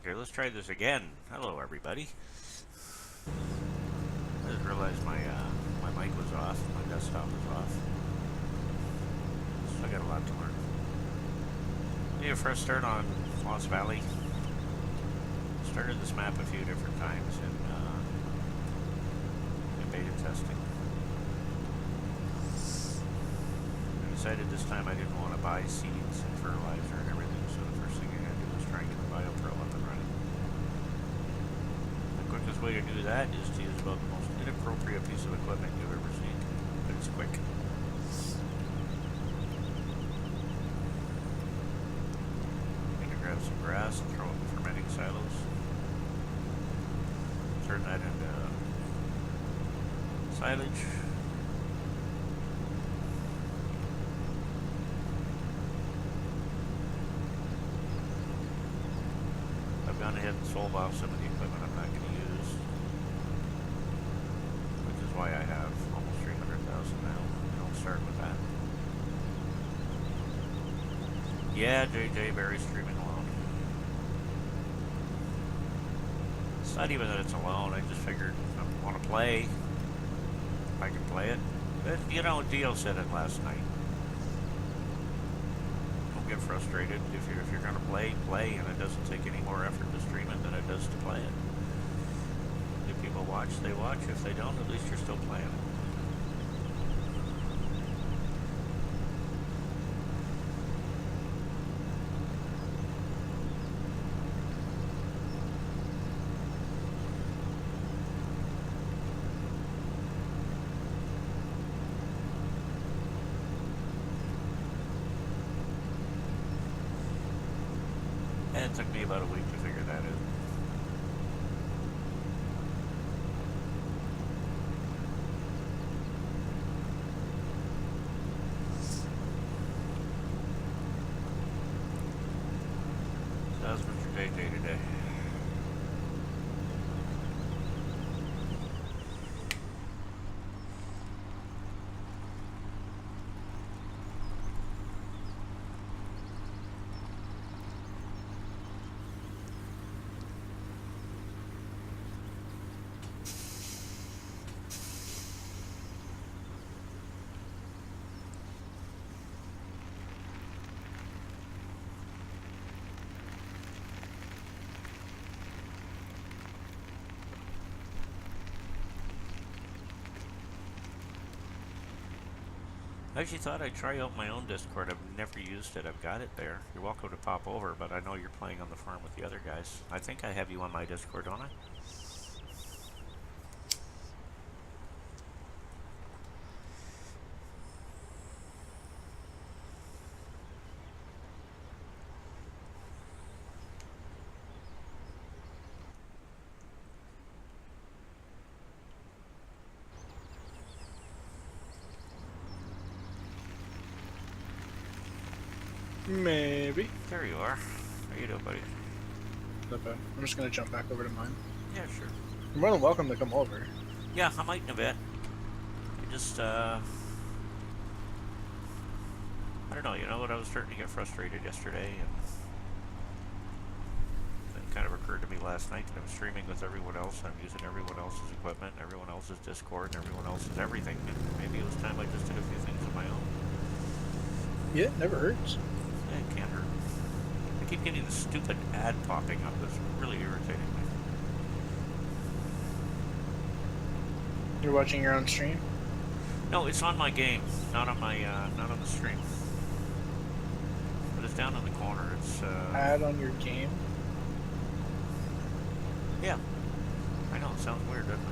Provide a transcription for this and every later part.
Okay, let's try this again. Hello, everybody. I just realized my mic was off, my desktop was off. So I got a lot to learn. Need a fresh start on Lost Valley. Started this map a few different times in beta testing. I decided this time I didn't want to buy seeds and fertilizer and everything, so the first thing I had to do was try and get the BioPro up and running. The quickest way to do that is to use about the most inappropriate piece of equipment you've ever seen, but it's quick. I'm gonna grab some grass and throw it in fermenting silos. Turn that into silage. I've gone ahead and sold off some of the equipment I'm not going to use, which is why I have almost 300,000 now. I'll start with that. Yeah, JJ Barry's streaming alone. It's not even that it's alone, I just figured I want to play. I can play it. But, you know, Dio said it last night. Don't get frustrated. If you're going to play, and it doesn't take any more effort to stream it than it does to play it. If people watch, they watch. If they don't, at least you're still playing it. And it took me about a week to figure that out. So how's Mr. JJ today? I actually thought I'd try out my own Discord. I've never used it. I've got it there. You're welcome to pop over, but I know you're playing on the farm with the other guys. I think I have you on my Discord, don't I? Maybe. There you are. How you doing, buddy? Not bad. I'm just gonna jump back over to mine. Yeah, sure. You're more than welcome to come over. Yeah, I might in a bit. I just, I don't know, you know what, I was starting to get frustrated yesterday, and it kind of occurred to me last night that I'm streaming with everyone else, I'm using everyone else's equipment, everyone else's Discord, and everyone else's everything, and maybe it was time I just did a few things of my own. Yeah, it never hurts. Yeah, it can't hurt. I keep getting this stupid ad popping up that's really irritating me. You're watching your own stream? No, it's on my game, not on my, not on the stream. But it's down in the corner, it's, Ad on your game? yeah. I know, it sounds weird, doesn't it?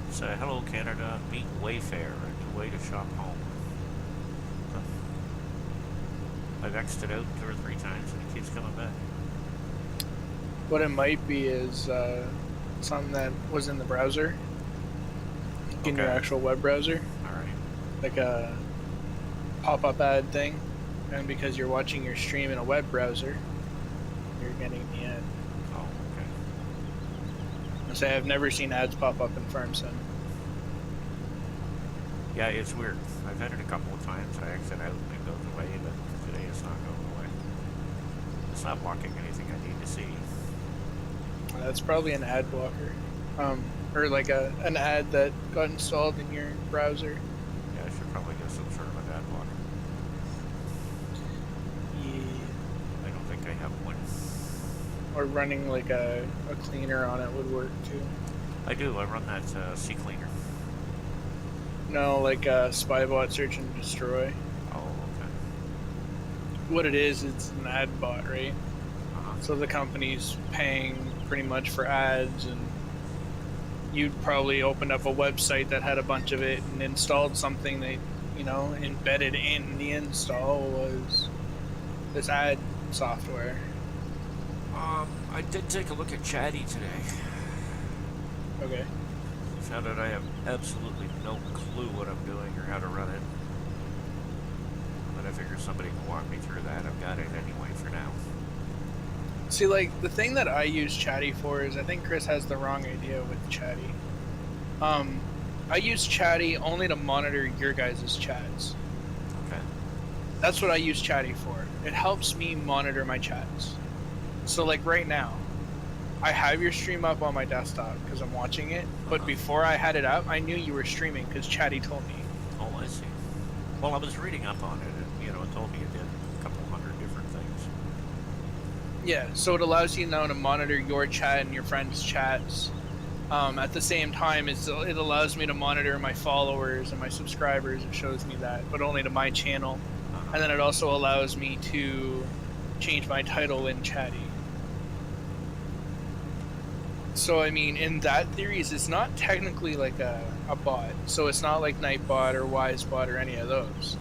It's, hello Canada, meet Wayfair, a new way to shop home. So, I've X'd it out 2 or 3 times and it keeps coming back. What it might be is something that was in the browser. In your actual web browser. Alright. Like a pop-up ad thing. And because you're watching your stream in a web browser, you're getting the ad. Oh, okay. I say I've never seen ads pop up in FarmSim. Yeah, it's weird. I've had it a couple of times. I exit out and it goes away, but today it's not going away. not blocking anything I need to see. That's probably an ad blocker. Or like an ad that got installed in your browser. Yeah, I should probably get some sort of an ad blocker. Yeah. I don't think I have one. Or running like a cleaner on it would work too. I do. I run that CCleaner. No, like Spybot Search and Destroy. Oh, okay. What it is, it's an ad bot, right? Uh-huh. So the company's paying pretty much for ads, and you'd probably opened up a website that had a bunch of it and installed something that, you know, embedded in the install was this ad software. I did take a look at Chatty today. Okay. Found out I have absolutely no clue what I'm doing or how to run it. But I figure somebody can walk me through that. I've got it anyway for now. See, like, the thing that I use Chatty for is I think Chris has the wrong idea with Chatty. I use Chatty only to monitor your guys' chats. Okay. That's what I use Chatty for. It helps me monitor my chats. So, like, right now, I have your stream up on my desktop because I'm watching it, but before I had it up, I knew you were streaming because Chatty told me. Oh, I see. Well, I was reading up on it, and, you know, it told me it did a couple hundred different things. Yeah, so it allows you now to monitor your chat and your friends' chats. At the same time, it allows me to monitor my followers and my subscribers. It shows me that, but only to my channel. And then it also allows me to change my title in Chatty. So, I mean, in that theories, it's not technically like a bot. So it's not like Nightbot or WiseBot or any of those.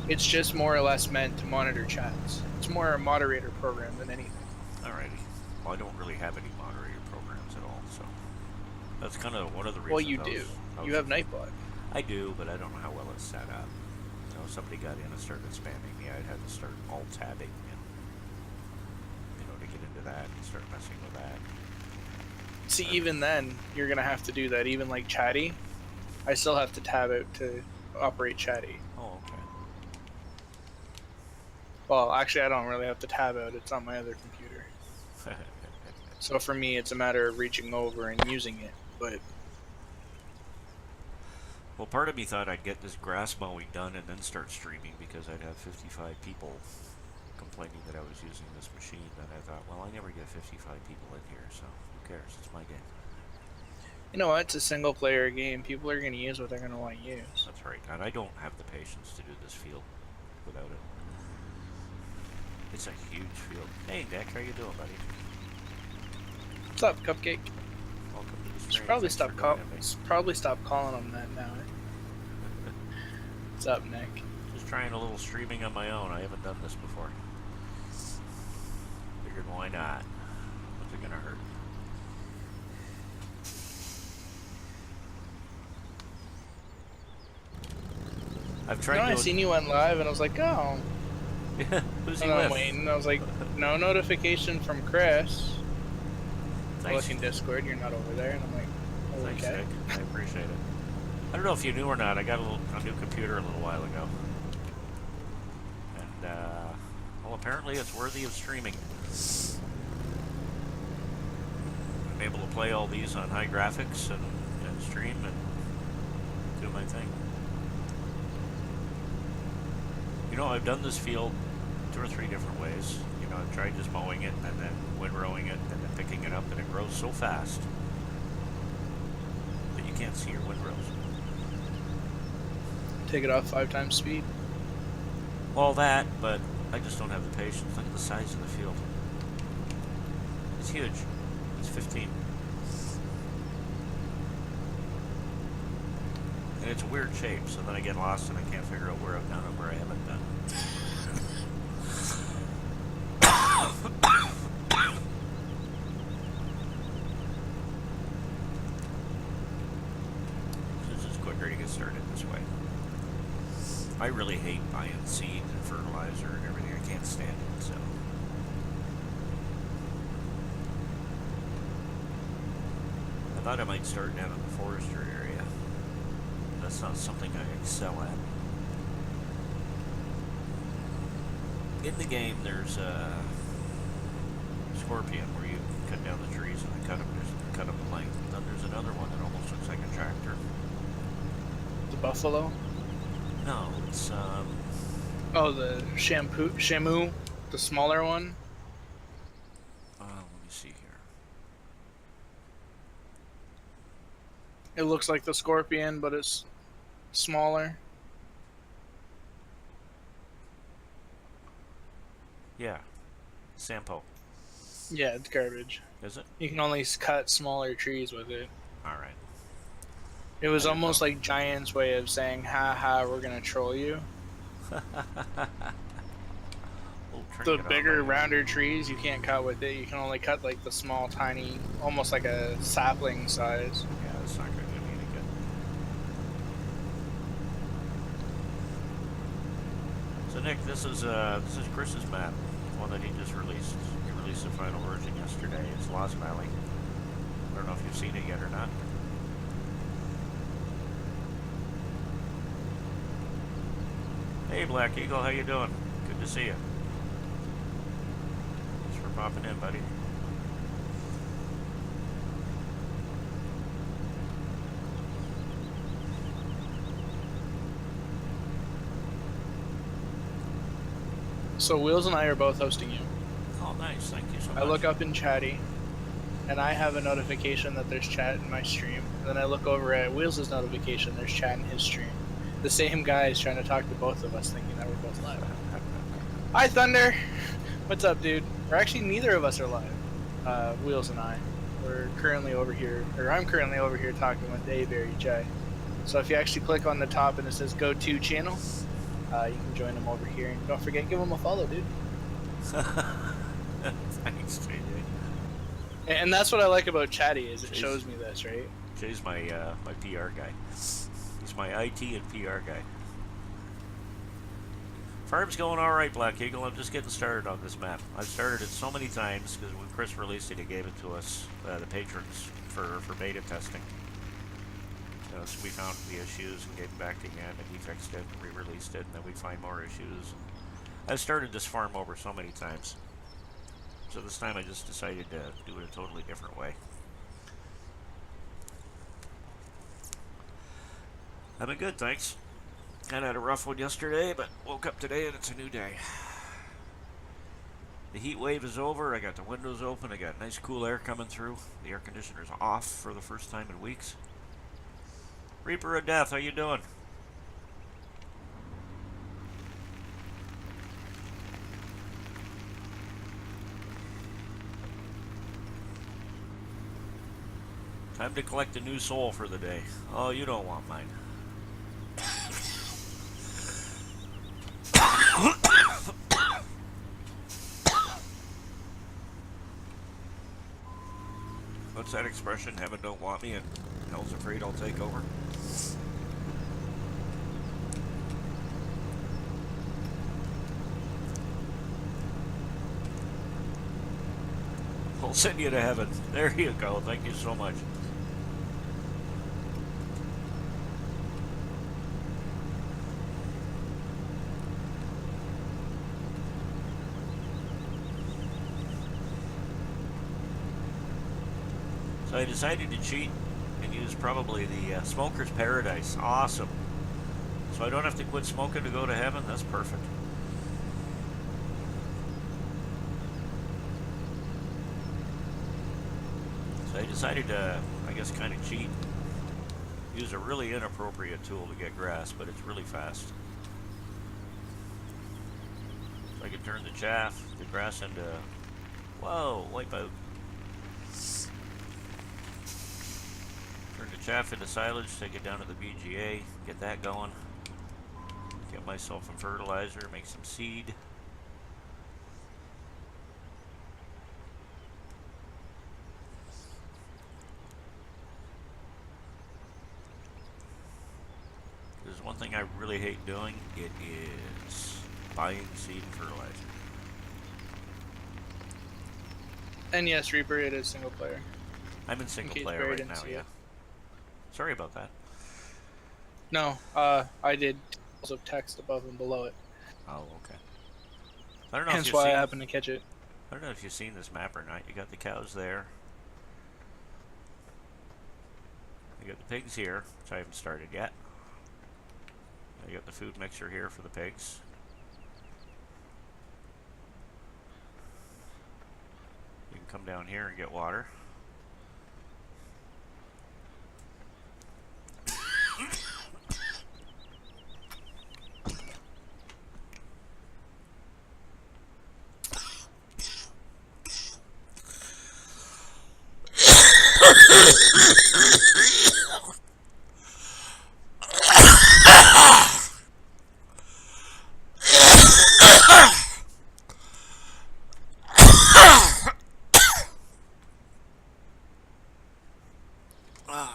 It's just more or less meant to monitor chats. It's more a moderator program than anything. Alrighty. Well, I don't really have any moderator programs at all, so that's kind of one of the reasons. Well, you do. You have Nightbot. I do, but I don't know how well it's set up. You know, if somebody got in and started spamming me, I'd have to start alt-tabbing and, you know, to get into that and start messing with that. See, even then, you're going to have to do that. Even like Chatty, I still have to tab out to operate Chatty. Oh, okay. Well, actually, I don't really have to tab out. It's on my other computer. So for me, it's a matter of reaching over and using it. But well, part of me thought I'd get this grass mowing done and then start streaming because I'd have 55 people complaining that I was using this machine. And I thought, well, I never get 55 people in here, so who cares? It's my game. you know what? It's a single-player game. People are going to use what they're going to want to use. That's right. And I don't have the patience to do this field without it. It's a huge field. Hey, Nick, how you doing, buddy? What's up, Cupcake? Welcome to the Should stream. probably Thanks stop calling them that now. What's up, Nick? Just trying a little streaming on my own. I haven't done this before. Figured why not? What's it gonna hurt? I've tried. I seen you went live, and I was like, oh. Yeah, who's he And I'm with? waiting. I was like, no notification from Chris. I Thanks. look in Discord, you're not over there, and I'm like, oh, Thanks, okay. Nick. I appreciate it. I don't know if you knew or not. I got a new computer a little while ago, and well, apparently it's worthy of streaming. I'm able to play all these on high graphics and stream and do my thing. You know, I've done this field 2 or 3 different ways. You know, I've tried just mowing it and then windrowing it and then picking it up, and it grows so fast that you can't see your windrows. Take it off 5 times speed. All that, but I just don't have the patience. Look at the size of the field. It's huge. It's 15. And it's a weird shape, so then I get lost and I can't figure out where I've done and where I haven't done. This is quicker to get started this way. I really hate buying seed and fertilizer and everything. I can't stand it, so. I thought I might start down in the forestry area. That's not something I excel at. In the game, there's Scorpion, where you cut down the trees and then cut them in length. And then there's another one that almost looks like a tractor. The buffalo. No, it's Oh, the Shamu, the smaller one. let me see here. It looks like the Scorpion, but it's smaller. Yeah, Sampo. Yeah, it's garbage. Is it? You can only cut smaller trees with it. All right. It was I didn't almost know. like Giant's way of saying, "Ha ha, we're gonna troll you." The bigger, rounder trees you can't cut with it. You can only cut like the small, tiny, almost like a sapling size. Yeah, that's not going to do me any good. So Nick, this is Chris's map, one that he just released. He released the final version yesterday. It's Lost Valley. I don't know if you've seen it yet or not. Hey Black Eagle, how you doing? Good to see you. Thanks for popping in, buddy. So Wheels and I are both hosting you. Oh, nice. Thank you so much. I look up in Chatty, and I have a notification that there's chat in my stream. And then I look over at Wheels' notification, there's chat in his stream. The same guy is trying to talk to both of us, thinking that we're both live. Hi, Thunder! What's up, dude? Or actually, neither of us are live. Wheels and I. We're currently over here, or I'm currently over here talking with Avery J. So if you actually click on the top and it says Go To Channel, you can join him over here. And don't forget, give him a follow, dude. Thanks, JJ. And that's what I like about Chatty, is it shows me this, right? Jay's my my PR guy. He's my IT and PR guy. Farm's going all right, Black Eagle. I'm just getting started on this map. I've started it so many times because when Chris released it, he gave it to us, the patrons, for beta testing. So we found the issues and gave it back to him, and he fixed it and re-released it, and then we find more issues. I've started this farm over so many times. So this time I just decided to do it a totally different way. I've been good, thanks. Kind of had a rough one yesterday, but woke up today and it's a new day. The heat wave is over. I got the windows open. I got nice cool air coming through. The air conditioner's off for the first time in weeks. Reaper of Death, how you doing? Time to collect a new soul for the day. Oh, you don't want mine. What's that expression? Heaven don't want me and hell's afraid I'll take over? I'll send you to heaven. There you go. Thank you so much. So I decided to cheat and use probably the Smoker's Paradise. Awesome. So I don't have to quit smoking to go to heaven? That's perfect. So I decided to, I guess, kind of cheat. Use a really inappropriate tool to get grass, but it's really fast. So I can turn the chaff, the grass into, whoa, wipeout. Turn the chaff into silage, take it down to the BGA, get that going. Get myself some fertilizer, make some seed. There's one thing I really hate doing, it is buying seed and fertilizer. And yes, Reaper, it is single player. I'm in single case player Barry right didn't now, see yeah. it. Sorry about that. No, I did also text above and below it. Oh, okay. I don't know Hence if you've why I seen, happened to catch it. I don't know if you've seen this map or not. You got the cows there. You got the pigs here, which I haven't started yet. You got the food mixer here for the pigs. You can come down here and get water.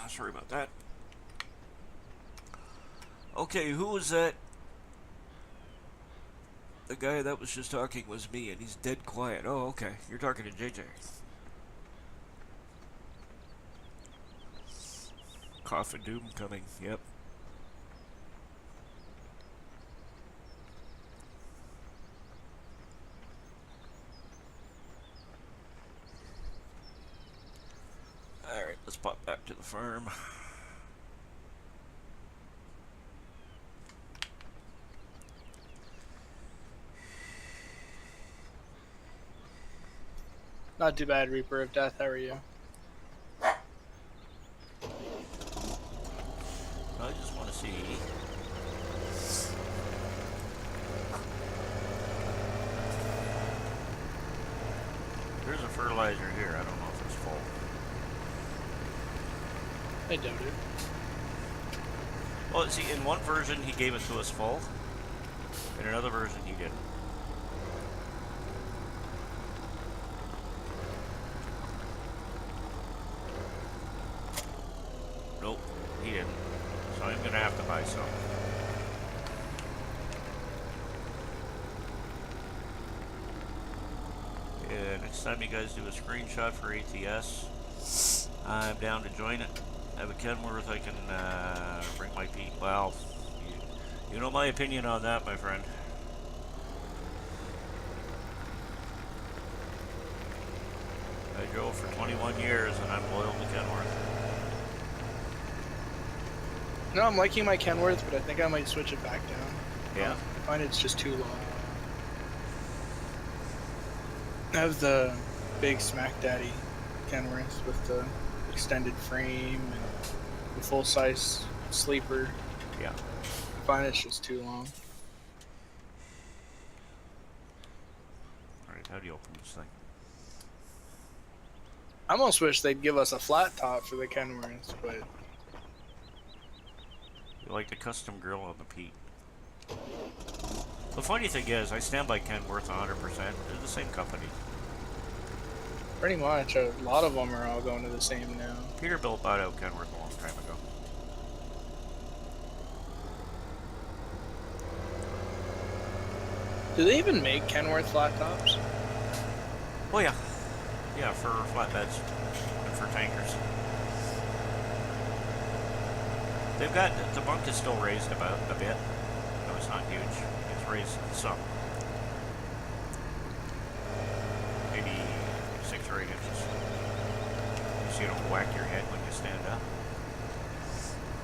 Sorry about that. Okay, who was that? The guy that was just talking was me, and he's dead quiet. Oh, okay. You're talking to JJ. Cough and doom coming. Yep. Alright, let's pop back to the farm. Not too bad, Reaper of Death. How are you? I just want to see. There's a fertilizer here. I don't know if it's full. I doubt it. Well, see, in one version he gave it to us full. In another version he didn't. Nope, he didn't. So I'm gonna have to buy some. Yeah, next time you guys do a screenshot for ATS, I'm down to join it. I have a Kenworth I can bring my Pete. Well, you know my opinion on that, my friend. I drove for 21 years and I'm loyal to Kenworth. No, I'm liking my Kenworth, but I think I might switch it back down. Yeah? I find it's just too long. I have the big Smack Daddy Kenworth with the extended frame and the full-size sleeper. Yeah. I find it's just too long. Alright, how do you open this thing? I almost wish they'd give us a flat top for the Kenworths, but You like the custom grill on the Pete. The funny thing is, I stand by Kenworth 100%. They're the same company. pretty much a lot of them are all going to the same now. Peterbilt bought out Kenworth a long time ago. Do they even make Kenworth flat tops? Oh yeah. Yeah, for flatbeds and for tankers. They've got, the bunk is still raised about a bit. No, it's not huge. It's raised some. Maybe 6 or 8 inches. So you don't whack your head when you stand up.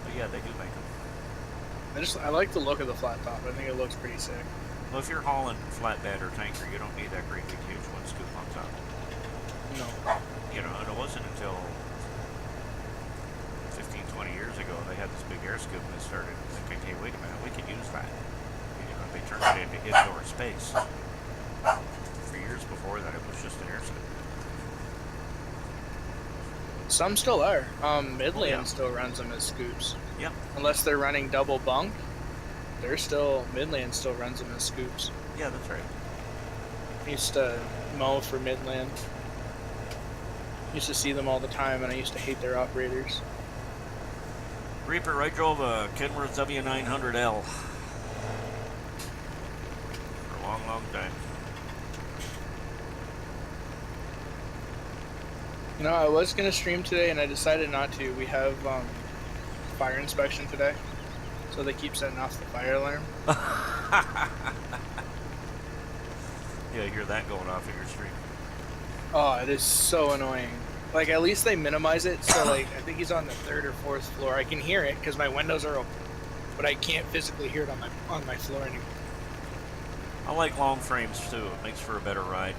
But yeah, they do make them. I like the look of the flat top. I think it looks pretty sick. Well, if you're hauling flatbed or tanker, you don't need that great big huge one scoop on top. No. You know, and it wasn't until 15, 20 years ago they had this big air scoop and they started thinking, hey, wait a minute, we can use that. You know, they turned it into indoor space. For years before that, it was just an air scoop. Some still are. Midland yeah. still runs them as scoops. Yep. Unless they're running double bunk, Midland still runs them as scoops. Yeah, that's right. Used to mow for Midland. Used to see them all the time, and I used to hate their operators. Reaper, I drove a Kenworth W900L for a long, long time. You know, I was gonna stream today, and I decided not to. We have fire inspection today, so they keep setting off the fire alarm. Yeah, I hear that going off in your stream. Oh, it is so annoying. Like, at least they minimize it, so, like, I think he's on the 3rd or 4th floor. I can hear it because my windows are open, but I can't physically hear it on my floor anymore. I like long frames too. It makes for a better ride.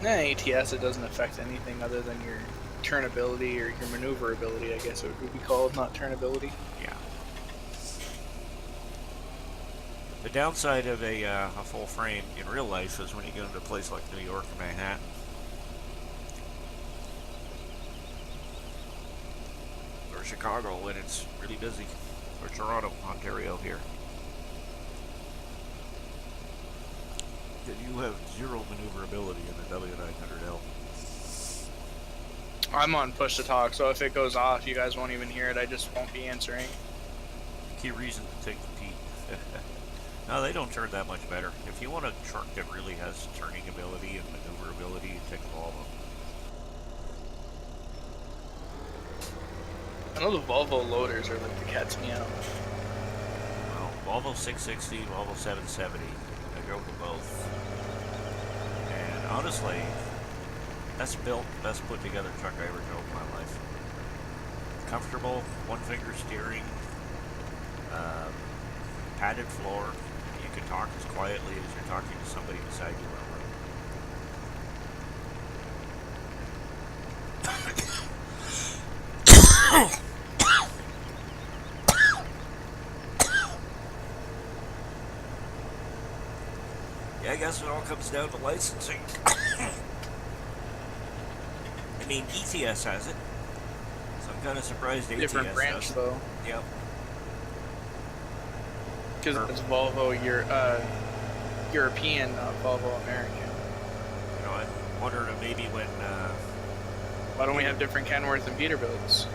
Nah, ATS, it doesn't affect anything other than your turnability or your maneuverability, I guess it would be called, not turnability. Yeah. The downside of a full frame in real life is when you get into a place like New York or Manhattan. Or Chicago when it's really busy. Or Toronto, Ontario here. You have zero maneuverability in the W900L. I'm on push to talk, so if it goes off, you guys won't even hear it. I just won't be answering. Key reason to take the Pete. No, they don't turn that much better. If you want a truck that really has turning ability and maneuverability, you take a Volvo. I know the Volvo loaders are like the cat's meow. Well, Volvo 660, Volvo 770. I drove them both. And honestly, best built, best put together truck I ever drove in my life. Comfortable, one finger steering, padded floor. You can talk as quietly as you're talking to somebody beside you in a room. Yeah, I guess it all comes down to licensing. I mean, ETS has it, so I'm kind of surprised ATS Different branch doesn't. though, Yep. because it's Volvo European, not Volvo American. You know, I'm wondering if maybe when Why don't we have different Kenworth and Peterbilts?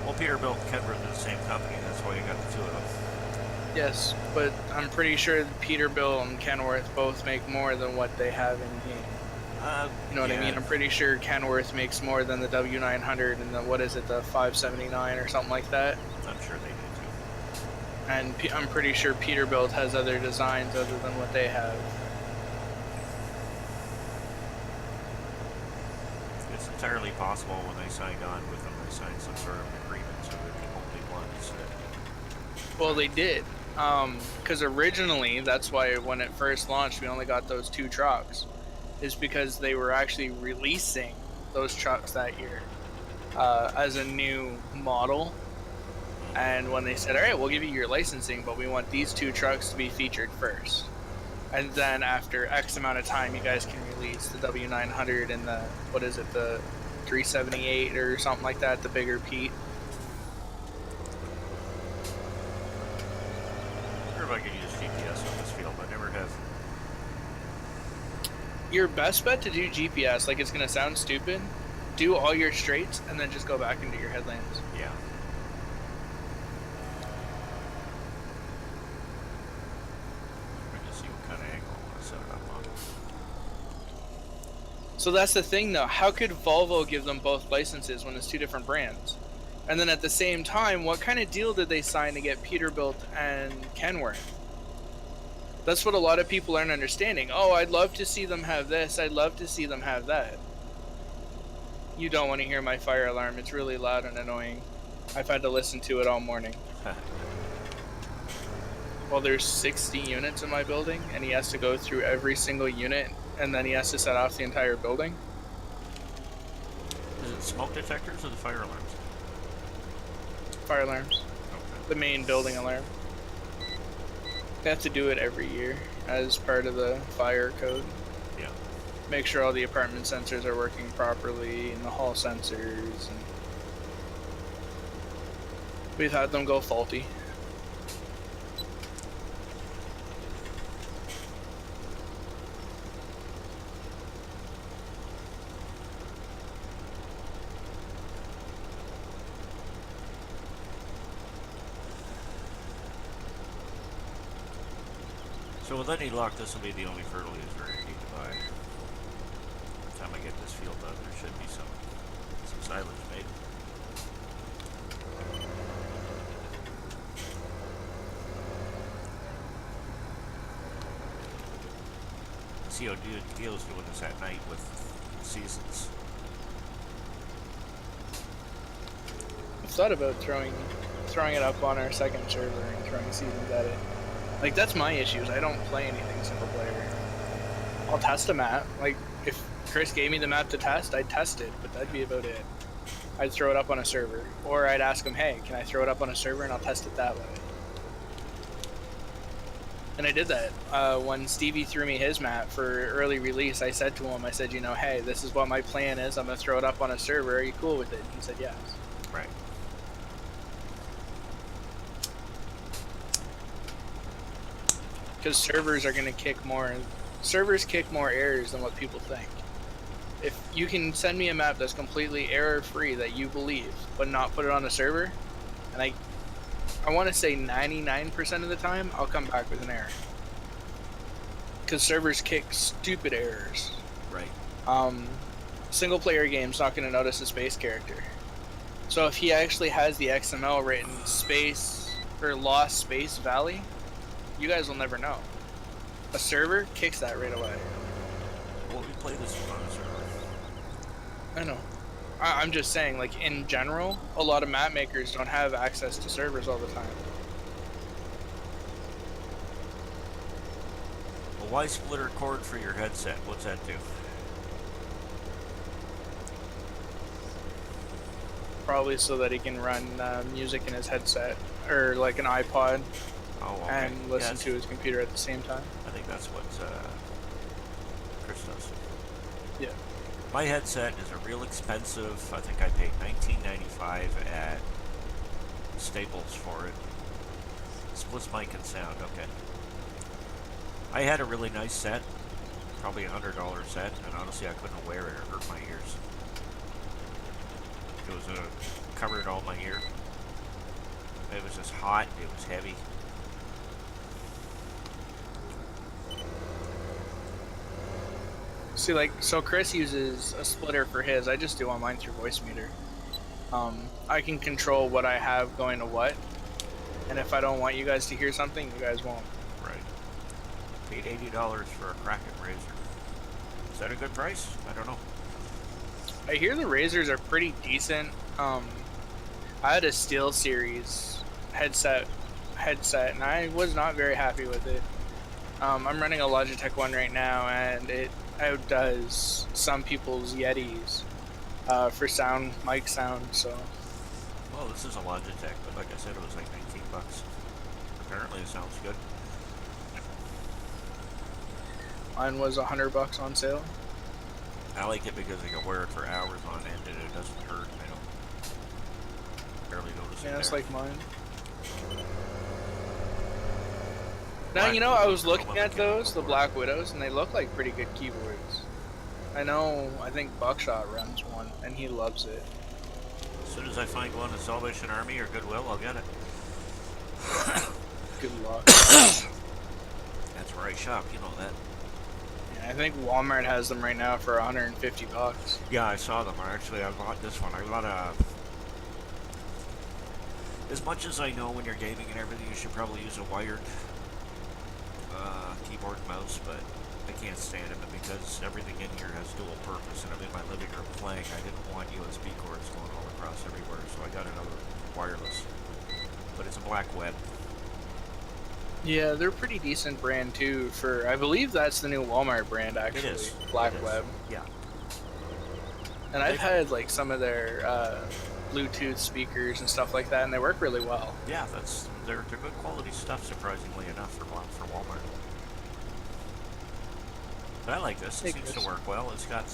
well, Peterbilt and Kenworth are the same company. That's why you got the two of them. Yes, but I'm pretty sure Peterbilt and Kenworth both make more than what they have in game. You know what I mean? I'm pretty sure Kenworth makes more than the W900 and the, what is it, the 579 or something like that. I'm sure they do too. And I'm pretty sure Peterbilt has other designs other than what they have. It's entirely possible when they signed on with them, they signed some sort of agreement so that the only ones that... Well, they did. Because originally, that's why when it first launched, we only got those 2 trucks. Is because they were actually releasing those trucks that year as a new model. And when they said, all right, we'll give you your licensing, but we want these 2 trucks to be featured first. And then after X amount of time, you guys can release the W900 and the, what is it, the 378 or something like that, the bigger Pete. I wonder if I could use GPS on this field. I never have. Your best bet to do GPS, like it's going to sound stupid, do all your straights and then just go back into your headlands. Yeah. I'm going to see what kind of angle I want to set it up on. So that's the thing though, how could Volvo give them both licenses when it's 2 different brands? And then at the same time, what kind of deal did they sign to get Peterbilt and Kenworth? That's what a lot of people aren't understanding. Oh, I'd love to see them have this, I'd love to see them have that. You don't want to hear my fire alarm, it's really loud and annoying. I've had to listen to it all morning. Well, there's 60 units in my building, and he has to go through every single unit, and then he has to set off the entire building. Is it smoke detectors or the fire alarms? Fire alarms. Okay. The main building alarm. They have to do it every year as part of the fire code. Yeah. Make sure all the apartment sensors are working properly and the hall sensors. And we've had them go faulty. So with any luck, this will be the only fertilizer I need to buy. By the time I get this field done, there should be some silage made. COD deals doing this at night with seasons. I've thought about throwing it up on our second server and throwing seasons at it. Like, that's my issue, is I don't play anything single player. I'll test a map. Like, if Chris gave me the map to test, I'd test it, but that'd be about it. I'd throw it up on a server. Or I'd ask him, hey, can I throw it up on a server, and I'll test it that way. And I did that. When Stevie threw me his map for early release, I said to him, I said, you know, hey, this is what my plan is. I'm going to throw it up on a server. Are you cool with it? And he said yes. Right. Because servers are going to kick more. Servers kick more errors than what people think. If you can send me a map that's completely error-free that you believe, but not put it on a server, and I want to say 99% of the time, I'll come back with an error. Because servers kick stupid errors. Right. Single-player game's not going to notice a space character. So if he actually has the XML written space or lost space valley, you guys will never know. A server kicks that right away. Well, we play this on a server. I know. I'm just saying, like, in general, a lot of map makers don't have access to servers all the time. Well, why splitter cord for your headset? What's that do? Probably so that he can run music in his headset, or like an iPod, Oh, okay. and listen to his computer at the same time. I think that's what Chris does. Yeah. My headset is a real expensive. I think I paid $19.95 at Staples for it. Splits mic and sound. Okay. I had a really nice set, probably $100 set, and honestly I couldn't wear it. It hurt my ears. It was covered all my ear. It was just hot. It was heavy. See, like, so Chris uses a splitter for his. I just do on mine through Voicemeeter. I can control what I have going to what, and if I don't want you guys to hear something, you guys won't. Right. Paid $80 for a Kraken Razor. Is that a good price? I don't know. I hear the Razors are pretty decent. I had a SteelSeries headset, and I was not very happy with it. I'm running a Logitech one right now, and it outdoes some people's Yetis for sound, mic sound. So. Well, this is a Logitech, but like I said, it was like $19. Apparently, it sounds good. Mine was $100 on sale. I like it because I can wear it for hours on end and it doesn't hurt. I don't barely notice it. Yeah, it's there. like mine. Now, you know, I was looking at those, the Black Widows, and they look like pretty good keyboards. I think Buckshot runs one, and he loves it. As soon as I find one at Salvation Army or Goodwill, I'll get it. Good luck. That's where I shop, you know that. Yeah, I think Walmart has them right now for $150. Yeah, I saw them. Actually, I bought this one. I bought a... As much as I know when you're gaming and everything, you should probably use a wired keyboard and mouse, but I can't stand it because everything in here has dual purpose, and I'm in my living room playing. I didn't want USB cords going all across everywhere, so I got another wireless. But it's a Black Web. Yeah, they're a pretty decent brand too. I believe that's the new Walmart brand, actually. It is. Black It is. Web. Yeah. And I've had like some of their Bluetooth speakers and stuff like that, and they work really well. Yeah, they're good quality stuff, surprisingly enough, for Walmart. But I like this. It seems to work well. It's got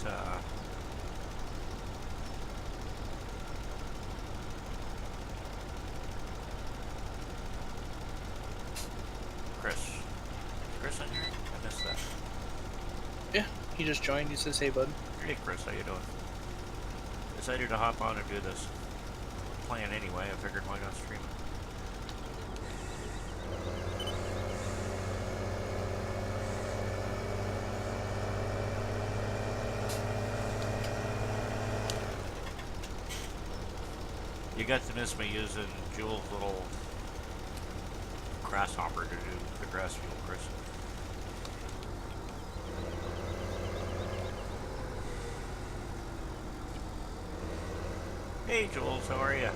Chris in here? I missed that. Yeah, he just joined. He says, "Hey, bud." Hey, Chris, how you doing? Decided to hop on and do this plan anyway. I figured why not stream it. You got to miss me using Jules' little grasshopper to do the grass field, Chris. Hey, Jules, how are you?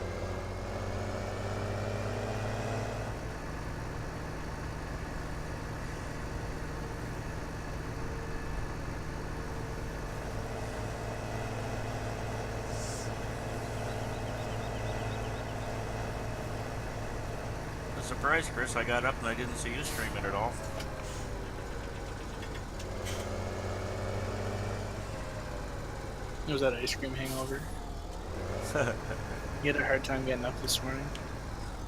I'm surprised, Chris. I got up and I didn't see you streaming at all. It was that ice cream hangover. You had a hard time getting up this morning.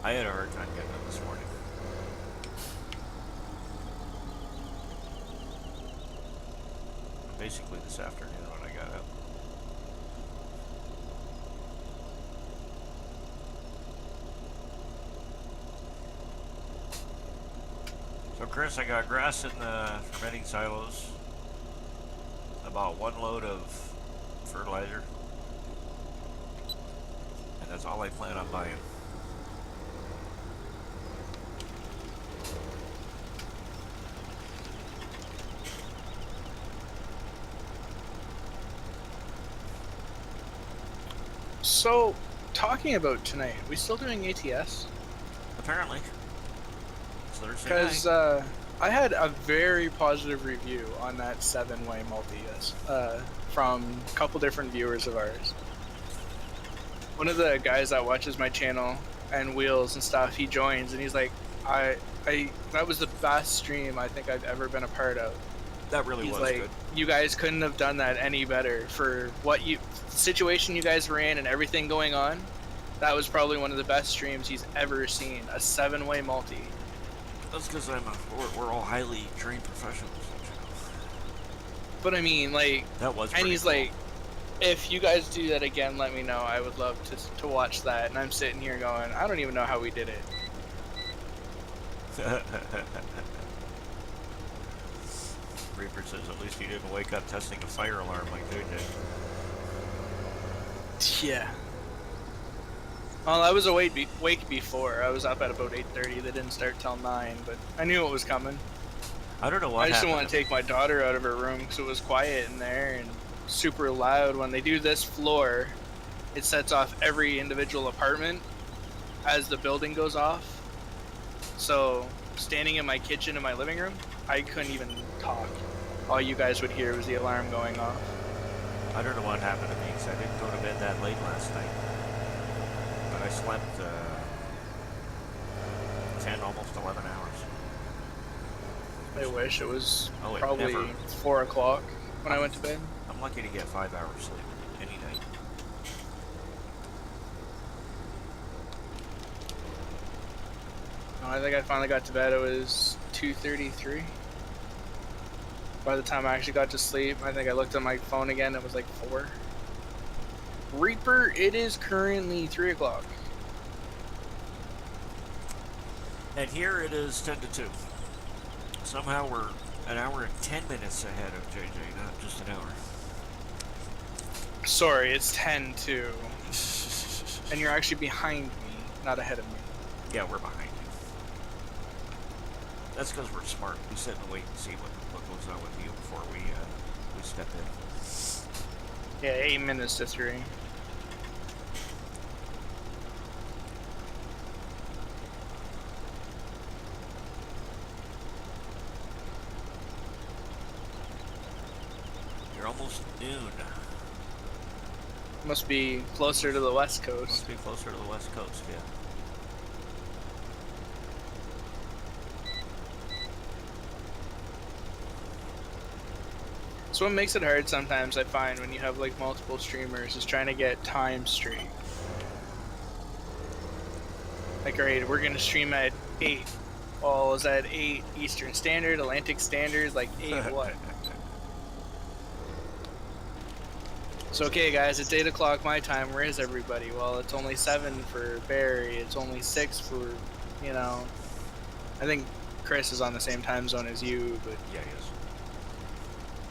I had a hard time getting up this morning. Basically this afternoon when I got up. So Chris, I got grass in the fermenting silos. About 1 load of fertilizer. And that's all I plan on buying. So, talking about tonight, we still doing ATS? Apparently. It's Thursday Because night. I had a very positive review on that 7-way multi from a couple different viewers of ours. One of the guys that watches my channel and Wheels and stuff, he joins and he's like, I that was the best stream I think I've ever been a part of. That really He's was like, good. you guys couldn't have done that any better for what situation you guys were in and everything going on. That was probably one of the best streams he's ever seen. A 7-way multi. That's because we're all highly trained professionals. But I mean, like, That was and pretty he's cool. like, if you guys do that again, let me know. I would love to watch that. And I'm sitting here going, I don't even know how we did it. Reaper says at least you didn't wake up testing a fire alarm like they did. Yeah. Well, I was awake before. I was up at about 8:30. They didn't start till 9, but I knew it was coming. I don't know what I just happened. didn't want to take my daughter out of her room because it was quiet in there and super loud. When they do this floor, it sets off every individual apartment as the building goes off. So, standing in my kitchen in my living room, I couldn't even talk. All you guys would hear was the alarm going off. I don't know what happened to me because I didn't go to bed that late last night. But I slept 10, almost 11 hours. I wish it was Oh, it probably never- 4 o'clock when I went to bed. I'm lucky to get 5 hours sleep any night. No, I think I finally got to bed. It was 2:33. By the time I actually got to sleep, I think I looked at my phone again. It was like 4. Reaper, it is currently 3 o'clock. And here it is 10 to 2. Somehow we're an hour and 10 minutes ahead of JJ, not just an hour. Sorry, it's 10-2. And you're actually behind me, not ahead of me. Yeah, we're behind you. That's because we're smart. We sit and wait and see what goes on with you before we step in. Yeah, 8 minutes to 3. You're almost noon. Must be closer to the west coast. Must be closer to the west coast, yeah. So what makes it hard sometimes, I find, when you have like multiple streamers, is trying to get time straight. Like, alright, we're gonna stream at 8. Well, is that 8 Eastern Standard, Atlantic Standard, like 8 what? So okay guys, it's 8 o'clock my time, where is everybody? Well, it's only 7 for Barry, it's only 6 for, you know, I think Chris is on the same time zone as you, but Yeah, he is.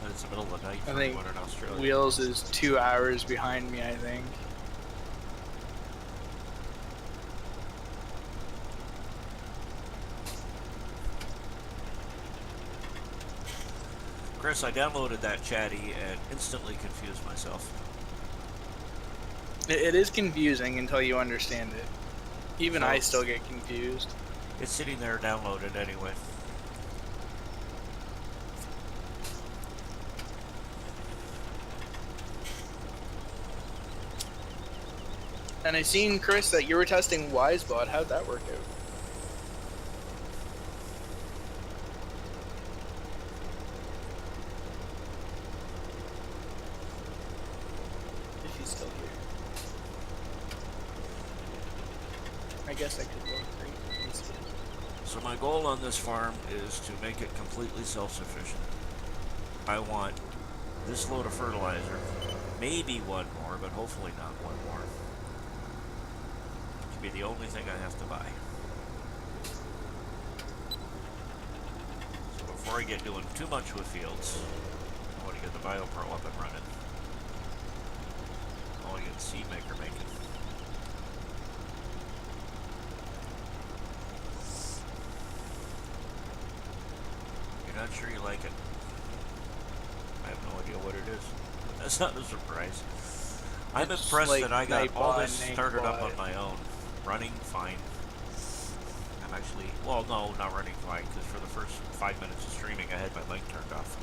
And it's the middle of the night I for think anyone in Australia. Wheels is 2 hours behind me, I think. Chris, I downloaded that chatty and instantly confused myself. It is confusing until you understand it. Even I So- still get confused. It's sitting there downloaded anyway. And I seen, Chris, that you were testing WiseBot. How'd that work out? If he's still here. I guess I could go great. So my goal on this farm is to make it completely self-sufficient. I want this load of fertilizer, maybe one more, but hopefully not one more. To be the only thing I have to buy. So before I get doing too much with fields, I want to get the BioPro up and running. I want to get the seed maker making. You're not sure you like it? I have no idea what it is. That's not a surprise. I'm It's impressed like that I got all Nightbot this and started up Nightbot. on my own. Running fine. I'm actually, well, no, not running fine, because for the first 5 minutes of streaming, I had my mic turned off.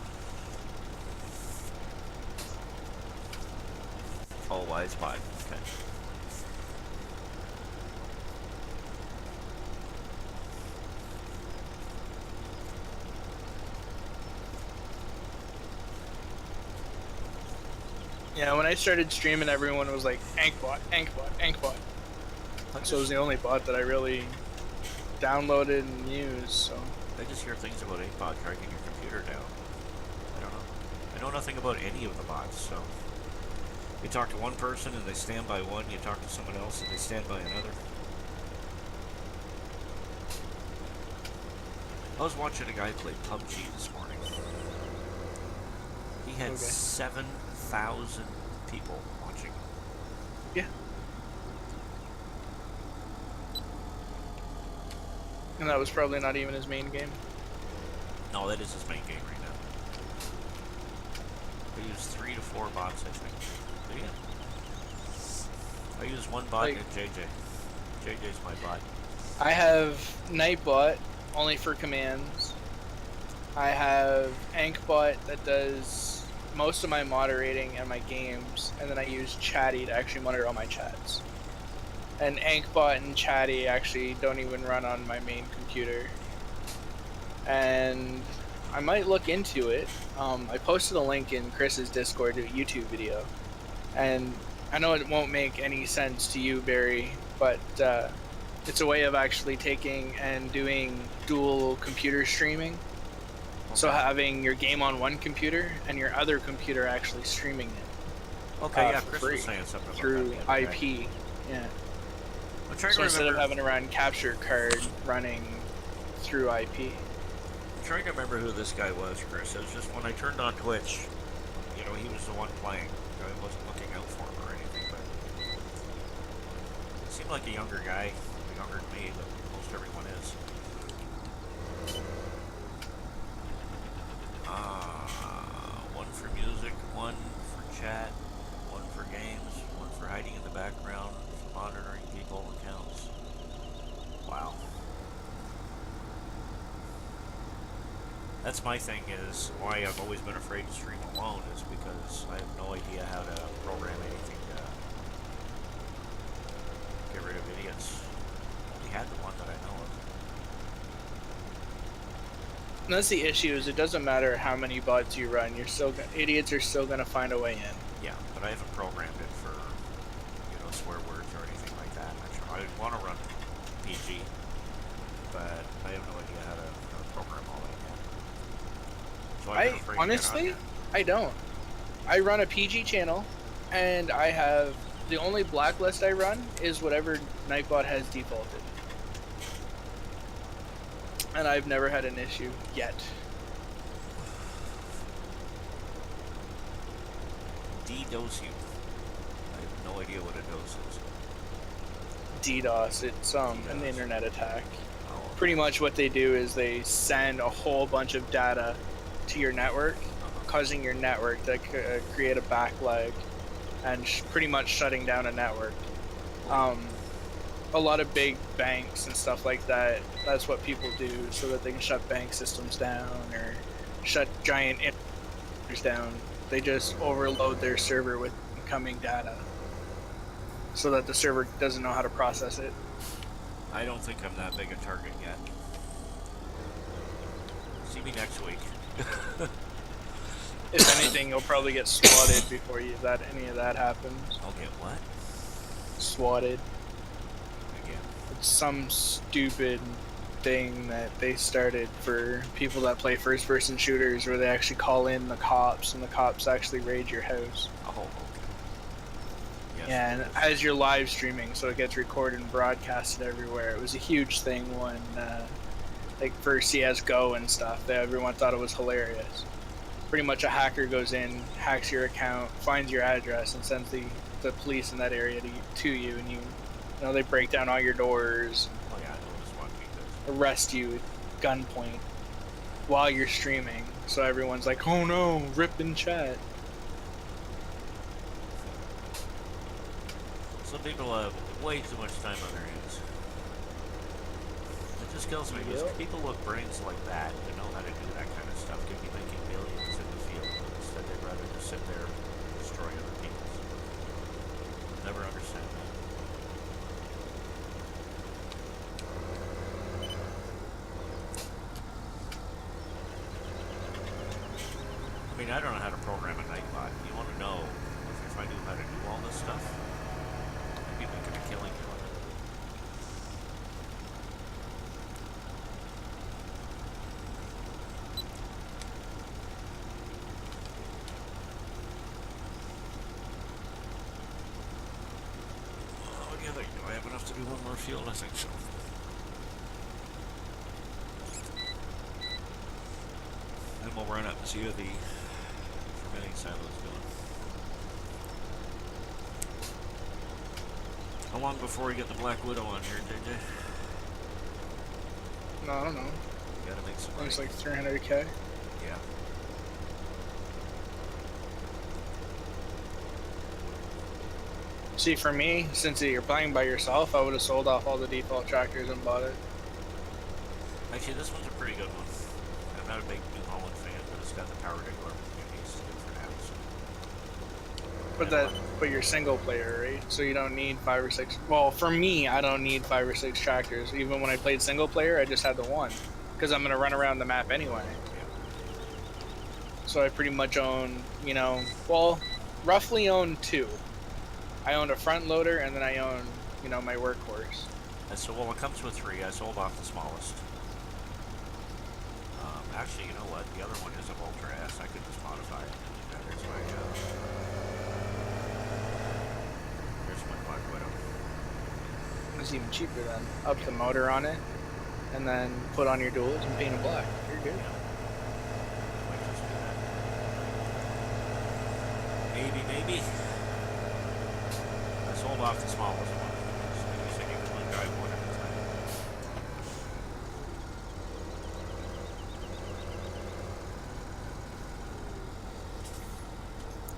Oh, WiseBot. Okay. Yeah, when I started streaming, everyone was like, Ankbot, Ankbot, Ankbot. So it was the only bot that I really downloaded and used, so. I just hear things about 8bot dragging your computer down. I don't know. I know nothing about any of the bots, so. You talk to one person and they stand by one, you talk to someone else and they stand by another. I was watching a guy play PUBG this morning. He had Okay. 7,000 people watching. Yeah. And that was probably not even his main game. No, that is his main game right now. I use 3 to 4 bots, I think. But yeah. I use one bot Like- and JJ. JJ's my bot. I have Nightbot, only for commands. I have Ankbot that does most of my moderating and my games, and then I use Chatty to actually monitor all my chats. And Ankbot and Chatty actually don't even run on my main computer. And I might look into it. I posted a link in Chris's Discord to a YouTube video. And I know it won't make any sense to you, Barry, but it's a way of actually taking and doing dual computer streaming. So Okay. having your game on one computer and your other computer actually streaming it Okay, yeah, for Chris free was saying something about through that the other day. IP. Yeah. I'm trying So to instead of remember. having to run capture card running through IP. I'm trying to remember who this guy was, Chris. It was just when I turned on Twitch, you know, he was the one playing. I wasn't looking out for him or anything, but it seemed like a younger guy, younger than me, but most everyone is. One for music, one for chat, one for games, one for hiding in the background, monitoring people, accounts. Wow. That's my thing, is why I've always been afraid to stream alone, is because I have no idea how to program anything to get rid of idiots. Only had the one that I know of. And that's the issue, is it doesn't matter how many bots you run, idiots are still gonna find a way in. Yeah, but I haven't programmed it for, you know, swear words or anything like that. I want to run PG, but I have no idea how to program all that yet. So I've been afraid to get on honestly, yet. I don't. I run a PG channel, and I have the only blacklist I run is whatever Nightbot has defaulted. And I've never had an issue yet. DDoS you. I have no idea what a dose is. DDoS, it's an DDoS. internet attack. Oh, Pretty much what they do is they send a whole bunch of data to your network, causing your network to create a backlag, and pretty much shutting down a network. A lot of big banks and stuff like that, that's what people do so that they can shut bank systems down or shut giant internet down. They just overload their server with incoming data so that the server doesn't know how to process it. I don't think I'm that big a target yet. See me next week. If anything, you'll probably get swatted before any of that happens. I'll get what? Swatted. Again. It's some stupid thing that they started for people that play first-person shooters, where they actually call in the cops, and the cops actually raid your house. Oh, okay. Yes, Yeah, and as you're live streaming, so it gets recorded and broadcasted everywhere. It was a huge thing when, like, for CS:GO and stuff. Everyone thought it was hilarious. Pretty much a hacker goes in, hacks your account, finds your address, and sends the police in that area to you, and you know, they break down all your doors. Oh yeah, I know this one because Arrest you at gunpoint while you're streaming. So everyone's like, oh no, rip in chat. some people have way too much time on their hands. It just kills me because people with brains like that, who know how to do that kind of stuff, could be making millions in the field. Instead, they'd rather just sit there and destroy other people. Never understand that. I mean, I don't know how to program a Nightbot. You want to know if I knew how to do all this stuff? I'd be making a killing doing it. What do you think? Do I have enough to do one more field? I think so. Then we'll run up and see what the forbidding silo is doing. How long before we get the Black Widow on here, JJ? No, I don't know. You gotta make some money. It's like 300k. Yeah. See, for me, since you're playing by yourself, I would have sold off all the default tractors and bought it. Actually, this one's a pretty good one. I'm not a big New Holland fan, but it's got the power to go it needs to do for now. So. But you're single player, right? So you don't need 5 or 6. Well, for me, I don't need 5 or 6 tractors. Even when I played single player, I just had the one, because I'm gonna run around the map anyway. So I pretty much own, you know, well, roughly own 2. I owned a front loader, and then I own, you know, my workhorse. And so, well, it comes with 3. I sold off the smallest. Actually, you know what? The other one is a Ultra S. I could just modify it. Yeah, there's my Black Widow. It's even cheaper then. Up the motor on it, and then put on your duals and paint it black. You're good. Yeah. Might just do that. Maybe. I sold off the smallest one. I said you could only drive one at a time.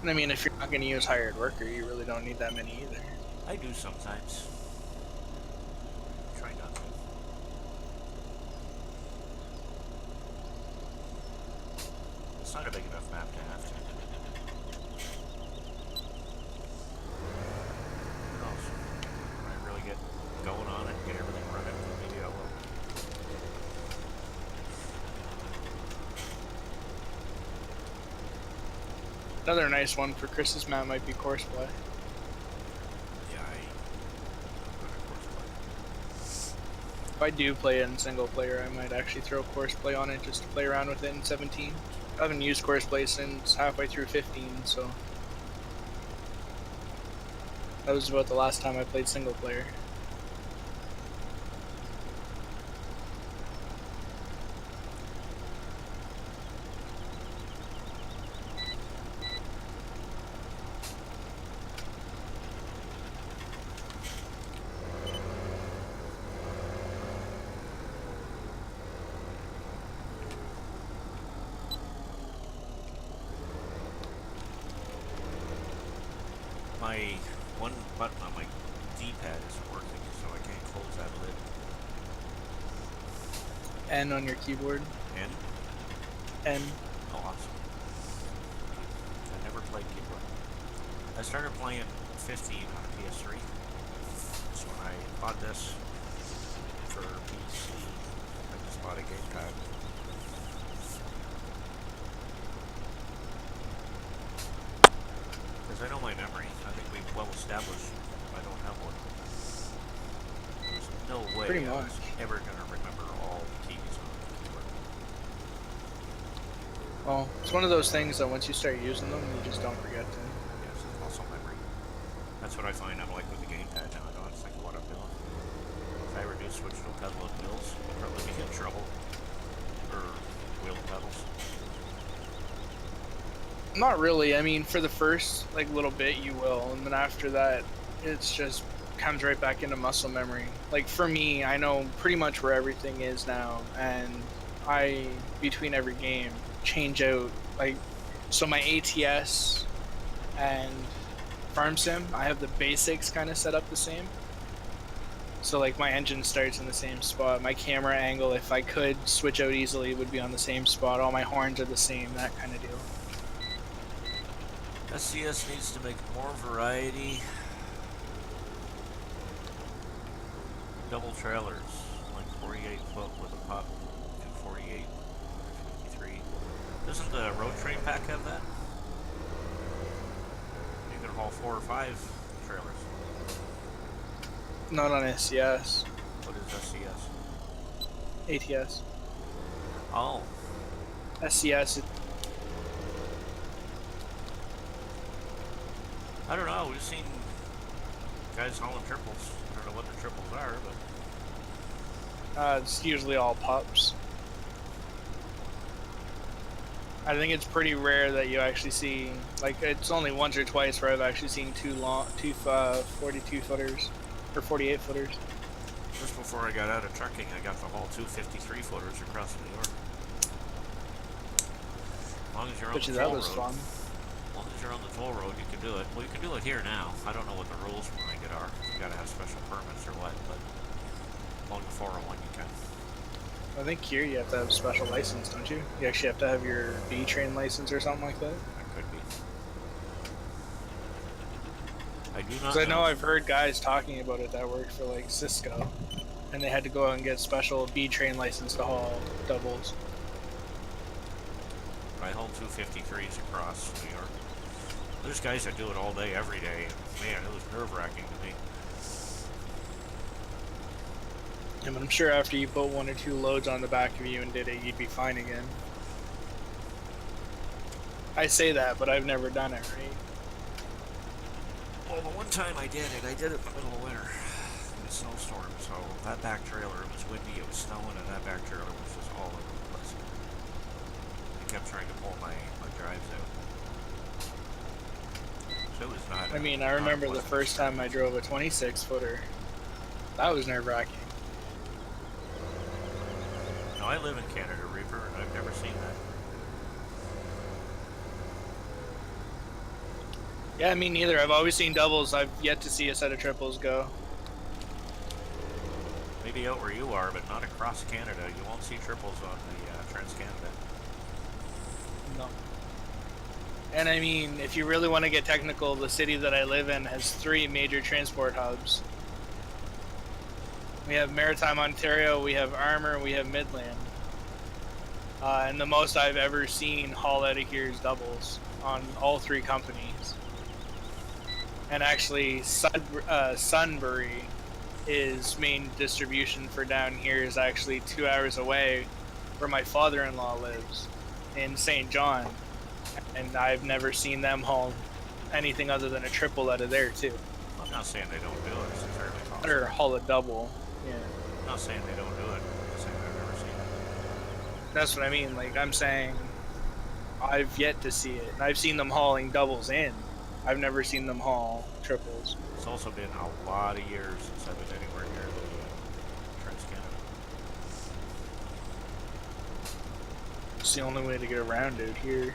I mean, if you're not going to use hired worker, you really don't need that many either. I do sometimes. Try not to. It's not a big enough map to have to. Who knows? When I really get going on it and get everything running, maybe I will. Another nice one for Chris's map might be course play. Yeah, I'm good at course play. If I do play it in single player, I might actually throw course play on it just to play around with it in 17. I haven't used course play since halfway through 15, so that was about the last time I played single player. my one button on my D-pad isn't working, so I can't close that lid. N on your keyboard. N? N. Oh, awesome. I never played keyboard. I started playing 15 on a PS3. So when I bought this for PC, I just bought a gamepad. Because I know my memory. I think we've well established I don't have one. There's no way Pretty I was much. ever going to remember all the keys on the keyboard. Well, it's one of those things that once you start using them, you just don't forget them. Yes, it's also memory. That's what I find I'm like with the gamepad now. I don't have to think of what I'm doing. If I ever do switch to a pedal and wheels, I'll probably be in trouble. Or wheel and pedals. Not really. I mean, for the first like little bit, you will, and then after that, it's just comes right back into muscle memory. Like for me, I know pretty much where everything is now, and I between every game change out like so my ATS and Farm Sim. I have the basics kind of set up the same. So like my engine starts in the same spot. My camera angle, if I could switch out easily, would be on the same spot. All my horns are the same. That kind of deal. SCS needs to make more variety. Double trailers, like 48 foot with a pop, 248, 53. Doesn't the road train pack have that? You can haul 4 or 5 trailers. Not on SCS. What is SCS? ATS. Oh, SCS. I don't know. We've seen guys hauling triples. I don't know what the triples are, but It's usually all pups. I think it's pretty rare that you actually see, like, it's only once or twice where I've actually seen two 42 footers or 48 footers. just before I got out of trucking, I got to haul 2 53 footers across New York. As long as you're on Which the that toll was road. fun. As long as you're on the toll road, you can do it. Well, you can do it here now. I don't know what the rules behind it are. You gotta have special permits or what, but along the 401 you can. I think here you have to have a special license, don't you? You actually have to have your B-Train license or something like that? That could be. I do not Because I know I've heard guys talking about it that worked for, like, Cisco. And they had to go out and get special B-Train license to haul doubles. I haul 2 53s across New York. There's guys that do it all day, every day, and man, it was nerve-wracking to me. Yeah, but I'm sure after you put 1 or 2 loads on the back of you and did it, you'd be fine again. I say that, but I've never done it, right? Well, the one time I did it in the middle of winter. In a snowstorm, so that back trailer, it was windy, it was snowing, and that back trailer was just all over the place. I kept trying to pull my drives out. So it was not. I mean, I remember the first time I drove a 26 footer. That was nerve-wracking. No, I live in Canada, Reaper, and I've never seen that. Yeah, me neither. I've always seen doubles. I've yet to see a set of triples go. Maybe out where you are, but not across Canada. You won't see triples on the Trans-Canada. No. And I mean, if you really want to get technical, the city that I live in has 3 major transport hubs. We have Maritime Ontario, we have Armour, we have Midland. And the most I've ever seen haul out of here is doubles on all 3 companies. And actually, Sunbury, his main distribution for down here is actually 2 hours away where my father-in-law lives in St. John. And I've never seen them haul anything other than a triple out of there too. I'm not saying they don't do it. It's entirely possible. Or haul a double. Yeah. I'm not saying they don't do it. I'm just saying I've never seen it. That's what I mean. Like, I'm saying I've yet to see it. And I've seen them hauling doubles in. I've never seen them haul triples. It's also been a lot of years since I've been anywhere near the Trans-Canada. It's the only way to get around out here.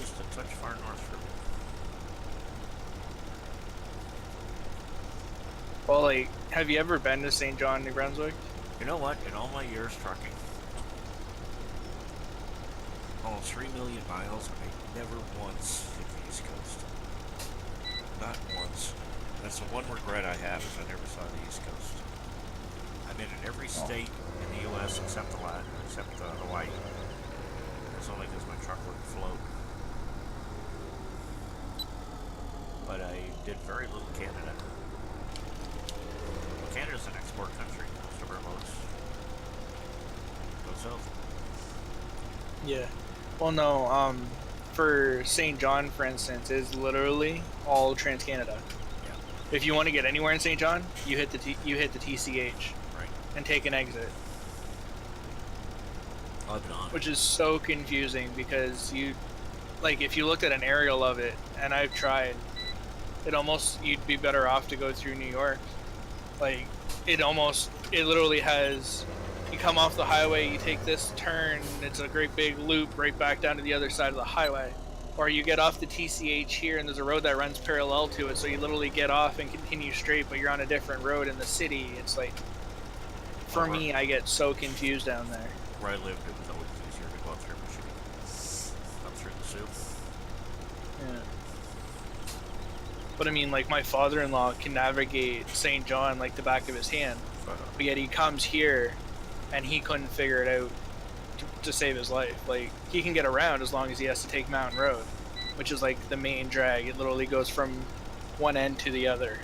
Just a touch far north for me. Well, like, have you ever been to St. John, New Brunswick? You know what? In all my years trucking, almost 3 million miles, I never once hit the East Coast. Not once. That's the one regret I have, is I never saw the East Coast. I've been in every state in the U.S. except Hawaii. It's only because my truck wouldn't float. But I did very little Canada. Well, Canada's an export country. Most of our loads go south. Yeah. Well, no. For St. John, for instance, is literally all Trans Canada. Yeah. If you want to get anywhere in St. John, you hit the TCH Right. and take an exit, I've been on it. which is so confusing because if you looked at an aerial of it, and I've tried, you'd be better off to go through New York. Like, it literally has. You come off the highway, you take this turn, it's a great big loop right back down to the other side of the highway. Or you get off the TCH here and there's a road that runs parallel to it, so you literally get off and continue straight, but you're on a different road in the city. It's like, for me, I get so confused down there. Where I lived, it was always easier to go up through Michigan. Up through the Sioux. Yeah. But I mean, like, my father-in-law can navigate St. John like the back of his hand, but yet he comes here and he couldn't figure it out to save his life. Like, he can get around as long as he has to take Mountain Road, which is like the main drag. It literally goes from one end to the other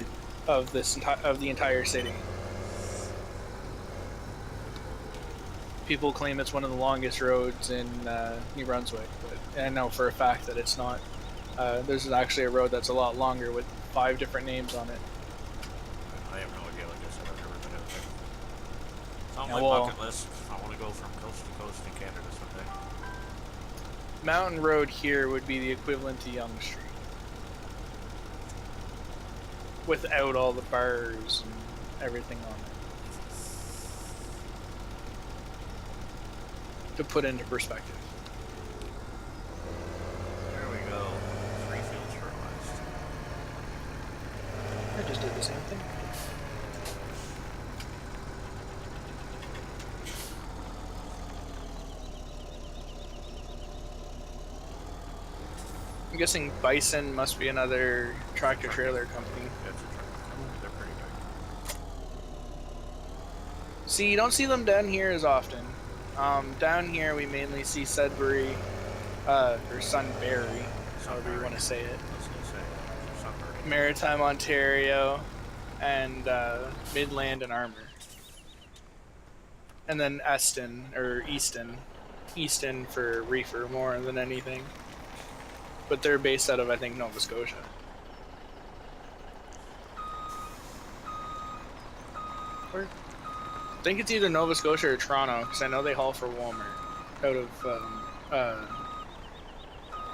of the entire city. People claim it's one of the longest roads in New Brunswick, but I know for a fact that it's not. There's actually a road that's a lot longer with 5 different names on it. I have no idea, like I said, I've never been out there. It's on Yeah, my well, bucket list. I want to go from coast to coast in Canada someday. Mountain Road here would be the equivalent to Yonge Street, without all the bars and everything on it. To put into perspective. There we go. 3 fields fertilized. I just did the same thing. I'm guessing Bison must be another tractor trailer company. That's a truck. They're pretty big. See, you don't see them down here as often. Down here we mainly see Sudbury, or Sunbury, however you want to say it. I was going to say, Sunbury. Maritime, Ontario, and Midland and Armour. And then Eston, or Easton. Easton for reefer more than anything. But they're based out of, I think, Nova Scotia. Or, I think it's either Nova Scotia or Toronto, because I know they haul for Walmart out of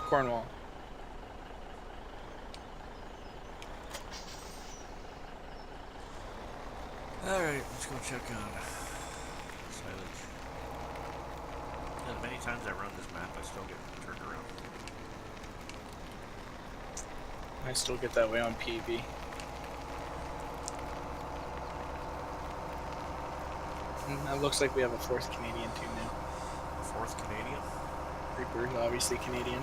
Cornwall. Alright, let's go check on silage. As many times I run this map, I still get turned around. I still get that way on PV. It looks like we have a 4th Canadian too now. 4th Canadian? Reaper's obviously Canadian, 3/5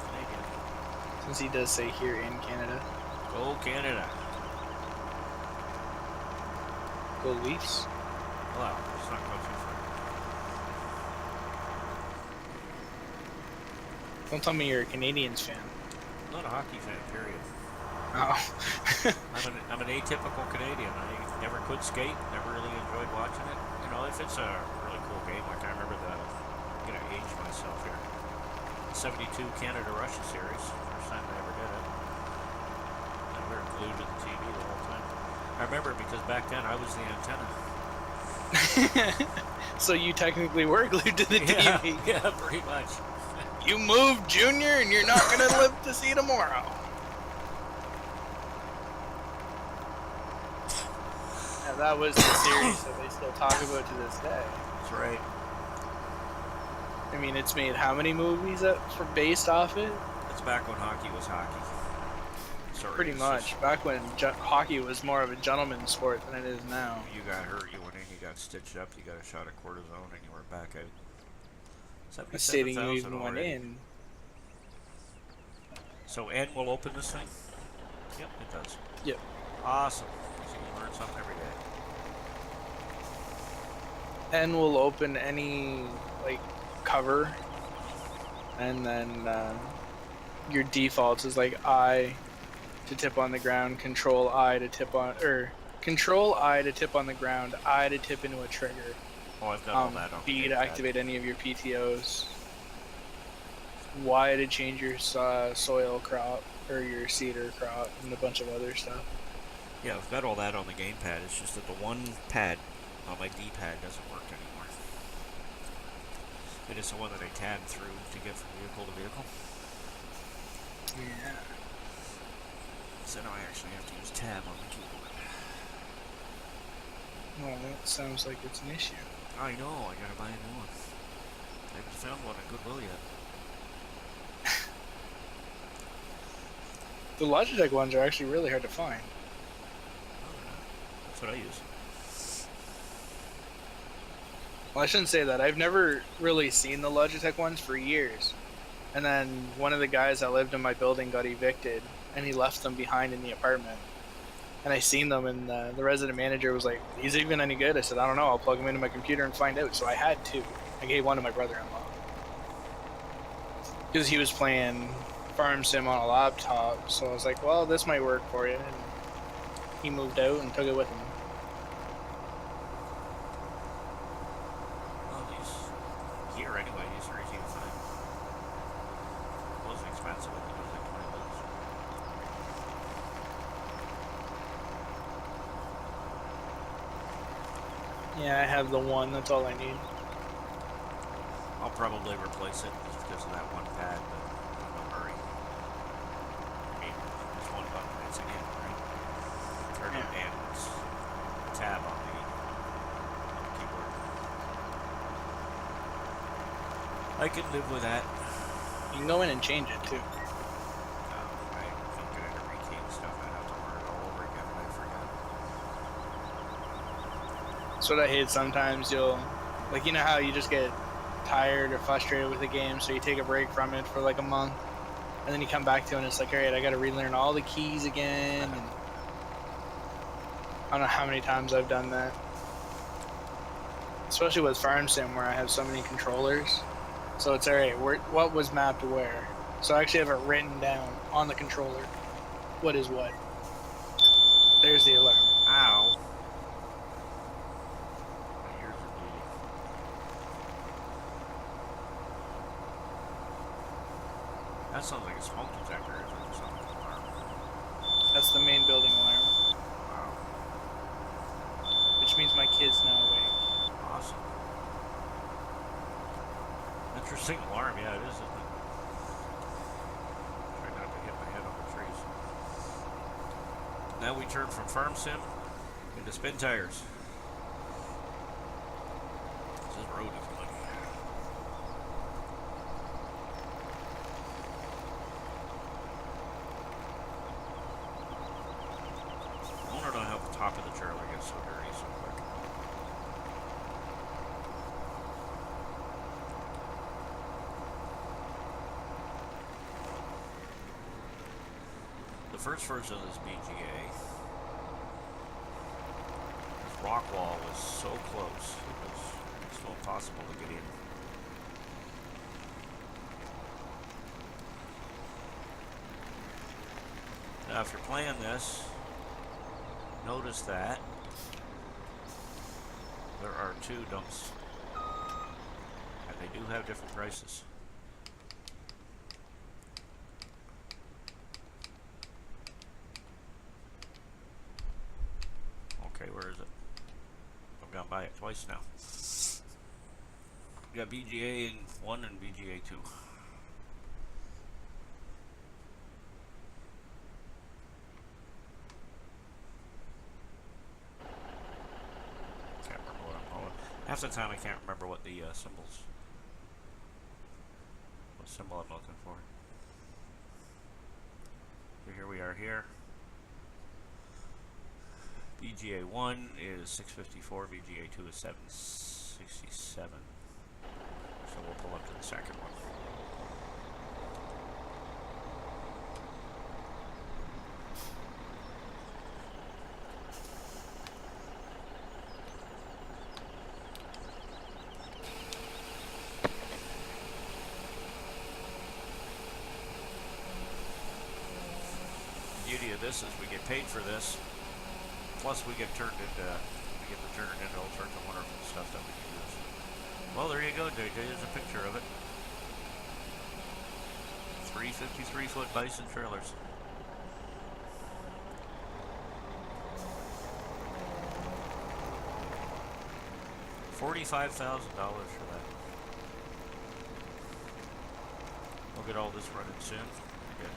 Canadian. since he does say here in Canada. Go Canada. Go Leafs. Well, let's not go too far. Don't tell me you're a Canadians fan. I'm not a hockey fan, period. Oh. I'm an atypical Canadian. I never could skate, never really enjoyed watching it. You know, if it's a really cool game, like I remember I'm going to age myself here. 72 Canada-Russia series, first time I ever did it. And we were glued to the TV the whole time. I remember because back then I was the antenna. So you technically were glued to the Yeah, TV. yeah, pretty much. You moved, Junior, and you're not going to live to see tomorrow. Yeah, that was the series that they still talk about to this day. That's right. I mean, it's made how many movies based off it? That's back when hockey was hockey. Sorry. Pretty it's much. just- Back when hockey was more of a gentleman's sport than it is now. You got hurt, you went in, you got stitched up, you got a shot of cortisone, and you were back out. That's stating you 77,000 even went already. in. So N will open this thing? Yep, it does. Yep. Awesome. So you learn something every day. N will open any like cover, and then your defaults is like I to tip on the ground, control I to tip on, or control I to tip on the ground, I to tip into a trigger, Oh, I've got all that on B the to gamepad. activate any of your PTOs, Y to change your soil crop or your cedar crop, and a bunch of other stuff. Yeah, I've got all that on the gamepad. It's just that the one pad on my D-pad doesn't work anymore. It is the one that I tabbed through to get from vehicle to vehicle. Yeah. So now I actually have to use tab on the keyboard. Well, that sounds like it's an issue. I know, I gotta buy a new one. I haven't found one at Goodwill yet. The Logitech ones are actually really hard to find. Oh, that's what I use. Well, I shouldn't say that. I've never really seen the Logitech ones for years. And then one of the guys that lived in my building got evicted, and he left them behind in the apartment. And I seen them, and the resident manager was like, "These even any good?" I said, "I don't know. I'll plug them into my computer and find out." So I had two. I gave one to my brother-in-law because he was playing Farm Sim on a laptop. So I was like, "Well, this might work for you." And he moved out and took it with him. Well, these here anyway, these are easy to find. It wasn't expensive, I think it was like $20. Yeah, I have the one. That's all I need. I'll probably replace it just because of that one pad, but in no hurry. I mean, there's one button, it's an in, right? Or not Yeah. and, it's tab on the keyboard. I can live with that. You can go in and change it too. I don't get into rekeying stuff, I'd have to learn it all over again, and I forget. That's what I hate sometimes. You'll, like, you know how you just get tired or frustrated with a game, so you take a break from it for like a month, and then you come back to it and it's like, alright, I gotta relearn all the keys again. And I don't know how many times I've done that. Especially with Farm Sim, where I have so many controllers. So it's alright, what was mapped where? So I actually have it written down on the controller. What is what? There's the alarm. Ow! My ears are bleeding. That sounds like a smoke detector, is it? It sounds like an alarm. That's the main building alarm, Wow. which means my kid's now awake. Awesome. Interesting alarm, yeah, it is, isn't it? Try not to hit my head on the trees. Now we turn from Farm Sim into Spin Tires. This road is muddy. I wonder how the top of the trailer gets so dirty so quick. The first version of this BGA, this rock wall was so close, it was so impossible to get in. Now if you're playing this, notice that there are two dumps, and they do have different prices. Okay, where is it? I've gone by it twice now. We got BGA 1 and BGA 2. Can't remember what I'm calling. Half the time I can't remember what the symbols. What symbol I'm looking for. So here we are here. BGA 1 is 654, BGA 2 is 767. So we'll pull up to the second one. The beauty of this is we get paid for this, plus we get to turn it into all sorts of wonderful stuff that we can use. Well, there you go, JJ. There's a picture of it. 3 53-foot bison trailers. $45,000 for that. We'll get all this running soon. Good.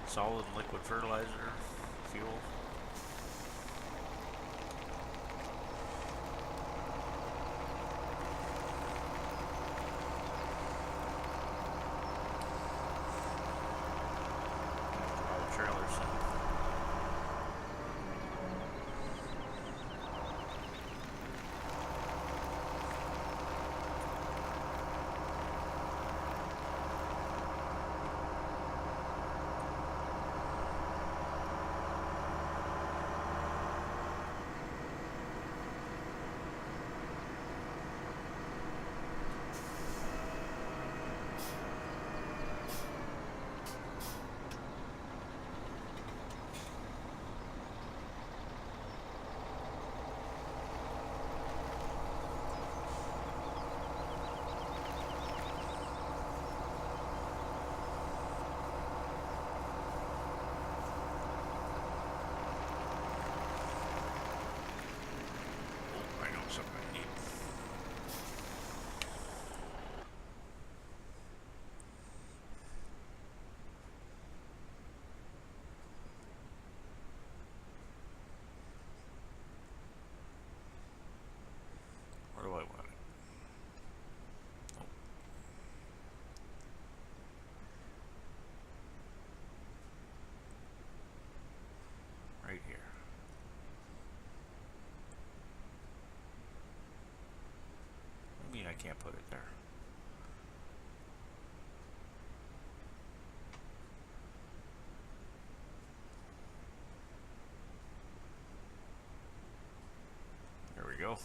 Solid and liquid fertilizer, fuel. All the trailers. Something I need. Where do I want it? Oh. Right here. I mean, I can't put it there. There we go.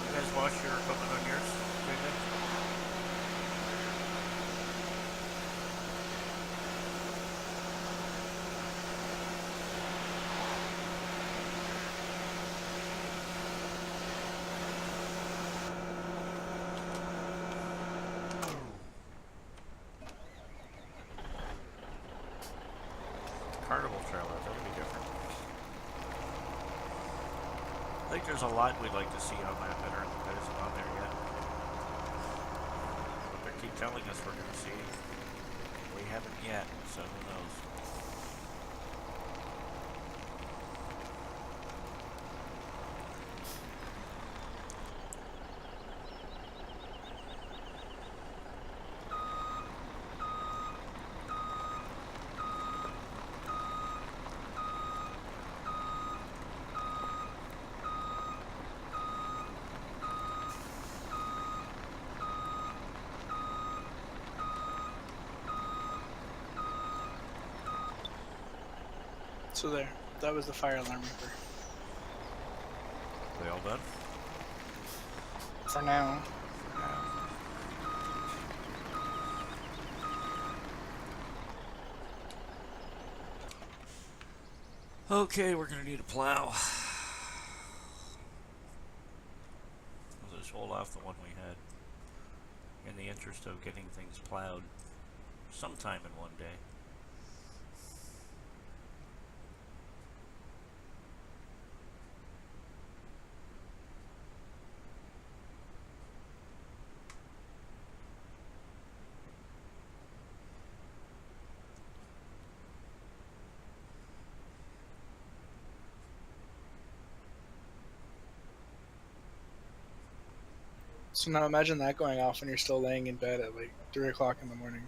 You guys wash your equipment on yours, JJ? Carnival trailer, that'll be different. I think there's a lot we'd like to see on that that isn't on there yet. But they keep telling us we're going to see. We haven't yet, so who knows. So there, that was the fire alarm reaper. They all done? For now. Okay, we're gonna need a plow. We'll just hold off the one we had in the interest of getting things plowed sometime in one day. So now imagine that going off when you're still laying in bed at like 3 o'clock in the morning.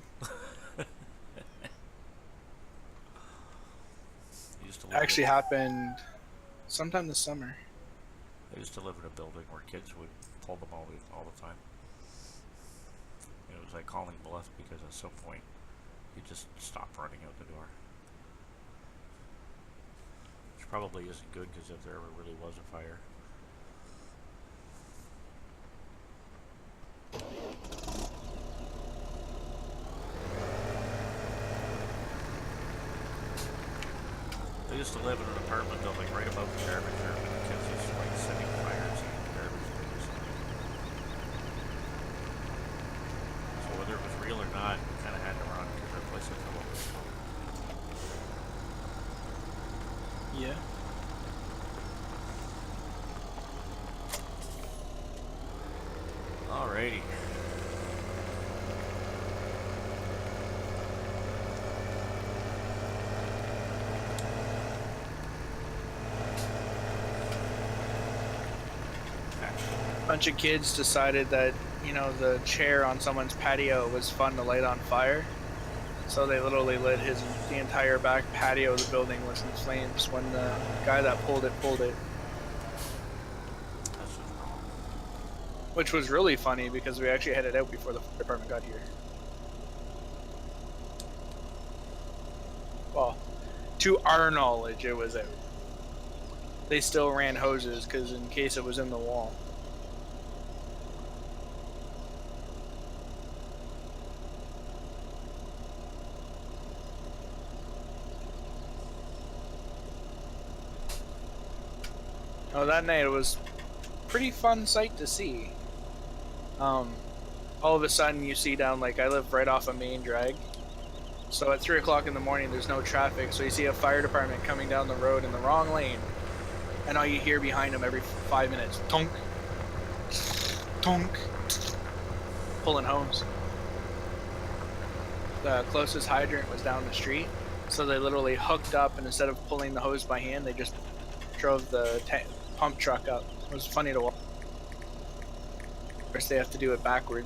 Actually happened sometime this summer. I used to live in a building where kids would pull them all the time. And it was like calling bluff because at some point you just stop running out the door. Which probably isn't good because if there ever really was a fire. I used to live in an apartment building right above the garbage room, and the kids used to like setting fires in the garbage bins. So whether it was real or not, we kind of had to run because our place was full of smoke. Yeah. Alrighty. Bunch of kids decided that, you know, the chair on someone's patio was fun to light on fire. So they literally lit the entire back patio of the building was in flames when the guy that pulled it. That's just wrong. Which was really funny because we actually headed out before the fire department got here. Well, to our knowledge, it was out. They still ran hoses because in case it was in the wall. Oh, that night it was a pretty fun sight to see. All of a sudden you see down, like, I live right off a main drag. So at 3 o'clock in the morning there's no traffic, so you see a fire department coming down the road in the wrong lane. And all you hear behind them every 5 minutes, tonk, tonk, pulling hose. The closest hydrant was down the street, so they literally hooked up, and instead of pulling the hose by hand, they just drove the pump truck up. It was funny to watch. Of course, they have to do it backward.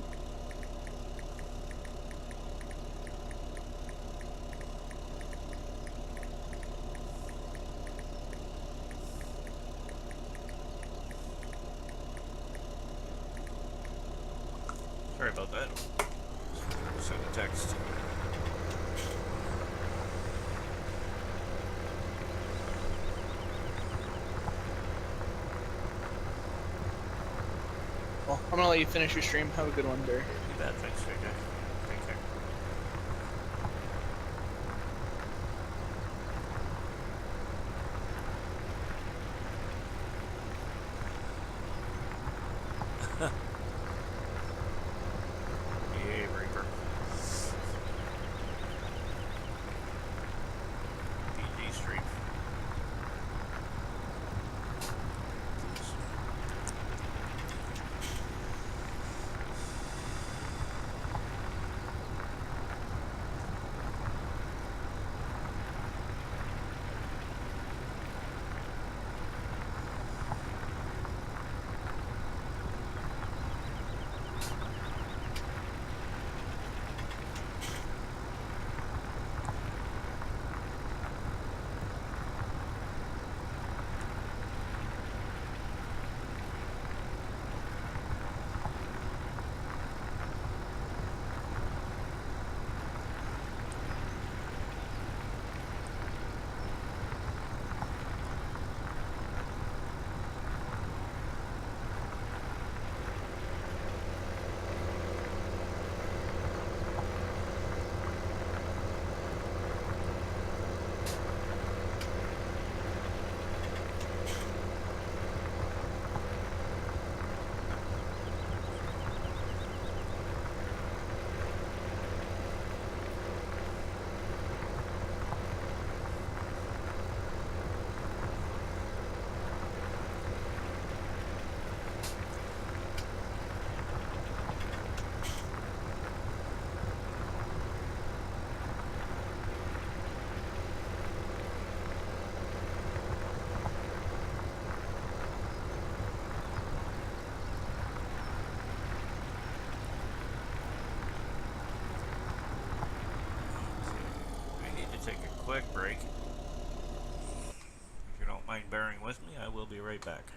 Sorry about that. Send a text. Well, I'm gonna let you finish your stream. Have a good one, Barry. You bet. Thanks, JJ. Take care. Yay, Reaper. PG Street. take a quick break. If you don't mind bearing with me, I will be right back.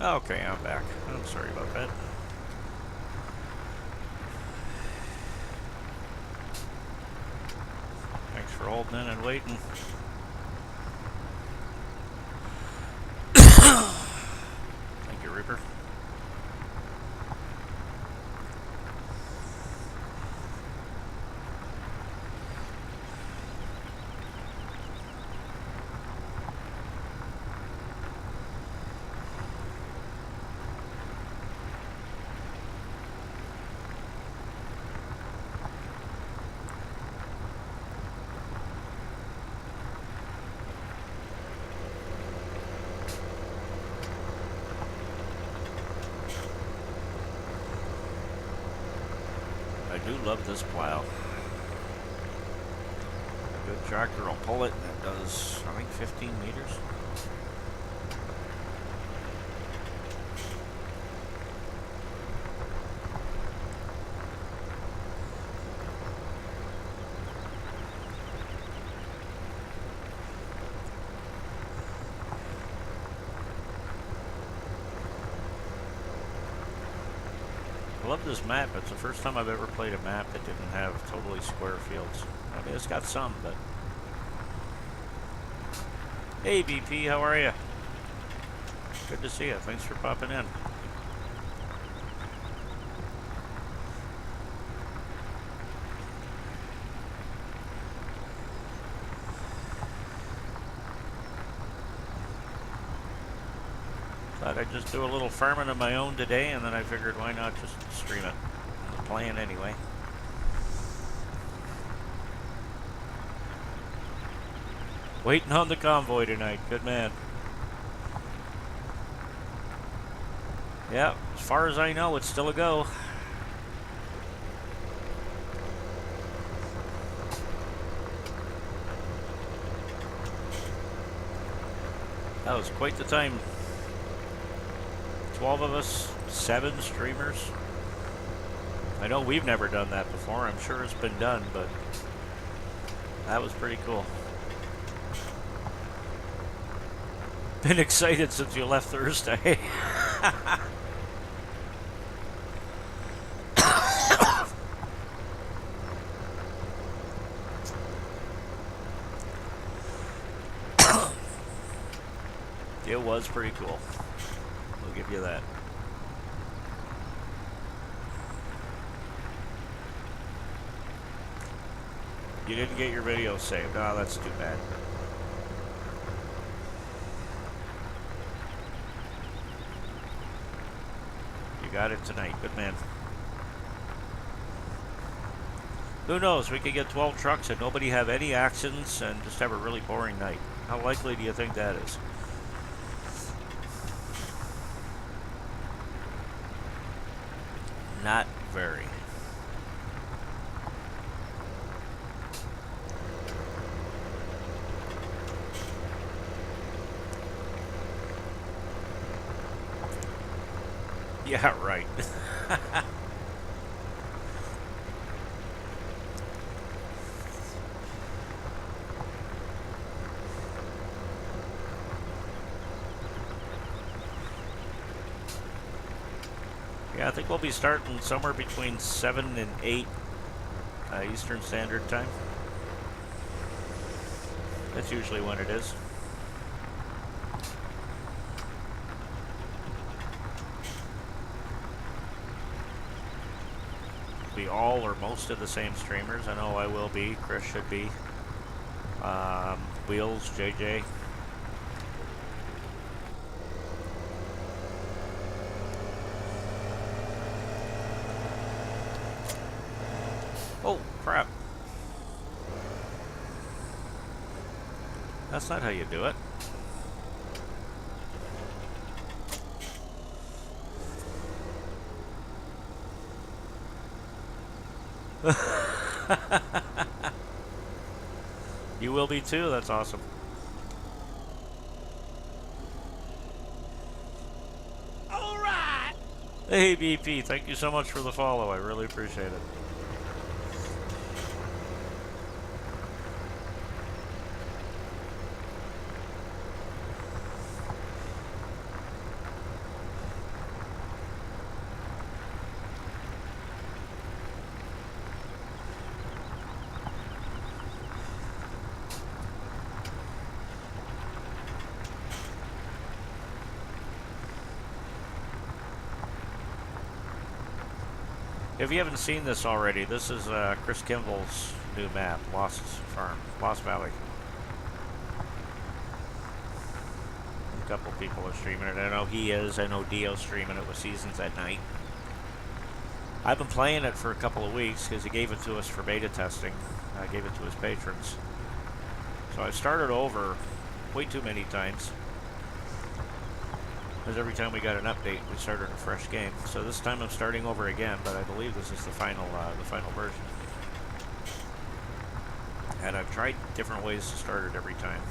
Okay, I'm back. I'm sorry about that. Thanks for holding in and waiting. Thank you, Reaper. I do love this plow. A good tractor will pull it, and it does, I think, 15 meters. I love this map. It's the first time I've ever played a map that didn't have totally square fields. I mean, it's got some, but... Hey, BP, how are you? Good to see you. Thanks for popping in. Thought I'd just do a little farming of my own today, and then I figured why not just stream it. I'm playing anyway. Waiting on the convoy tonight. Good man. Yeah, as far as I know, it's still a go. That was quite the time. 12 of us, 7 streamers. I know we've never done that before. I'm sure it's been done, but that was pretty cool. Been excited since you left Thursday. It was pretty cool. We'll give you that. You didn't get your video saved. Oh, that's too bad. You got it tonight. Good man. Who knows? We could get 12 trucks and nobody have any accidents and just have a really boring night. How likely do you think that is? Not very. Yeah, right. Yeah, I think we'll be starting somewhere between 7 and 8 Eastern Standard Time. That's usually when it is. Be all or most of the same streamers. I know I will be. Chris should be. Wheels, JJ. Oh, crap. That's not how you do it. You will be too? That's awesome. All right. Hey, BP, thank you so much for the follow. I really appreciate it. If you haven't seen this already, this is Chris Kimball's new map, Lost Farm, Lost Valley. A couple people are streaming it. I know he is. I know Dio's streaming it with Seasons at Night. I've been playing it for a couple of weeks because he gave it to us for beta testing. I gave it to his patrons. So I've started over way too many times. Because every time we got an update, we started a fresh game. So this time I'm starting over again, but I believe this is the final version. And I've tried different ways to start it every time.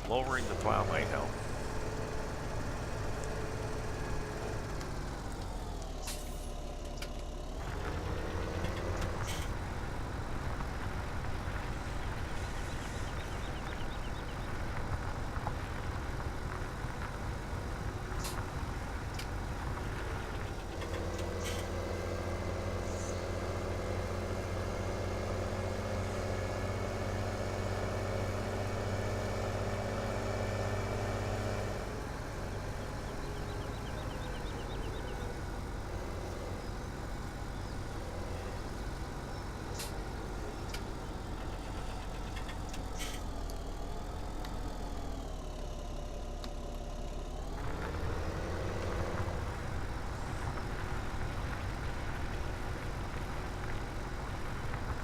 Lowering the plow might help.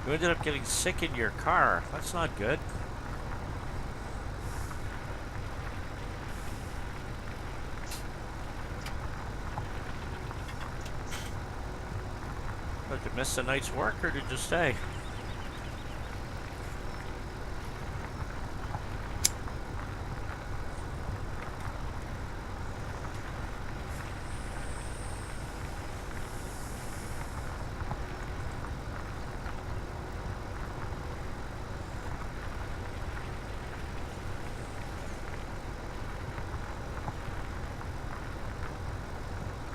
You ended up getting sick in your car. That's not good. Did you miss a night's work or did you stay?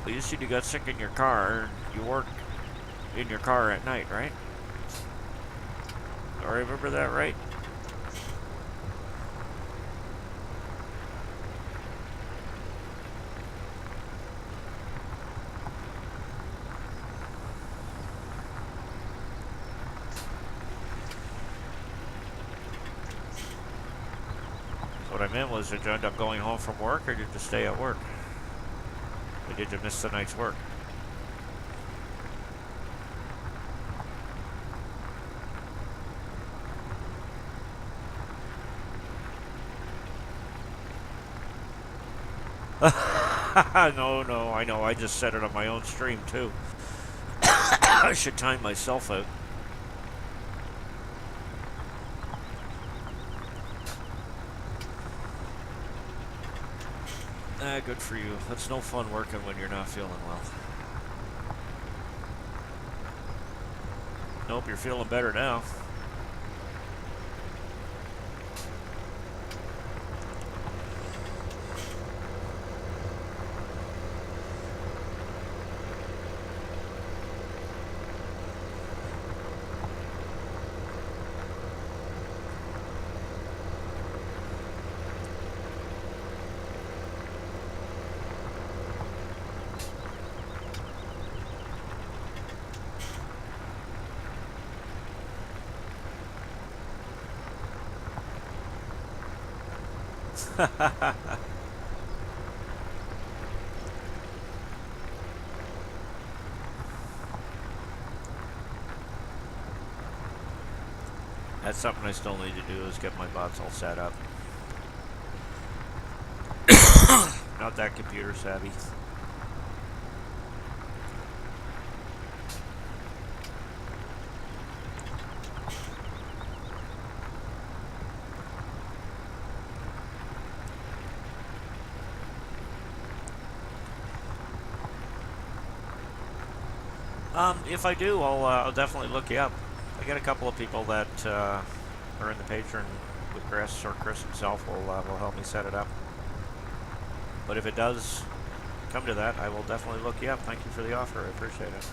Well, you said you got sick in your car. You work in your car at night, right? Do I remember that right? What I meant was, did you end up going home from work or did you stay at work? Or did you miss the night's work? No, I know. I just said it on my own stream, too. I should time myself out. Good for you. That's no fun working when you're not feeling well. Nope, you're feeling better now. That's something I still need to do, is get my bots all set up. Not that computer savvy. If I do, I'll definitely look you up. I got a couple of people that are in the patron with Chris, or Chris himself will help me set it up. But if it does come to that, I will definitely look you up. Thank you for the offer. I appreciate it.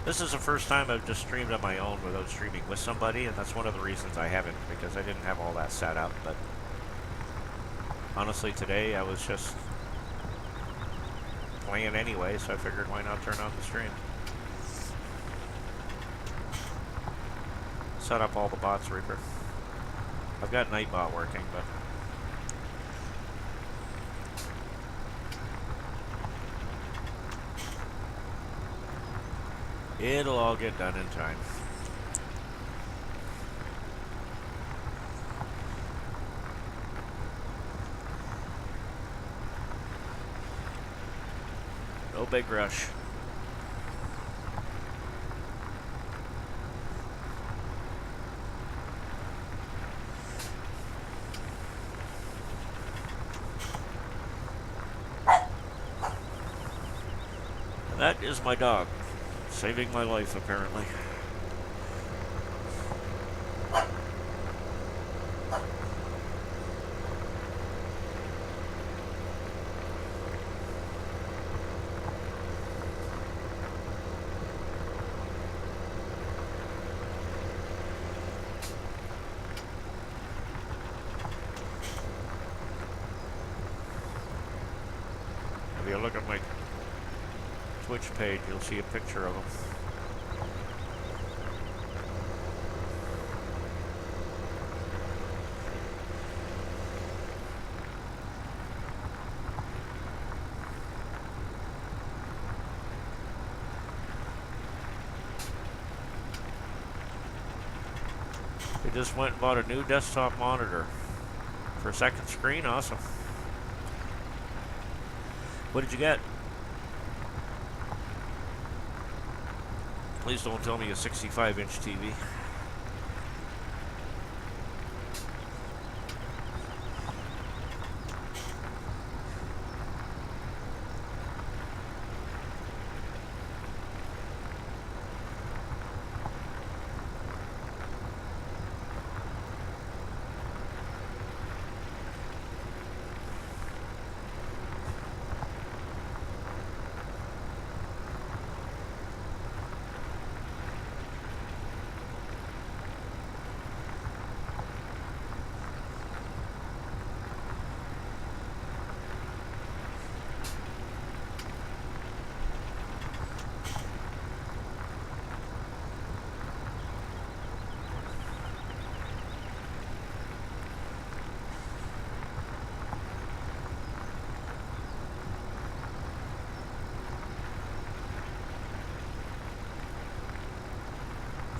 This is the first time I've just streamed on my own without streaming with somebody, and that's one of the reasons I haven't, because I didn't have all that set up. But honestly, today I was just playing anyway, so I figured why not turn on the stream. Set up all the bots, Reaper. I've got Nightbot working, but it'll all get done in time. No big rush. That is my dog. Saving my life, apparently. If you look at my Twitch page, you'll see a picture of him. They just went and bought a new desktop monitor for a second screen. Awesome. What did you get? Please don't tell me a 65-inch TV.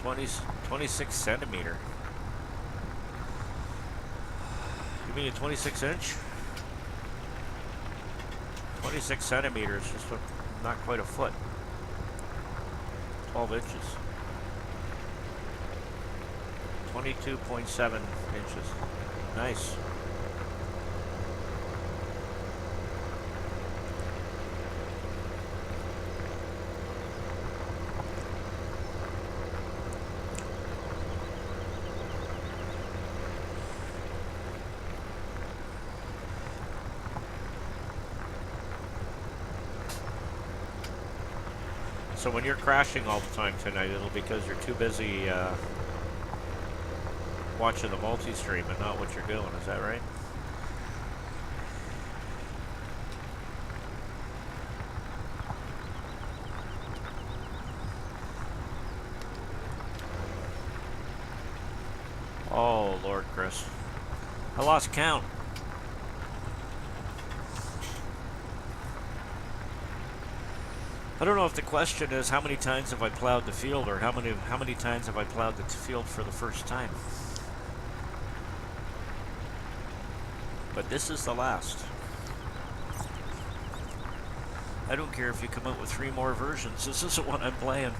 Twenty 26 centimeter. You mean a 26 inch? 26 centimeters, just not quite a foot. 12 inches. 22.7 inches. Nice. So when you're crashing all the time tonight, it'll be because you're too busy watching the multi-stream and not what you're doing. Is that right? Oh, Lord, Chris. I lost count. I don't know if the question is how many times have I plowed the field, or how many times have I plowed the field for the first time. But this is the last. I don't care if you come out with 3 more versions. This is the one I'm playing.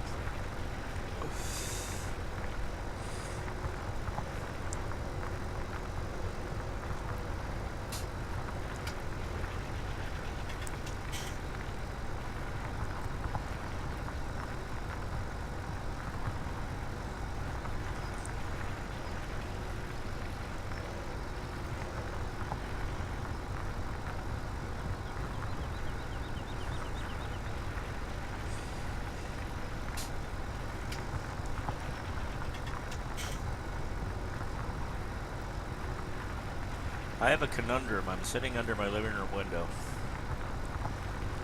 I have a conundrum. I'm sitting under my living room window.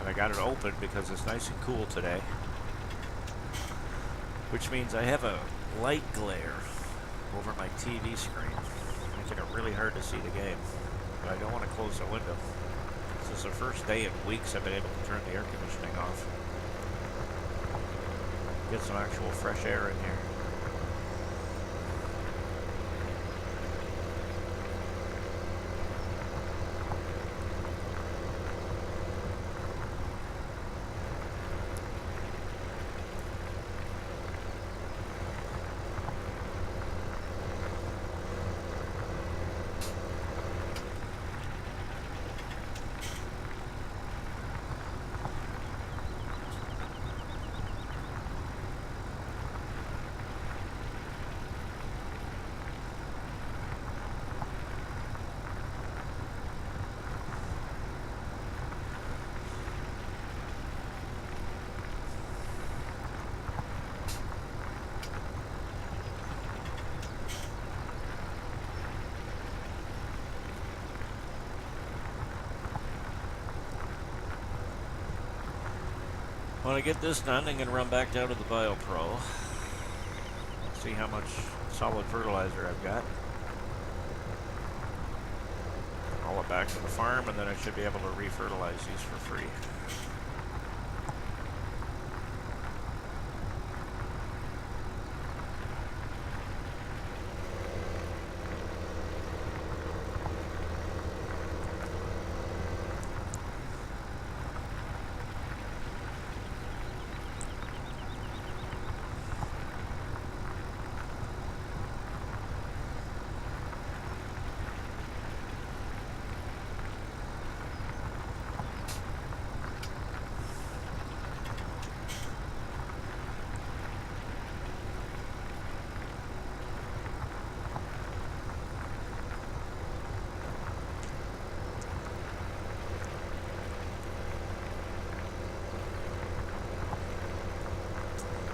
And I got it open because it's nice and cool today. Which means I have a light glare over my TV screen, making it really hard to see the game. But I don't want to close the window. This is the first day in weeks I've been able to turn the air conditioning off. Get some actual fresh air in here. When I get this done, I'm going to run back down to the BioPro. See how much solid fertilizer I've got. Haul it back to the farm, and then I should be able to refertilize these for free.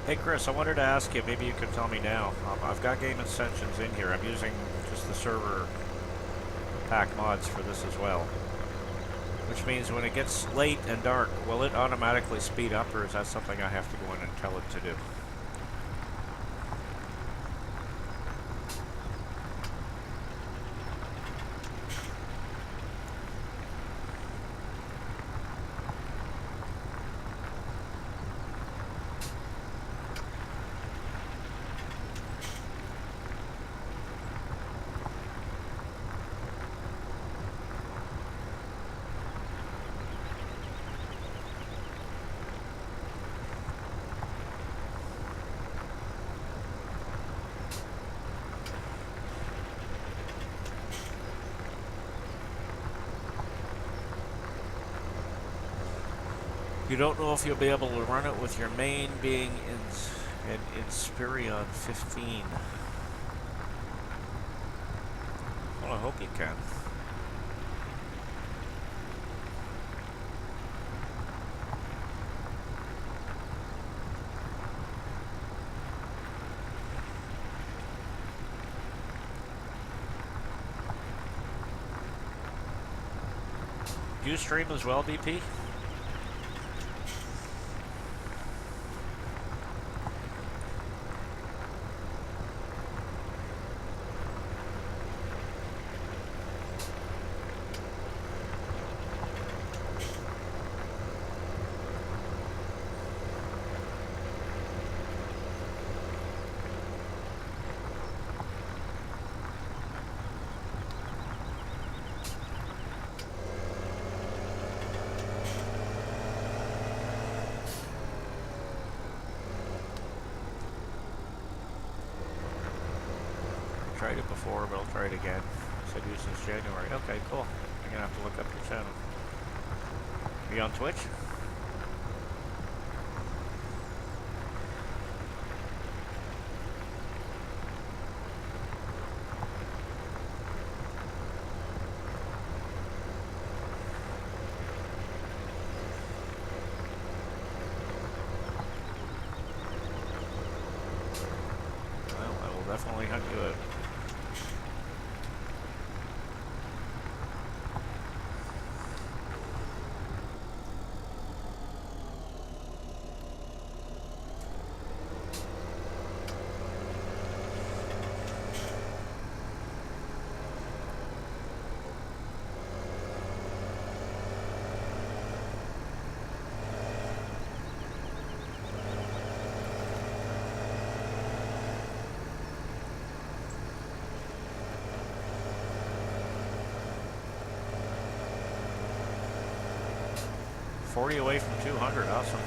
Hey Chris, I wanted to ask you, maybe you can tell me now. I've got game extensions in here. I'm using just the server pack mods for this as well. Which means when it gets late and dark, will it automatically speed up, or is that something I have to go in and tell it to do? You don't know if you'll be able to run it with your main being in Inspiron 15. Well, I hope you can. Do you stream as well, BP? Tried it before, but I'll try it again. Said use since January. Okay, cool. I'm gonna have to look up your channel. Are you on Twitch? Well, I will definitely hunt you out. 40 away from 200. Awesome.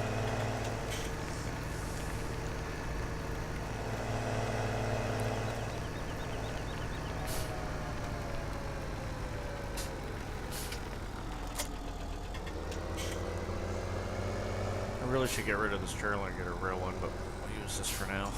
I really should get rid of this trailer and get a real one, but I'll use this for now.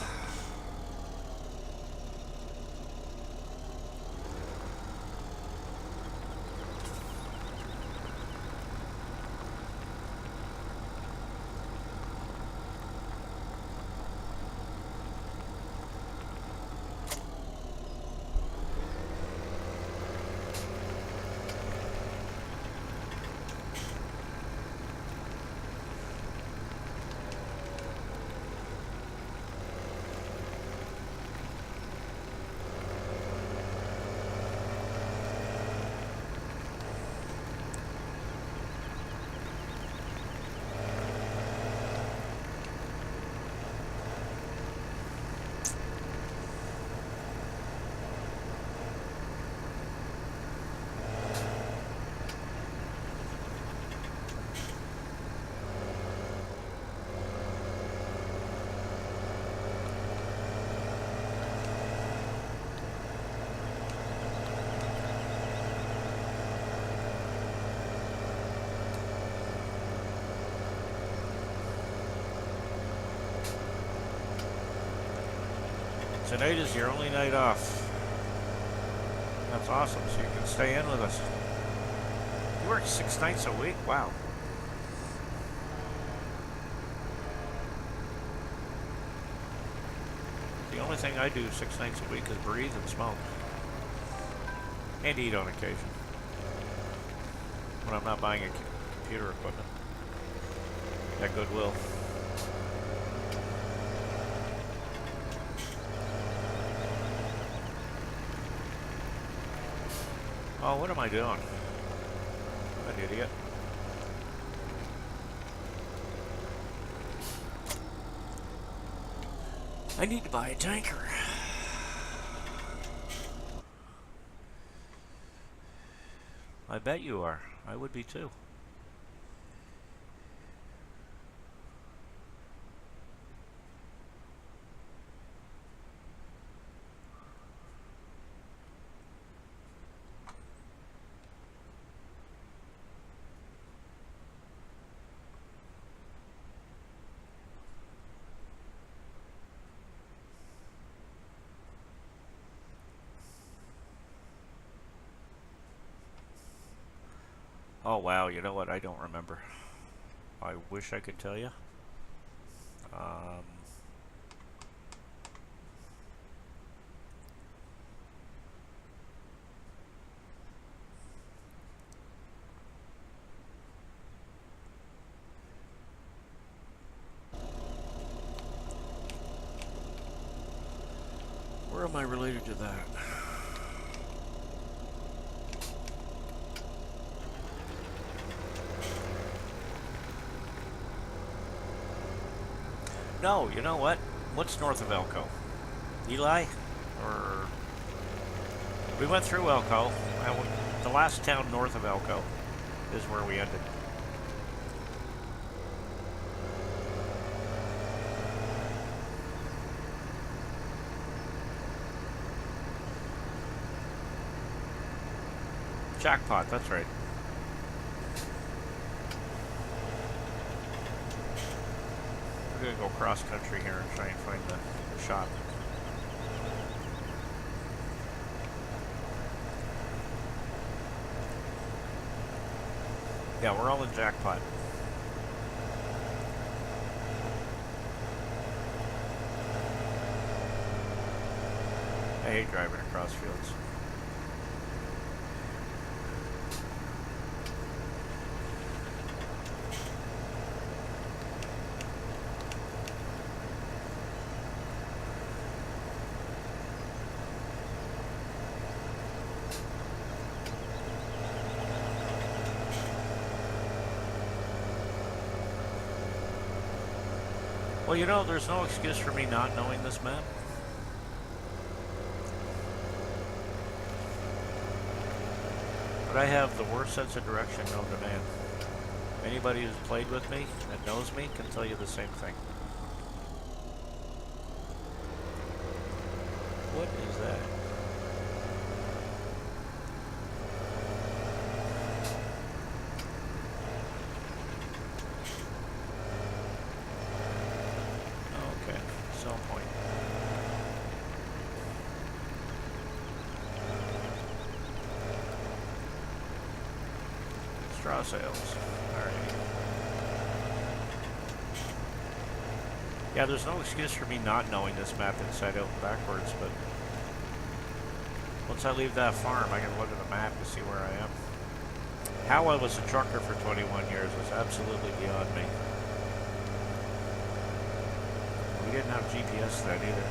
Tonight is your only night off. That's awesome, so you can stay in with us. You work 6 nights a week? Wow. The only thing I do 6 nights a week is breathe and smoke. And eat on occasion. When I'm not buying a computer equipment. At Goodwill. Oh, what am I doing? I'm an idiot. I need to buy a tanker. I bet you are. I would be too. Oh wow, you know what? I don't remember. I wish I could tell you. Where am I related to that? No, you know what? What's north of Elko? Eli? Or... We went through Elko. The last town north of Elko is where we ended. Jackpot, that's right. We're gonna go cross country here and try and find the shop. Yeah, we're all in Jackpot. I hate driving across fields. Well, you know, there's no excuse for me not knowing this map. But I have the worst sense of direction known to man. Anybody who's played with me and knows me can tell you the same thing. What is that? Okay, sell point. Straw sales. Alright. Yeah, there's no excuse for me not knowing this map inside out and backwards, but once I leave that farm, I can look at the map to see where I am. How I was a trucker for 21 years was absolutely beyond me. We didn't have GPS then either.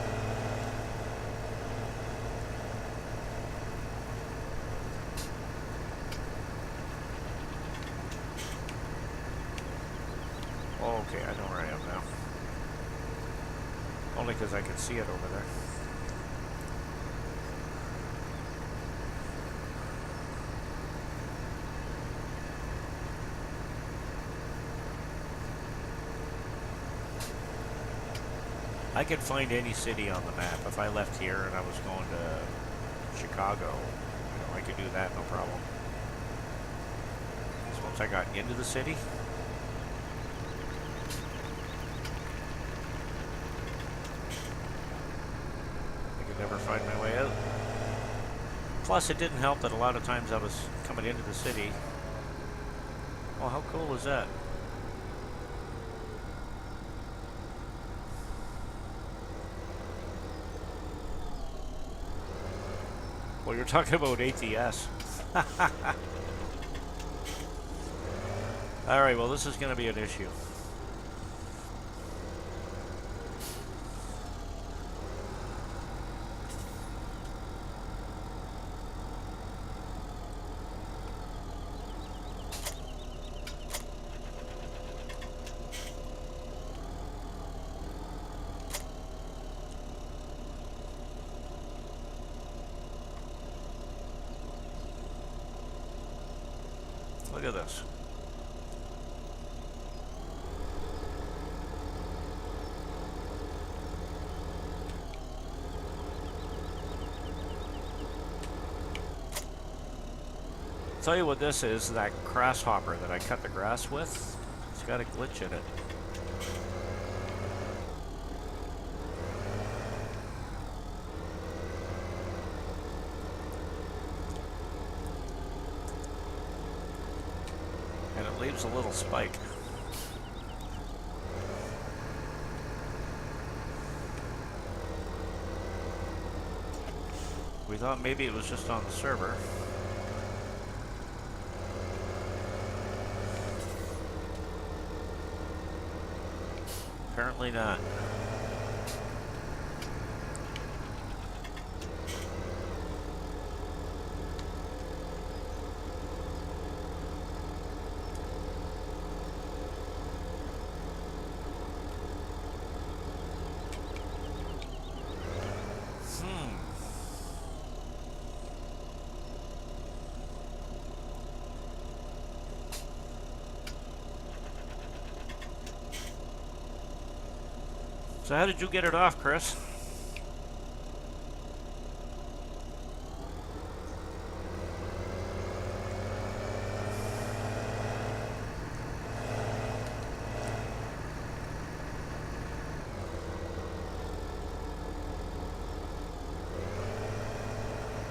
Oh, okay, I know where I am now. Only because I can see it over there. I could find any city on the map. If I left here and I was going to Chicago, you know, I could do that, no problem. Because once I got into the city, I could never find my way out. Plus, it didn't help that a lot of times I was coming into the city. Oh, how cool was that? Well, you're talking about ATS. Alright, well, this is going to be an issue. Look at this. Tell you what this is, that grass hopper that I cut the grass with, it's got a glitch in it. And it leaves a little spike. We thought maybe it was just on the server. Apparently not. So how did you get it off, Chris?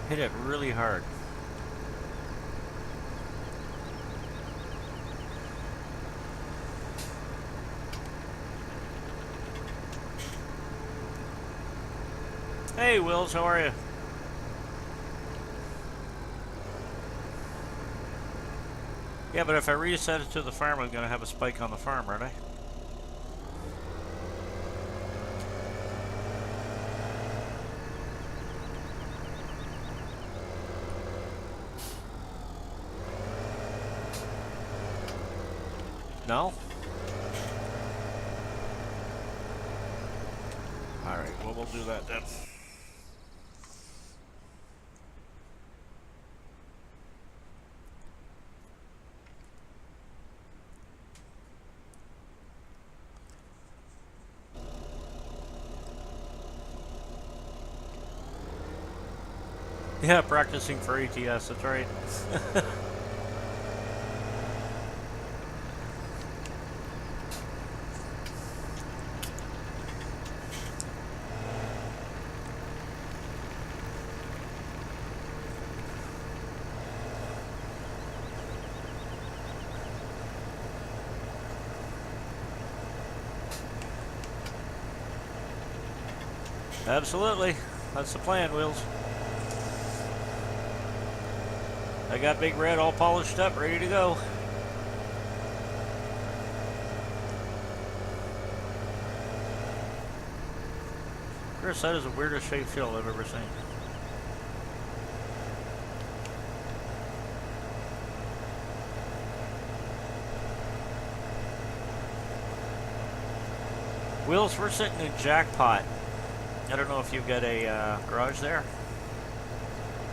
Hit it really hard. Hey, Wills, how are you? Yeah, but if I reset it to the farm, I'm going to have a spike on the farm, aren't I? No? Alright, well, we'll do that then. Yeah, practicing for ATS, that's right. Absolutely. That's the plan, Wheels. I got Big Red all polished up, ready to go. Chris, that is the weirdest shaped shell I've ever seen. Wheels, we're sitting in Jackpot. I don't know if you've got a garage there.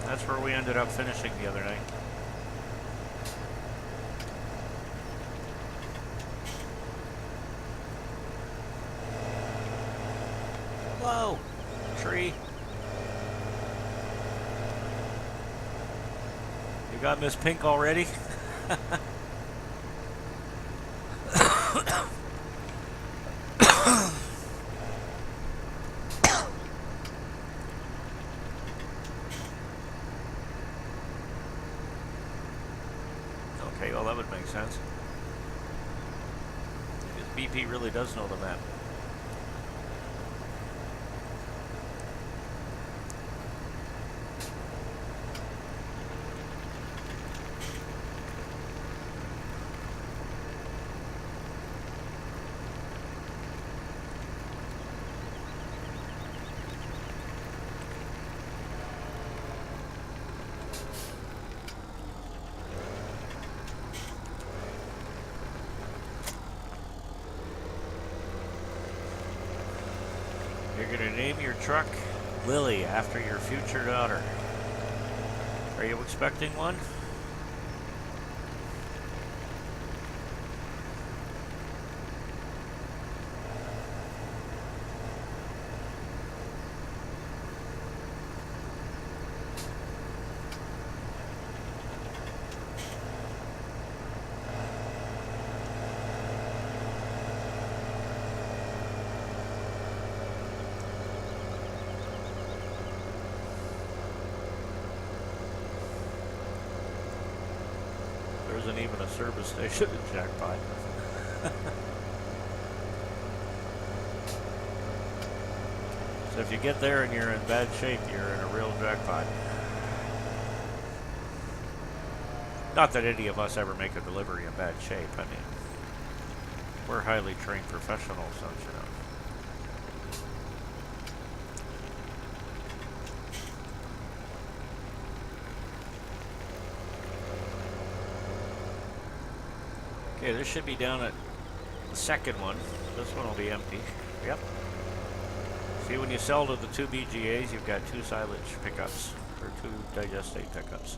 That's where we ended up finishing the other night. Whoa! Tree. You got Miss Pink already? Okay, well that would make sense. Because BP really does know the map. You're gonna name your truck Lily after your future daughter. Are you expecting one? There isn't even a service station in Jackpot. So if you get there and you're in bad shape, you're in a real jackpot. Not that any of us ever make a delivery in bad shape. I mean, we're highly trained professionals, don't you know? Okay, this should be down at the second one. This one will be empty. Yep. See, when you sell to the two BGAs, you've got two silage pickups, or two digestate pickups.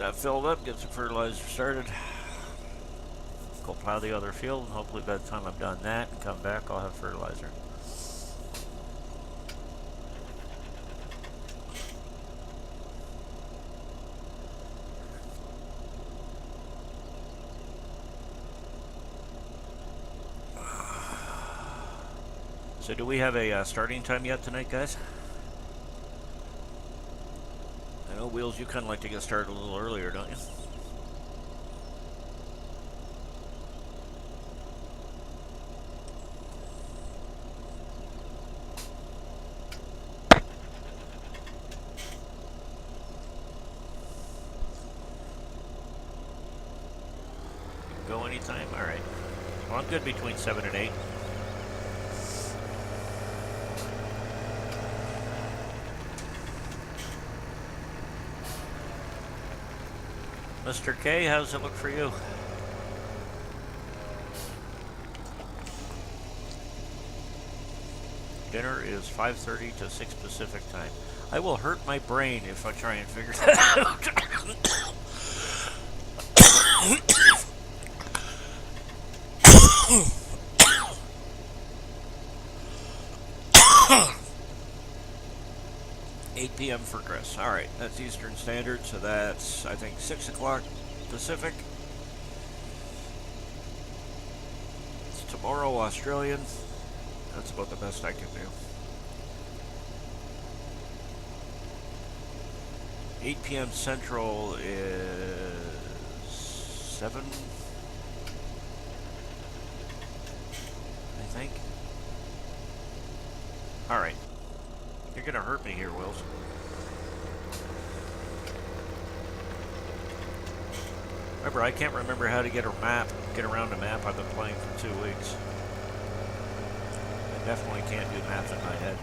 that filled up, get some fertilizer started. Go plow the other field, and hopefully by the time I'm done that and come back, I'll have fertilizer. So do we have a starting time yet tonight, guys? I know, Wheels, you kind of like to get started a little earlier, don't you? Go anytime? Alright. Well, I'm good between 7 and 8. Mr. K, how's it look for you? Dinner is 5:30 to 6 Pacific time. I will hurt my brain if I try and figure that out. 8 p.m. for Chris. Alright, that's Eastern Standard, so that's, I think, 6 o'clock Pacific. It's tomorrow Australian. That's about the best I can do. 8 p.m. Central is 7, I think. Alright. You're gonna hurt me here, Wills. Remember, I can't remember how to get around a map. I've been playing for 2 weeks. I definitely can't do maps in my head.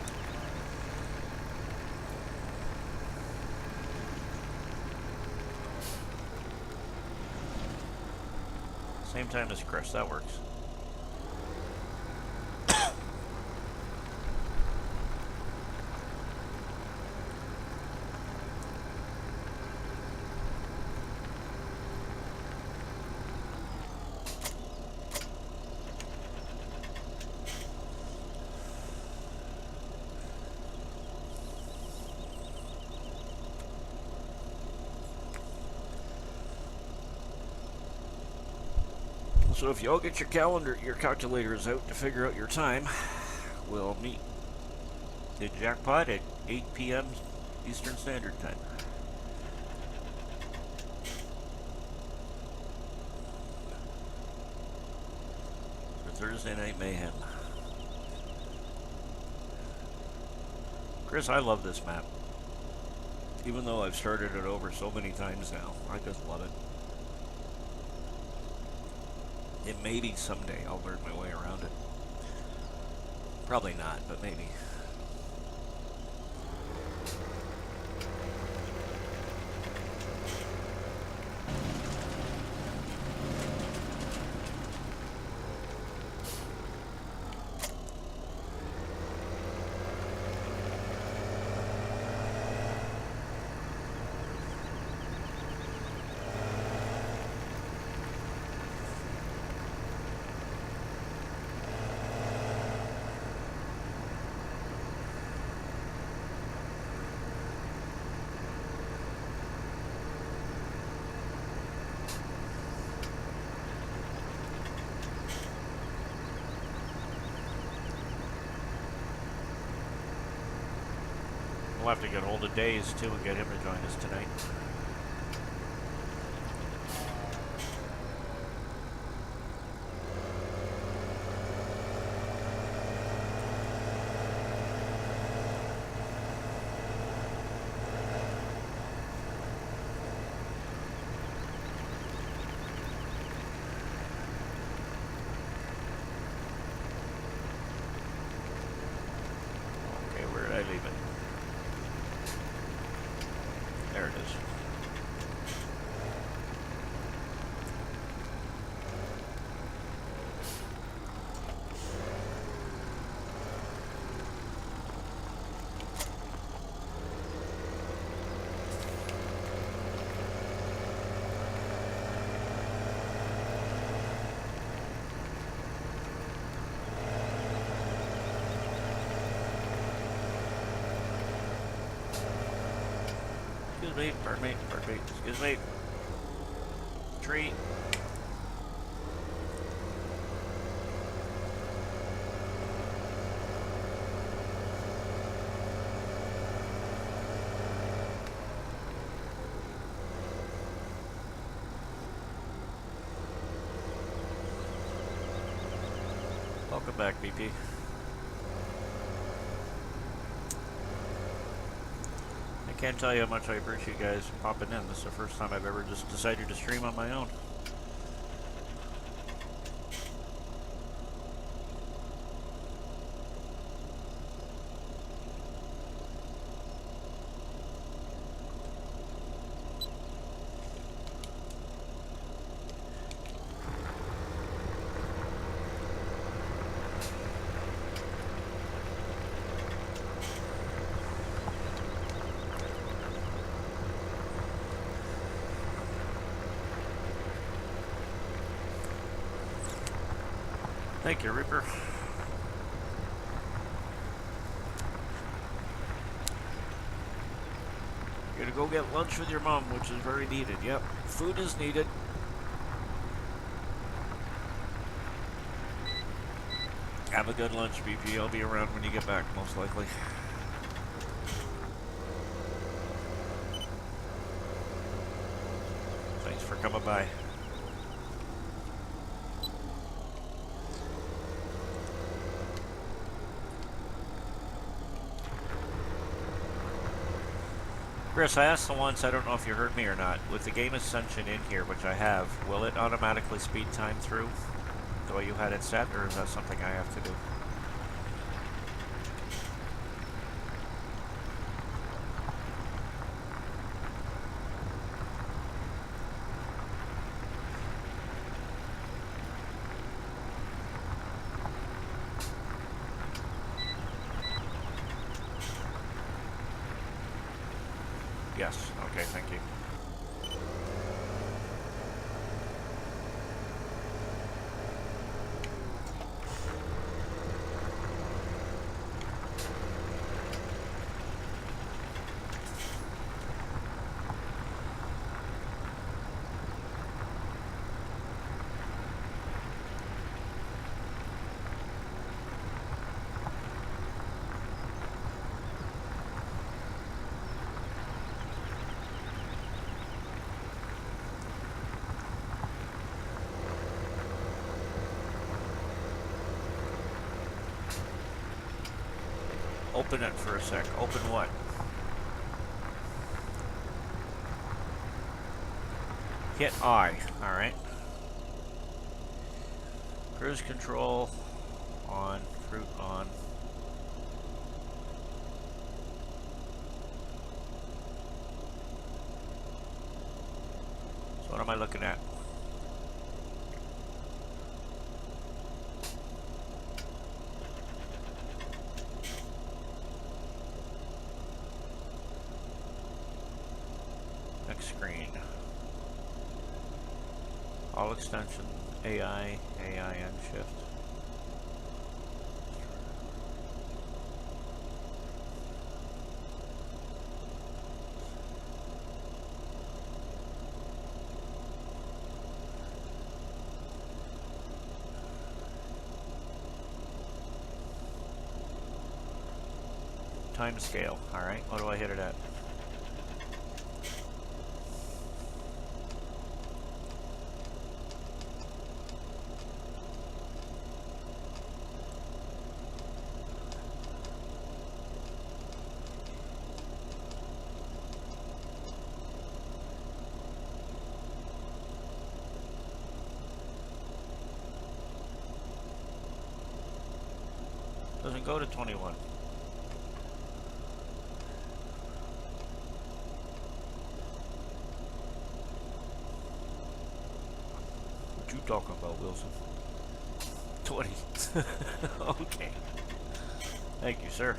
Same time as Chris, that works. So if y'all get your calculators out to figure out your time, we'll meet the jackpot at 8 p.m. Eastern Standard Time. For Thursday Night Mayhem. Chris, I love this map. Even though I've started it over so many times now, I just love it. And maybe someday I'll learn my way around it. Probably not, but maybe. We'll have to get hold of Days too and get him to join us tonight. Okay, where did I leave it? There it is. Excuse me, pardon me, excuse me. Tree. Welcome back, BP. I can't tell you how much I appreciate you guys popping in. This is the first time I've ever just decided to stream on my own. Thank you, Reaper. You're gonna go get lunch with your mom, which is very needed. Yep, food is needed. Have a good lunch, BP. I'll be around when you get back, most likely. Thanks for coming by. Chris, I asked the once, I don't know if you heard me or not, with the Game Ascension in here, which I have, will it automatically speed time through the way you had it set, or is that something I have to do? Yes, okay, thank you. Open it for a sec. Open what? Hit I. Alright. Cruise control on. Fruit on. So what am I looking at? Screen. All extension AI, AIN shift. Time scale. Alright, what do I hit it at? Doesn't go to 21. What you talking about, Wilson? 20. Okay. Thank you, sir.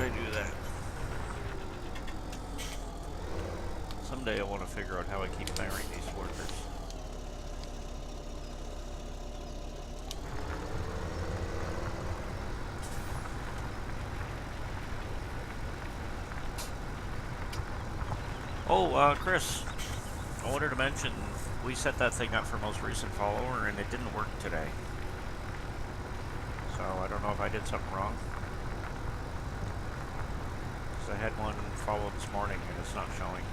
would I do that? Someday I want to figure out how I keep firing these workers. Oh, Chris, I wanted to mention we set that thing up for most recent follower and it didn't work today. So I don't know if I did something wrong. Because I had one follow this morning and it's not showing.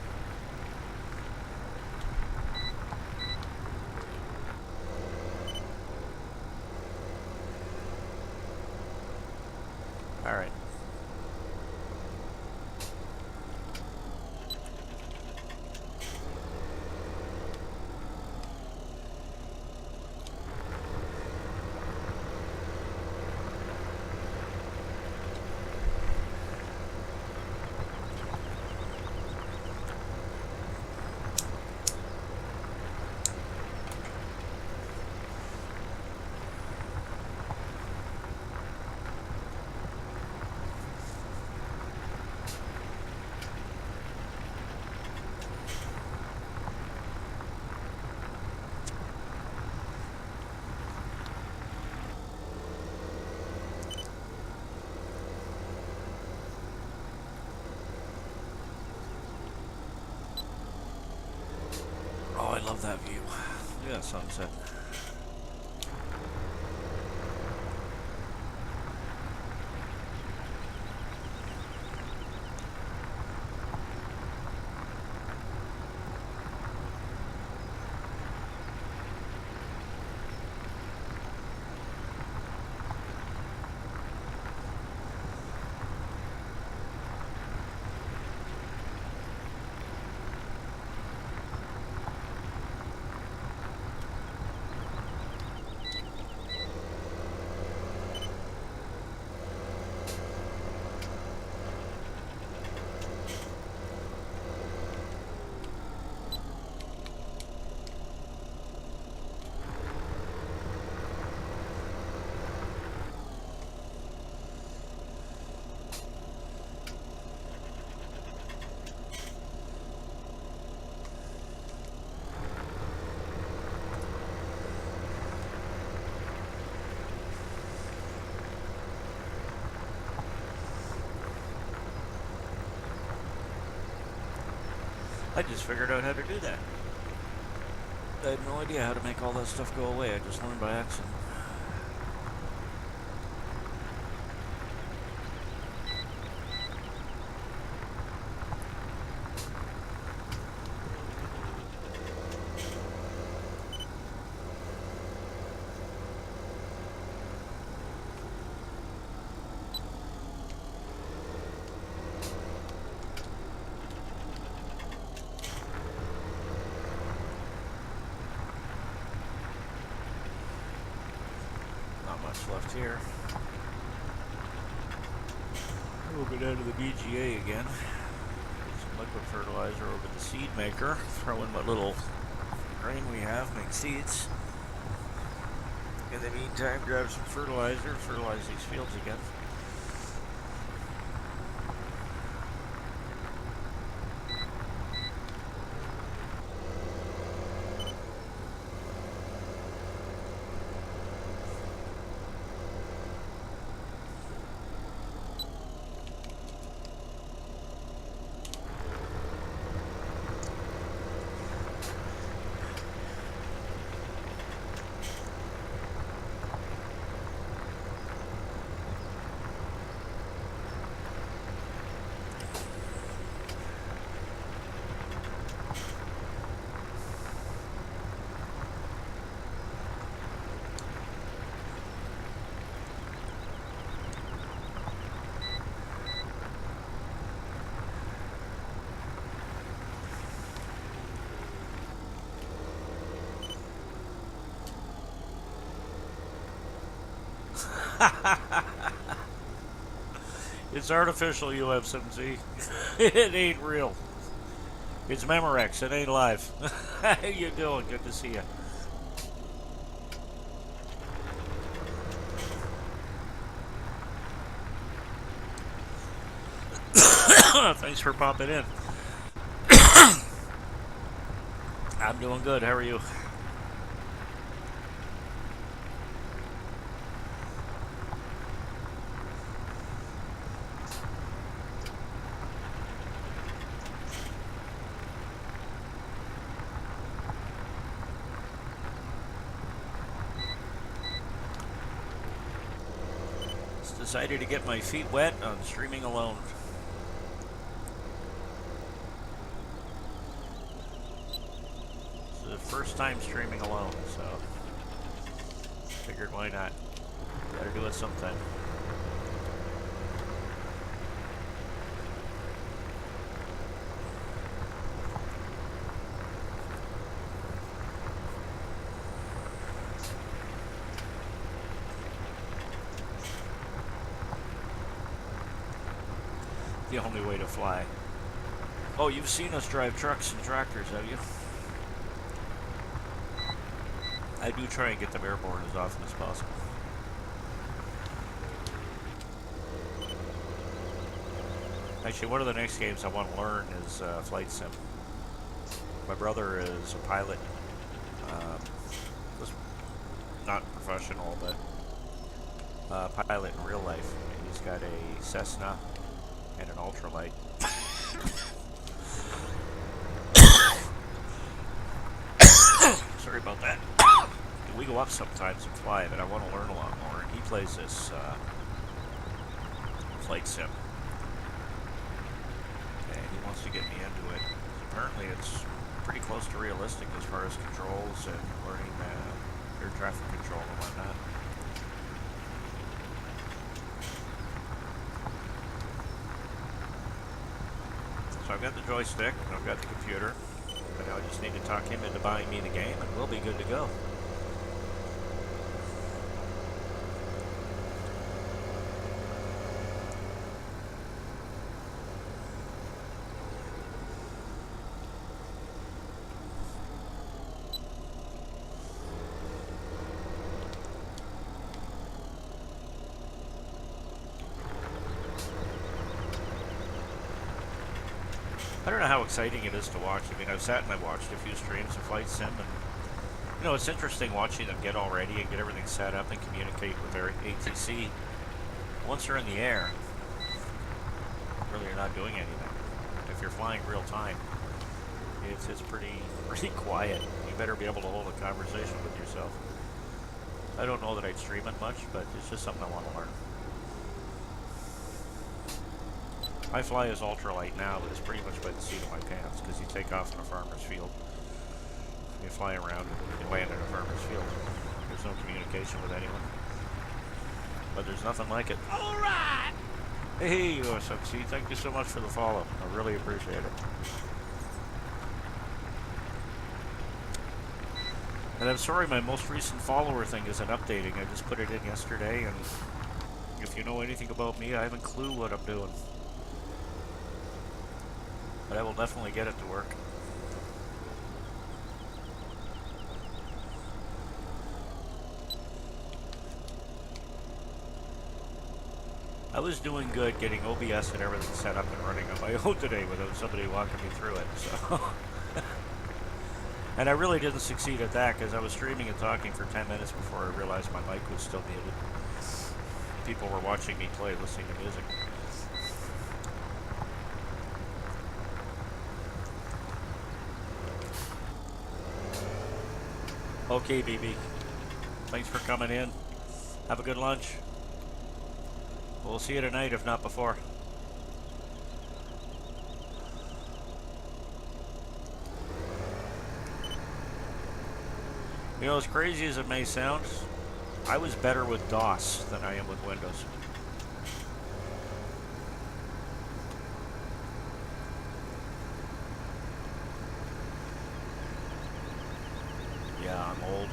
Alright. Oh, I love that view. Look at that sunset. I just figured out how to do that. I had no idea how to make all that stuff go away. I just learned by accident. Left here. We'll go down to the BGA again. Get some liquid fertilizer over the seed maker. Throw in what little grain we have, make seeds. In the meantime, grab some fertilizer, fertilize these fields again. It's artificial, UFMC. It ain't real. It's Memorex. It ain't live. How you doing? Good to see you. Thanks for popping in. I'm doing good. How are you? Just decided to get my feet wet on streaming alone. It's the first time streaming alone, so figured why not. Gotta do it sometime. The only way to fly. Oh, you've seen us drive trucks and tractors, have you? I do try and get them airborne as often as possible. Actually, one of the next games I want to learn is Flight Sim. My brother is a pilot. Just not professional, but pilot in real life. And he's got a Cessna and an ultralight. Sorry about that. We go up sometimes and fly, but I want to learn a lot more. And he plays this Flight Sim. And he wants to get me into it. Apparently it's pretty close to realistic as far as controls and learning air traffic control and whatnot. So I've got the joystick, and I've got the computer, but now I just need to talk him into buying me the game, and we'll be good to go. I don't know how exciting it is to watch. I mean, I've sat and I've watched a few streams of Flight Sim, and you know, it's interesting watching them get all ready and get everything set up and communicate with their ATC. Once they're in the air, really you're not doing anything. If you're flying real time, it's pretty quiet. You better be able to hold a conversation with yourself. I don't know that I'd stream it much, but it's just something I want to learn. I fly as ultralight now, but it's pretty much by the seat of my pants, because you take off in a farmer's field. You fly around and you land in a farmer's field. There's no communication with anyone. But there's nothing like it. Alright! Hey, OSMC, thank you so much for the follow. I really appreciate it. And I'm sorry my most recent follower thing isn't updating. I just put it in yesterday, and if you know anything about me, I haven't a clue what I'm doing. But I will definitely get it to work. I was doing good getting OBS and everything set up and running on my own today without somebody walking me through it, so... And I really didn't succeed at that because I was streaming and talking for 10 minutes before I realized my mic was still muted. People were watching me play, listening to music. Okay, BB. Thanks for coming in. Have a good lunch. We'll see you tonight, if not before. You know, as crazy as it may sound, I was better with DOS than I am with Windows. Yeah, I'm old.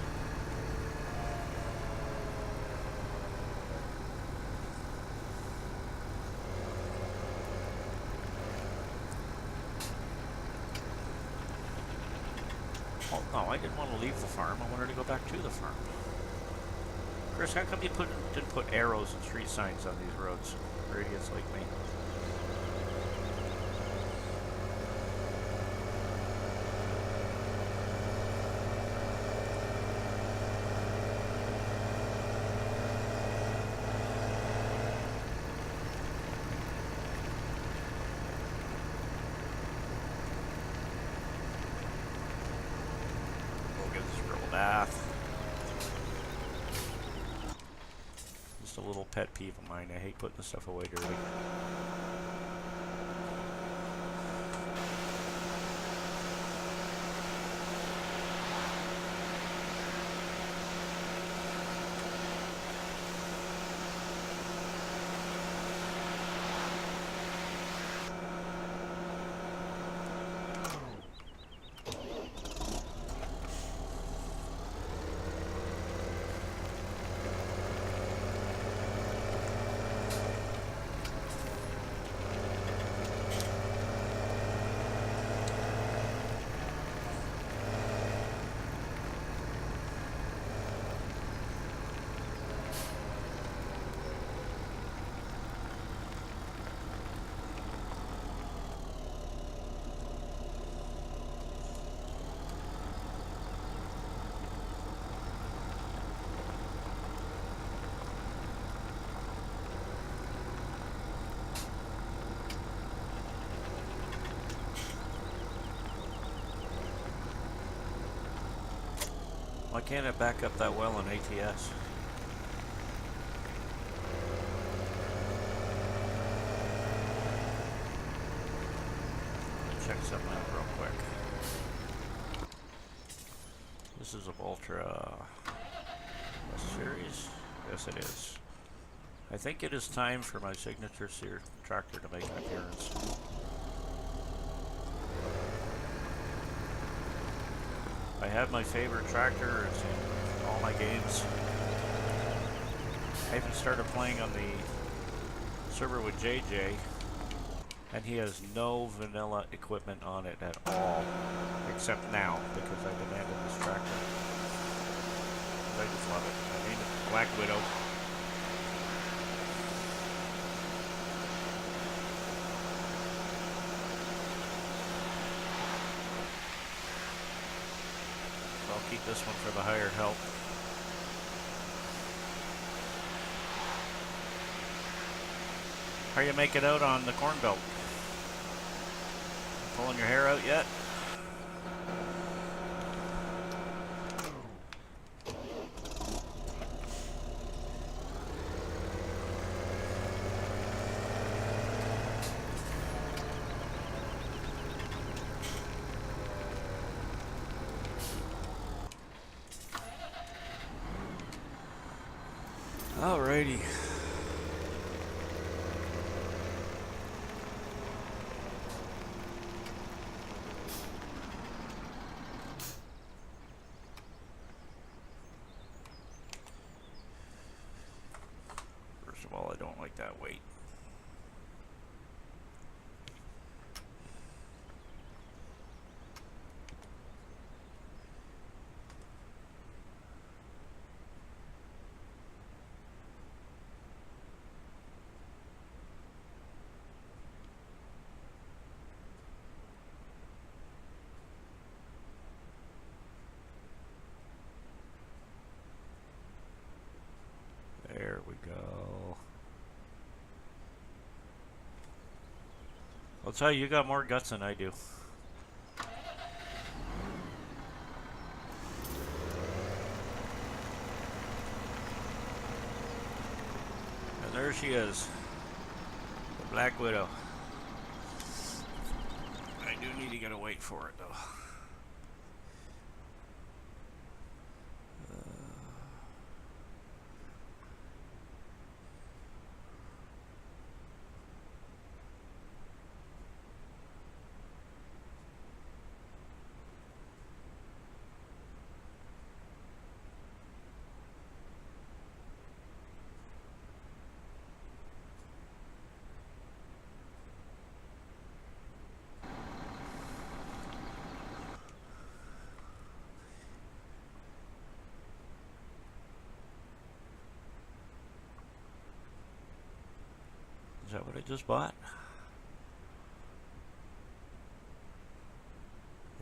Oh, no, I didn't want to leave the farm. I wanted to go back to the farm. Chris, how come you didn't put arrows and street signs on these roads for idiots like me? just a little pet peeve of mine. I hate putting the stuff away dirty. Why can't it back up that well in ATS? Check something out real quick. This is a Valtra series. Yes, it is. I think it is time for my signature sear tractor to make an appearance. I have my favorite tractor. It's in all my games. I even started playing on the server with JJ, and he has no vanilla equipment on it at all, except now, because I demanded this tractor. I just love it. I named it Black Widow. I'll keep this one for the hired help. How you make it out on the corn belt? Pulling your hair out yet? Alrighty. First of all, I don't like that weight. There we go. I'll tell you, you got more guts than I do. And there she is, the Black Widow. I do need to get a weight for it, though. Is that what I just bought?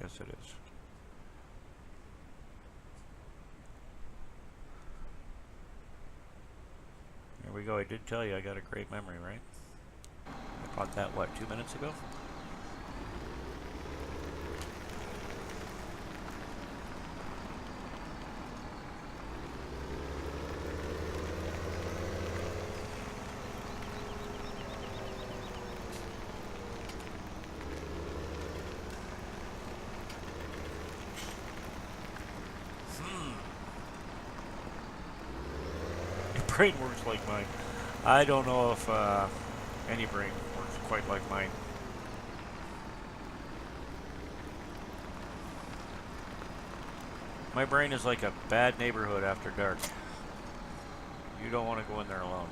Yes, it is. There we go. I did tell you I got a great memory, right? I bought that, what, 2 minutes ago? brain works like mine. I don't know if any brain works quite like mine. My brain is like a bad neighborhood after dark. You don't want to go in there alone.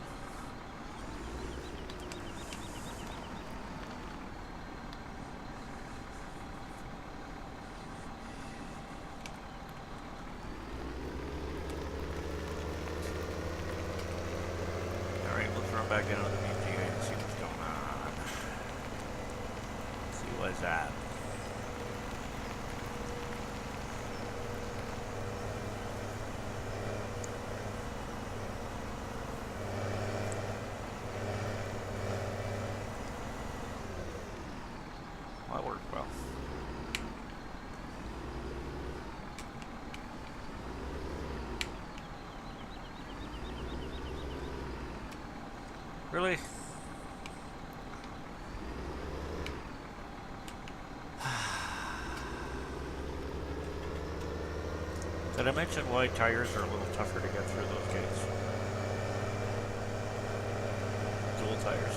Alright, let's run back down to the BGA and see what's going on. See what's that. That worked well. Really? Did I mention why tires are a little tougher to get through those gates? Dual tires.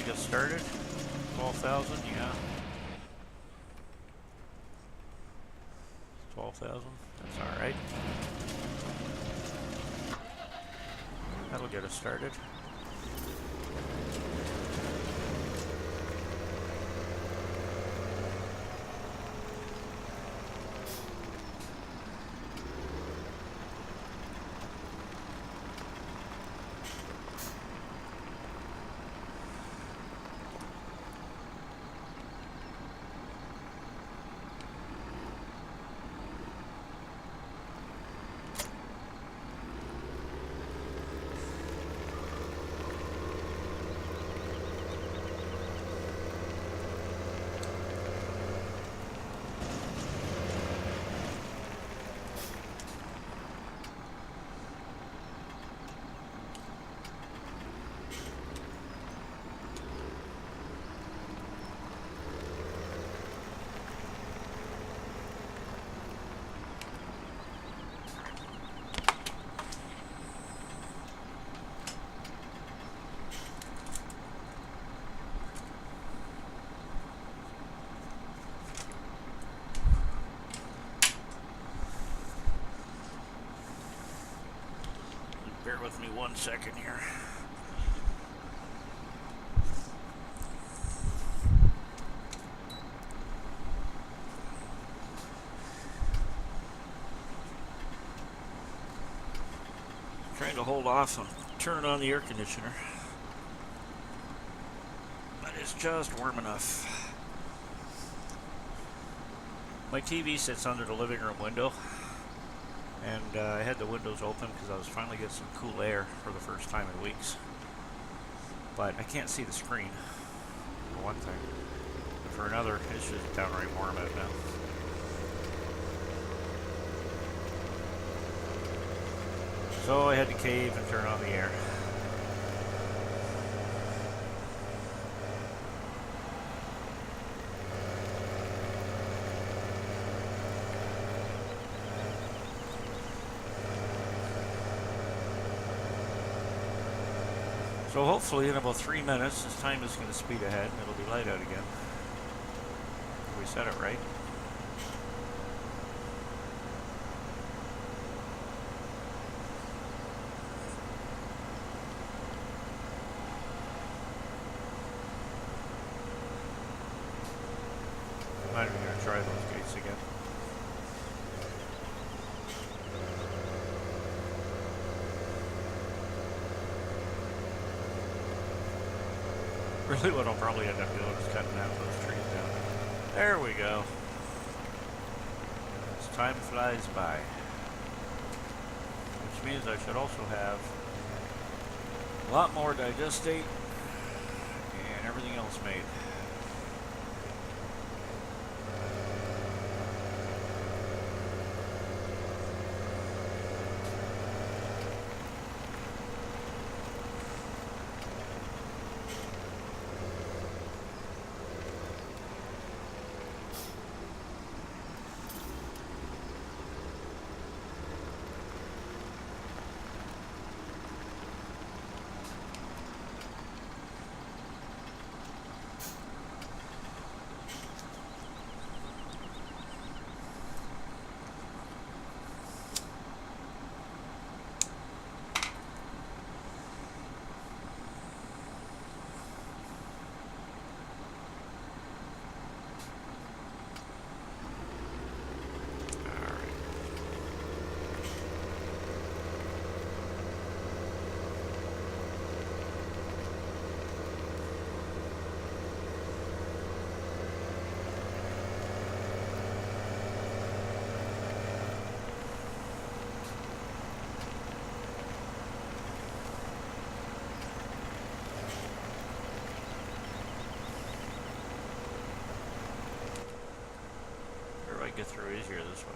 Get started. 12,000, yeah. 12,000, that's alright. That'll get us started. Bear with me 1 second here. Trying to hold off on turning on the air conditioner, but it's just warm enough. My TV sits under the living room window, and I had the windows open because I was finally getting some cool air for the first time in weeks. But I can't see the screen, for one thing. And for another, it's just downright warm out now. So I had to cave and turn on the air. So hopefully in about 3 minutes, this time is going to speed ahead and it'll be light out again. We said it right. I'm not even going to try those gates again. Really what I'll probably end up doing is cutting half those trees down. There we go. As time flies by. Which means I should also have a lot more digestate and everything else made. Get through easier this way.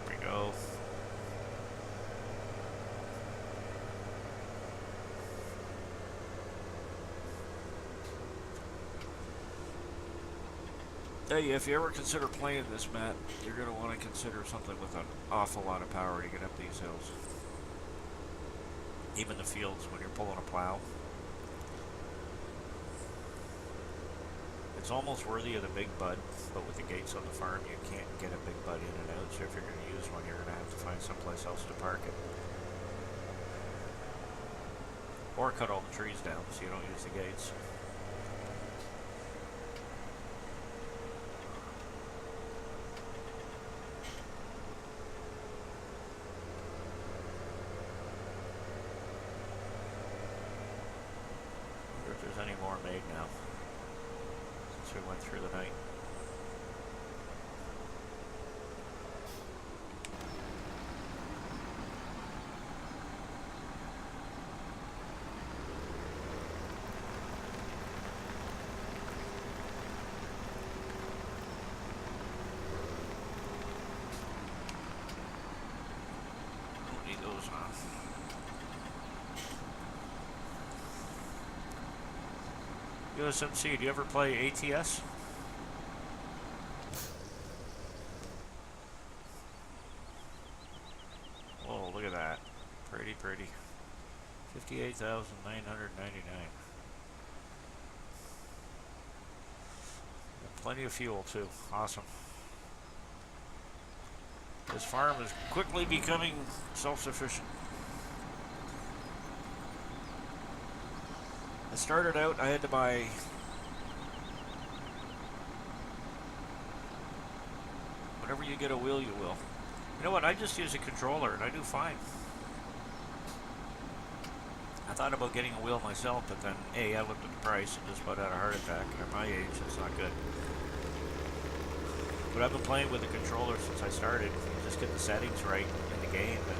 There we go. Hey, if you ever consider playing this map, you're going to want to consider something with an awful lot of power to get up these hills. Even the fields when you're pulling a plow. It's almost worthy of the big bud, but with the gates on the farm, you can't get a big bud in and out, so if you're going to use one, you're going to have to find someplace else to park it. Or cut all the trees down so you don't use the gates. Any more made now since we went through the night. Don't need those on. USMC, do you ever play ATS? Whoa, look at that. Pretty, pretty. 58,999. Plenty of fuel, too. Awesome. This farm is quickly becoming self-sufficient. I started out, I had to buy whenever you get a wheel, you will. You know what, I just use a controller and I do fine. I thought about getting a wheel myself, but then A, I looked at the price and just about had a heart attack. At my age, that's not good. But I've been playing with the controller since I started. You just get the settings right in the game and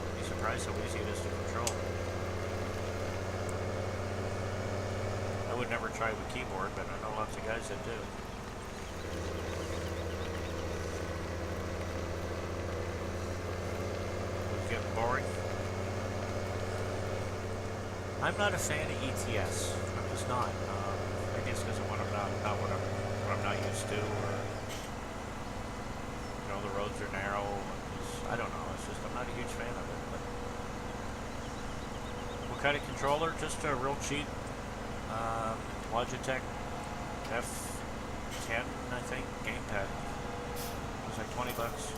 you'd be surprised how easy it is to control. I would never try with keyboard, but I know lots of guys that do. It's getting boring. I'm not a fan of ETS. I'm just not. Maybe it's because of what I'm not what I'm not used to, or you know, the roads are narrow. I don't know. It's just I'm not a huge fan of it. But what kind of controller? Just a real cheap. Logitech F10, I think, gamepad. It was like 20 bucks.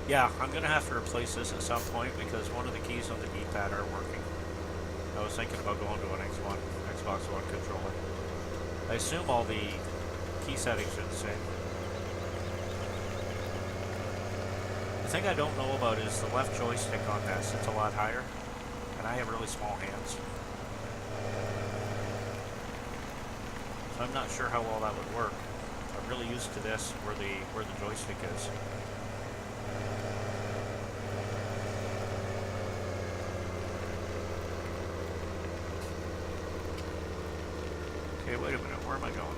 Yeah, I'm gonna have to replace this at some point because one of the keys on the D-pad aren't working. I was thinking about going to an Xbox One controller. I assume all the key settings are the same. The thing I don't know about is the left joystick on this. It's a lot higher, and I have really small hands. So I'm not sure how well that would work. I'm really used to this where the joystick is. Okay, wait a minute, where am I going?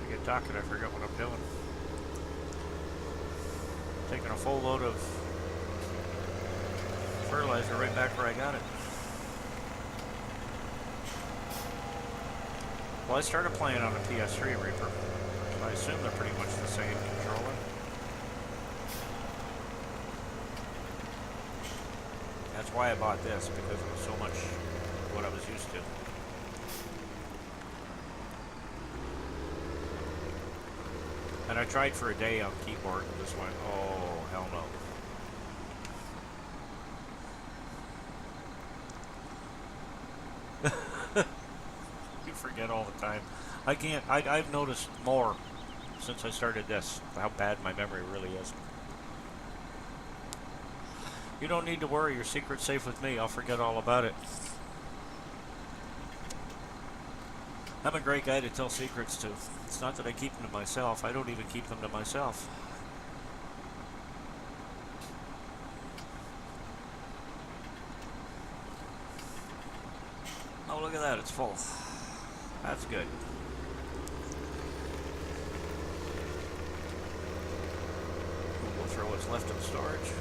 I get talking, I forget what I'm doing. Taking a full load of fertilizer right back where I got it. Well, I started playing on a PS3 Reaper. I assume they're pretty much the same controller. That's why I bought this, because it was so much what I was used to. And I tried for a day on keyboard and just went, oh, hell no. You forget all the time. I've noticed more since I started this, how bad my memory really is. You don't need to worry, your secret's safe with me. I'll forget all about it. I'm a great guy to tell secrets to. It's not that I keep them to myself. I don't even keep them to myself. Oh, look at that. It's full. That's good. We'll throw what's left in storage.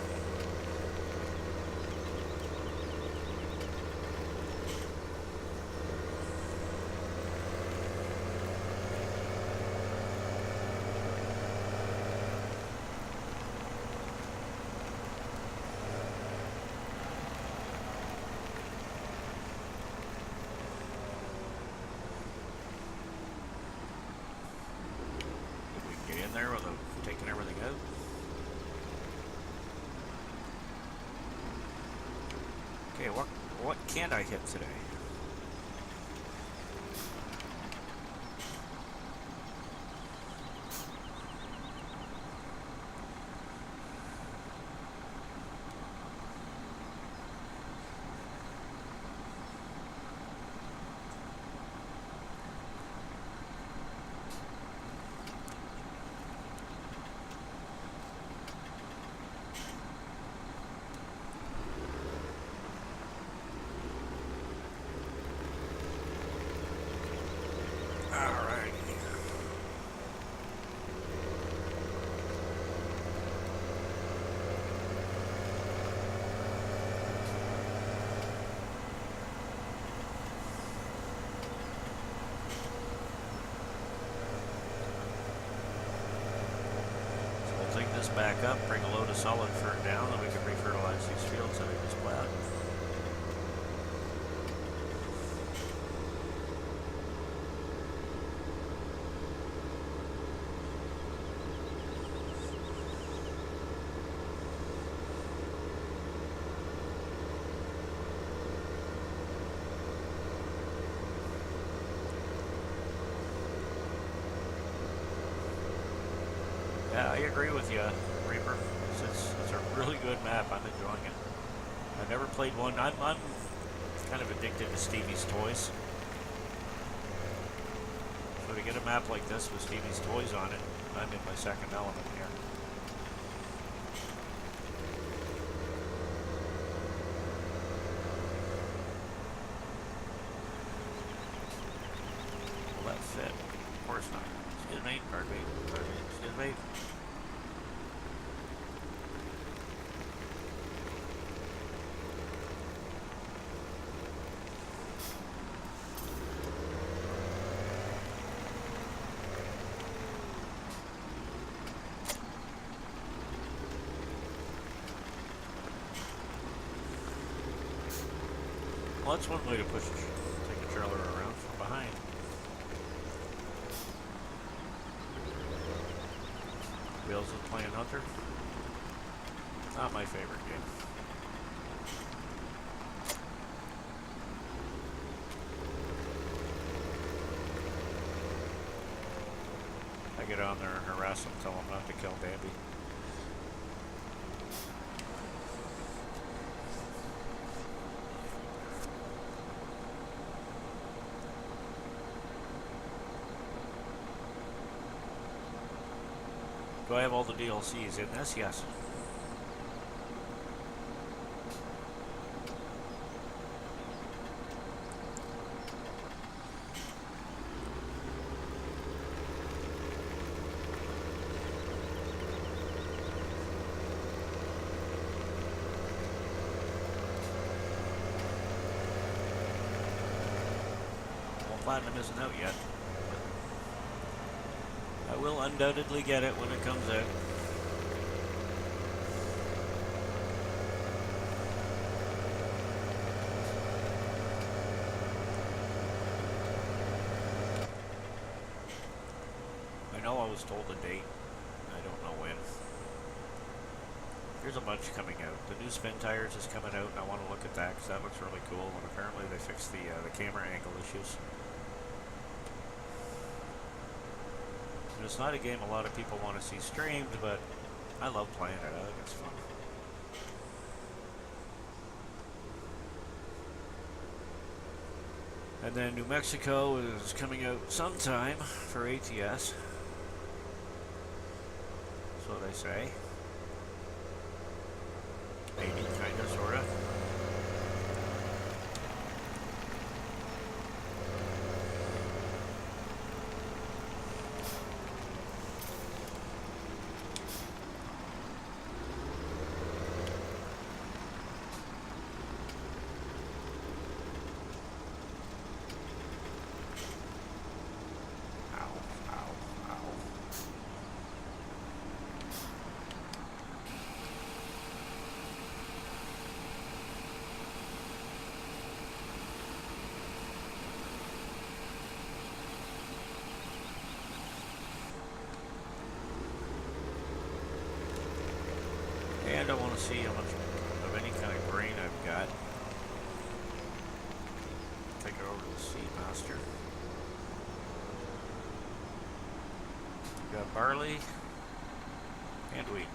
There without taking everything out. Okay, what can't I hit today? Back up, bring a load of solid fert down, and we can refertilize these fields that I just plowed. Yeah, I agree with you, Reaper. It's a really good map. I'm enjoying it. I've never played one. I'm kind of addicted to Stevie's Toys. So to get a map like this with Stevie's Toys on it, I'm in my second element here. Will that fit? Of course not. Excuse me. Pardon me. Pardon me. Excuse me. Well, that's one way to push, take a trailer around from behind. Wheels is playing Hunter. Not my favorite game. I get on there and harass them, tell them not to kill Bambi. Do I have all the DLCs in this? Yes. Well, Platinum isn't out yet. I will undoubtedly get it when it comes out. I know I was told a date. I don't know when. There's a bunch coming out. The new Spin Tires is coming out, and I want to look at that because that looks really cool. And apparently they fixed the camera angle issues. It's not a game a lot of people want to see streamed, but I love playing it. I think it's fun. And then New Mexico is coming out sometime for ATS. That's what they say. Maybe, kinda, sorta. And I want to see how much of any kind of grain I've got. Take it over to the Seedmaster. We've got barley and wheat.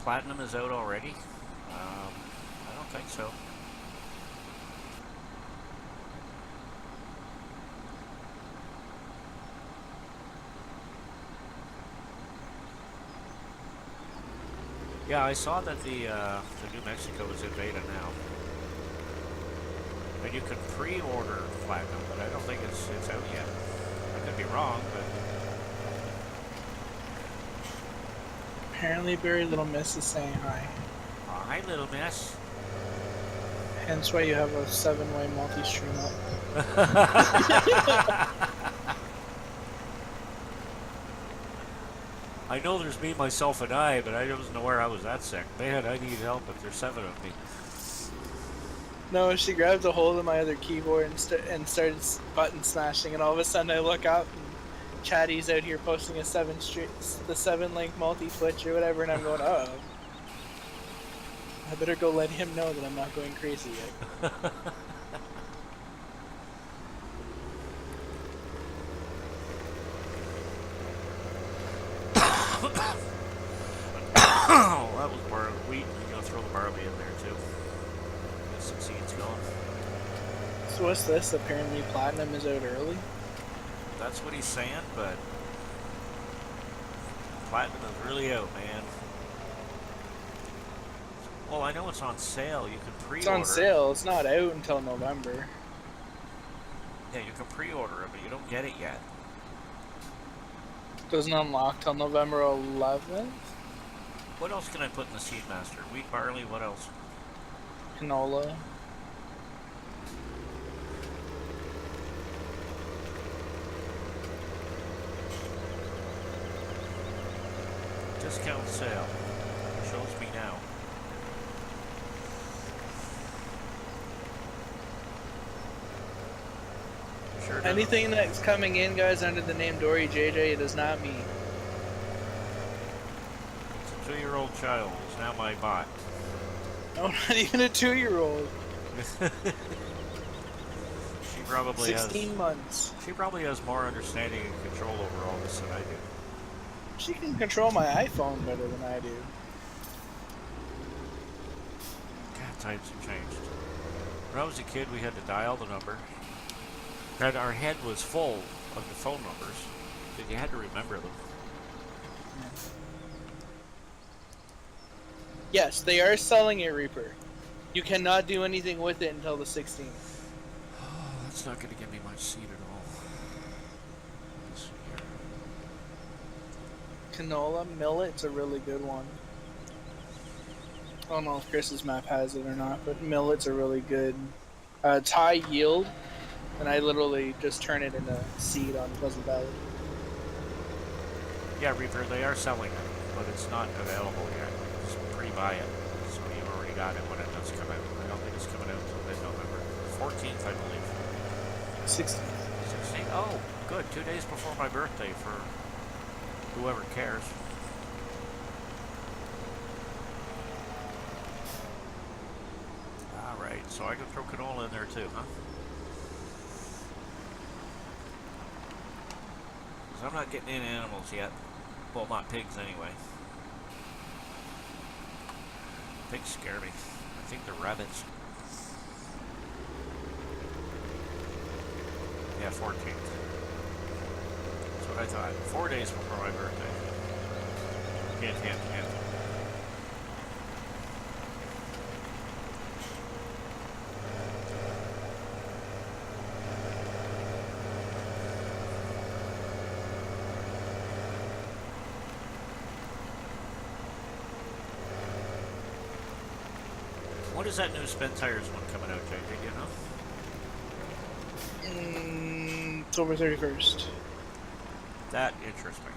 Platinum is out already? I don't think so. Yeah, I saw that the New Mexico is in beta now, and you can pre-order Platinum, but I don't think it's out yet. I could be wrong, but Apparently, Barry Little Miss is saying hi. Hi, Little Miss. Hence why you have a 7-way multi-stream up. I know there's me, myself, and I, but I wasn't aware I was that sick. Man, I need help if there's 7 of me. No, she grabbed a hold of my other keyboard and started button smashing, and all of a sudden I look up and Chatty's out here posting a 7-link multi-twitch or whatever, and I'm going, oh. I better go let him know that I'm not going crazy yet. Oh, that was barley. Wheat. You're gonna throw the barley in there too. Get some seeds going. So what's this? Apparently Platinum is out early? That's what he's saying, but Platinum is really out, man. Well, I know it's on sale. You can pre-order. It's on sale. It's not out until November. Yeah, you can pre-order it, but you don't get it yet. Doesn't unlock till November 11th? What else can I put in the Seedmaster? Wheat, barley, what else? Canola. Discount sale. Shows me now. Sure doesn't. Anything that's coming in, guys, under the name Dory JJ, it is not me. It's a 2-year-old child is now my bot. No, not even a 2-year-old. She probably 16 months. She probably has more understanding and control over all this than I do. She can control my iPhone better than I do. God, times have changed. When I was a kid, we had to dial the number. And our head was full of the phone numbers, but you had to remember them. Yes, they are selling a Reaper. You cannot do anything with it until the 16th. Oh, that's not going to give me much seed at all. Let's see here. Canola, millet's a really good one. I don't know if Chris's map has it or not, but millet's a really good. It's high yield, and I literally just turn it into seed on Pleasant Valley. Yeah, Reaper, they are selling it, but it's not available yet. Just pre-buy it, so you've already got it when it does come out. I don't think it's coming out until mid-November. 14th, I believe. 16th. 16th? Oh, good. 2 days before my birthday for whoever cares. Alright, so I can throw canola in there too, huh? Because I'm not getting any animals yet. Well, not pigs anyway. Pigs scare me. I think they're rabbits. Yeah, 14th. That's what I thought. 4 days before my birthday. Hint, hint, hint. What is that new Spin Tires one coming out, JJ? Do you know? October 31st. That interests me.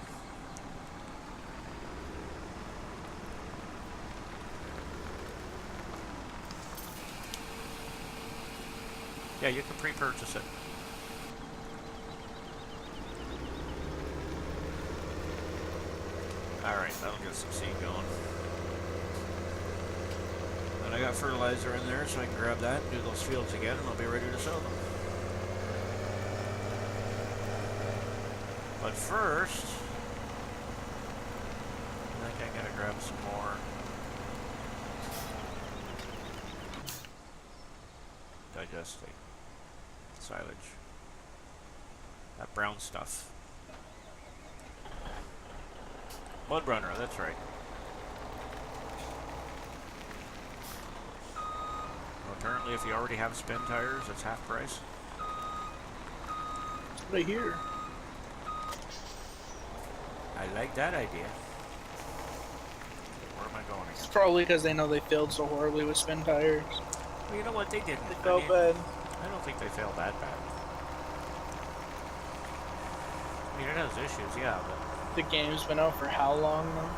Yeah, you can pre-purchase it. Alright, that'll get some seed going. And I got fertilizer in there, so I can grab that and do those fields again, and I'll be ready to sell them. But first, I think I gotta grab some more digestate silage. That brown stuff. Mud Runner, that's right. Well, apparently if you already have Spin Tires, it's half price. That's what I hear. I like that idea. Where am I going It's again? probably because they know they failed so horribly with Spin Tires. Well, you know what? They didn't. They felt bad. I don't think they failed that bad. I mean, it has issues, yeah, but The game's been out for how long now?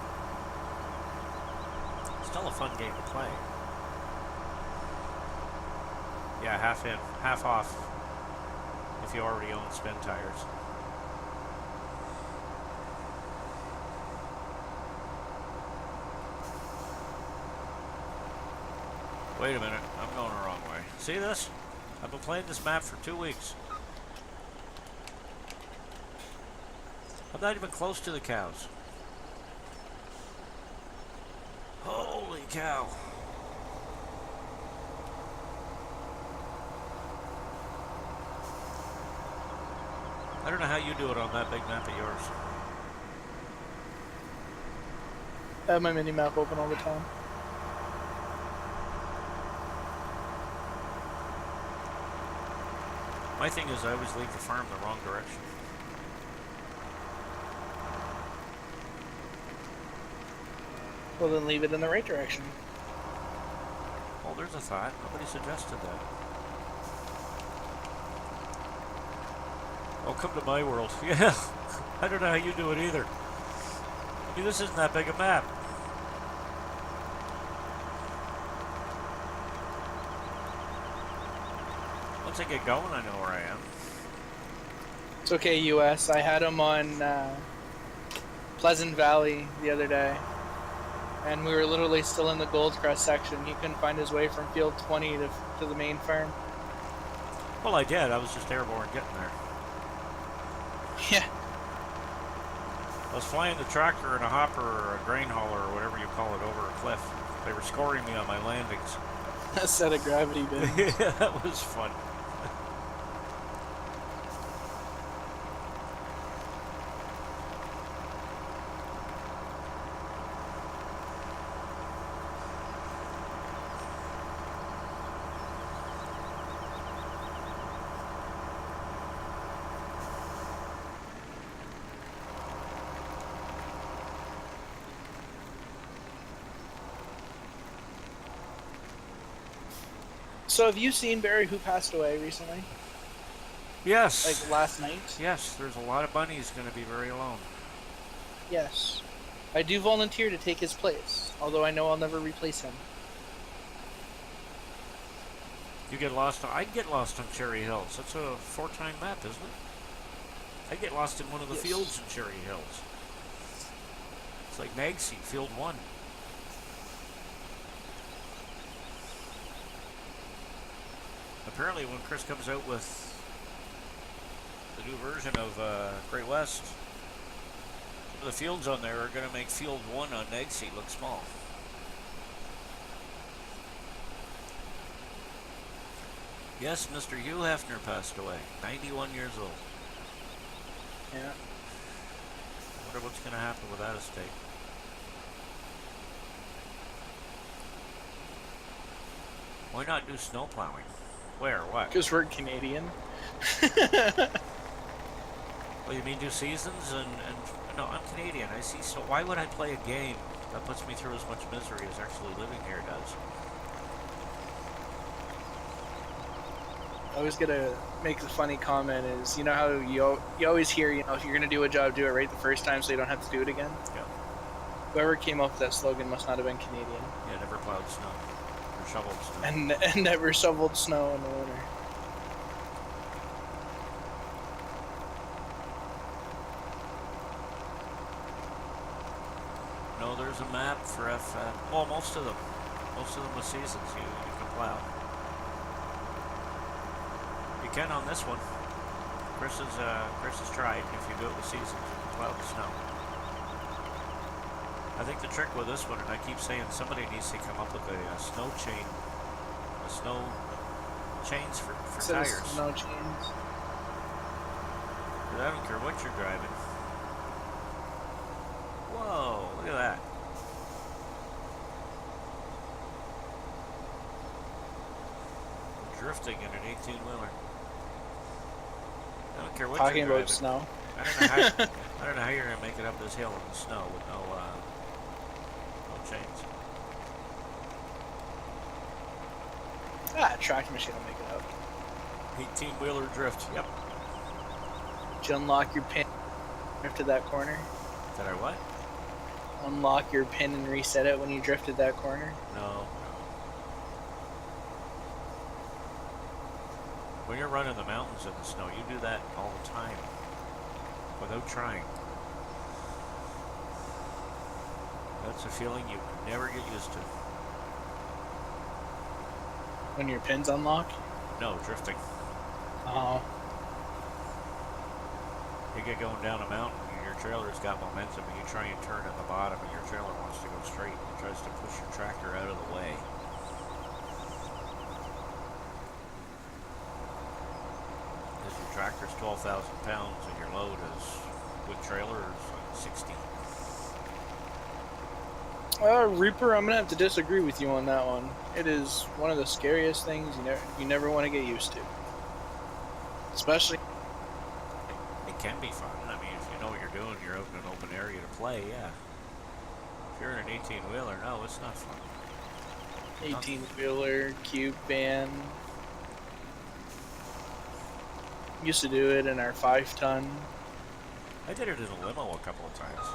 it's still a fun game to play. Yeah, half in, half off if you already own Spin Tires. Wait a minute, I'm going the wrong way. See this? I've been playing this map for 2 weeks. I'm not even close to the cows. Holy cow. I don't know how you do it on that big map of yours. I have my mini map open all the time. My thing is I always leave the farm the wrong direction. Well, then leave it in the right direction. Well, there's a thought. Nobody suggested that. Oh, come to my world. Yeah. I don't know how you do it either. mean, this isn't that big a map. Once I get going, I know where I am. It's okay, US. I had him on Pleasant Valley the other day, and we were literally still in the Goldcrest section. He couldn't find his way from field 20 to the main farm. Well, I did. I was just airborne getting there. Yeah. I was flying the tractor in a hopper or a grain hauler or whatever you call it over a cliff. They were scoring me on my landings. A set of gravity bins. Yeah, that was fun. So have you seen Barry who passed away recently? Yes. Like last night? Yes, there's a lot of bunnies going to be very alone. Yes. I do volunteer to take his place, although I know I'll never replace him. You get lost on... I'd get lost on Cherry Hills. That's a 4-time map, isn't it? I'd get lost in one of the Yes. fields in Cherry Hills. It's like Nagsea, Field 1. Apparently when Chris comes out with the new version of Great West, some of the fields on there are going to make Field 1 on Nagsea look small. Yes, Mr. Hugh Hefner passed away, 91 years old. Yeah. I wonder what's going to happen with that estate. Why not do snow plowing? Where? What? Because we're Canadian. Well, you mean do seasons and no, I'm Canadian. I see. So why would I play a game that puts me through as much misery as actually living here does? I was gonna make the funny comment is, you know how you always hear, you know, if you're gonna do a job, do it right the first time so you don't have to do it again? Yeah. Whoever came up with that slogan must not have been Canadian. Yeah, never plowed snow or shoveled snow. And never shoveled snow in the winter. No, there's a map for well, most of them with seasons you can plow. You can on this one. Chris has tried. If you do it with seasons, you can plow the snow. I think the trick with this one, and I keep saying somebody needs to come up with a snow chain, chains for Instead of tires. snow chains. 'Cause I don't care what you're driving. Whoa, look at that. Drifting in an 18-wheeler. I don't care what Talking you're about driving. snow. I don't know how. I don't know how you're gonna make it up this hill in the snow with no chains. Track machine will make it up. 18-wheeler drift. Yep. Did you unlock your pin after that corner? Did I what? Unlock your pin and reset it when you drifted that corner? No. When you're running the mountains in the snow, you do that all the time without trying. That's a feeling you never get used to. When your pin's unlocked? No, drifting. Oh. You get going down a mountain and your trailer's got momentum and you try and turn at the bottom and your trailer wants to go straight and tries to push your tractor out of the way. Because your tractor's 12,000 pounds and your load is, with trailer, is like 60. Reaper, I'm gonna have to disagree with you on that one. It is one of the scariest things you never want to get used to. Especially. It can be fun. I mean, if you know what you're doing, you're out in an open area to play, yeah. If you're in an 18-wheeler, no, it's not fun. 18-wheeler, cube van. Used to do it in our 5-ton. I did it in a limo a couple of times.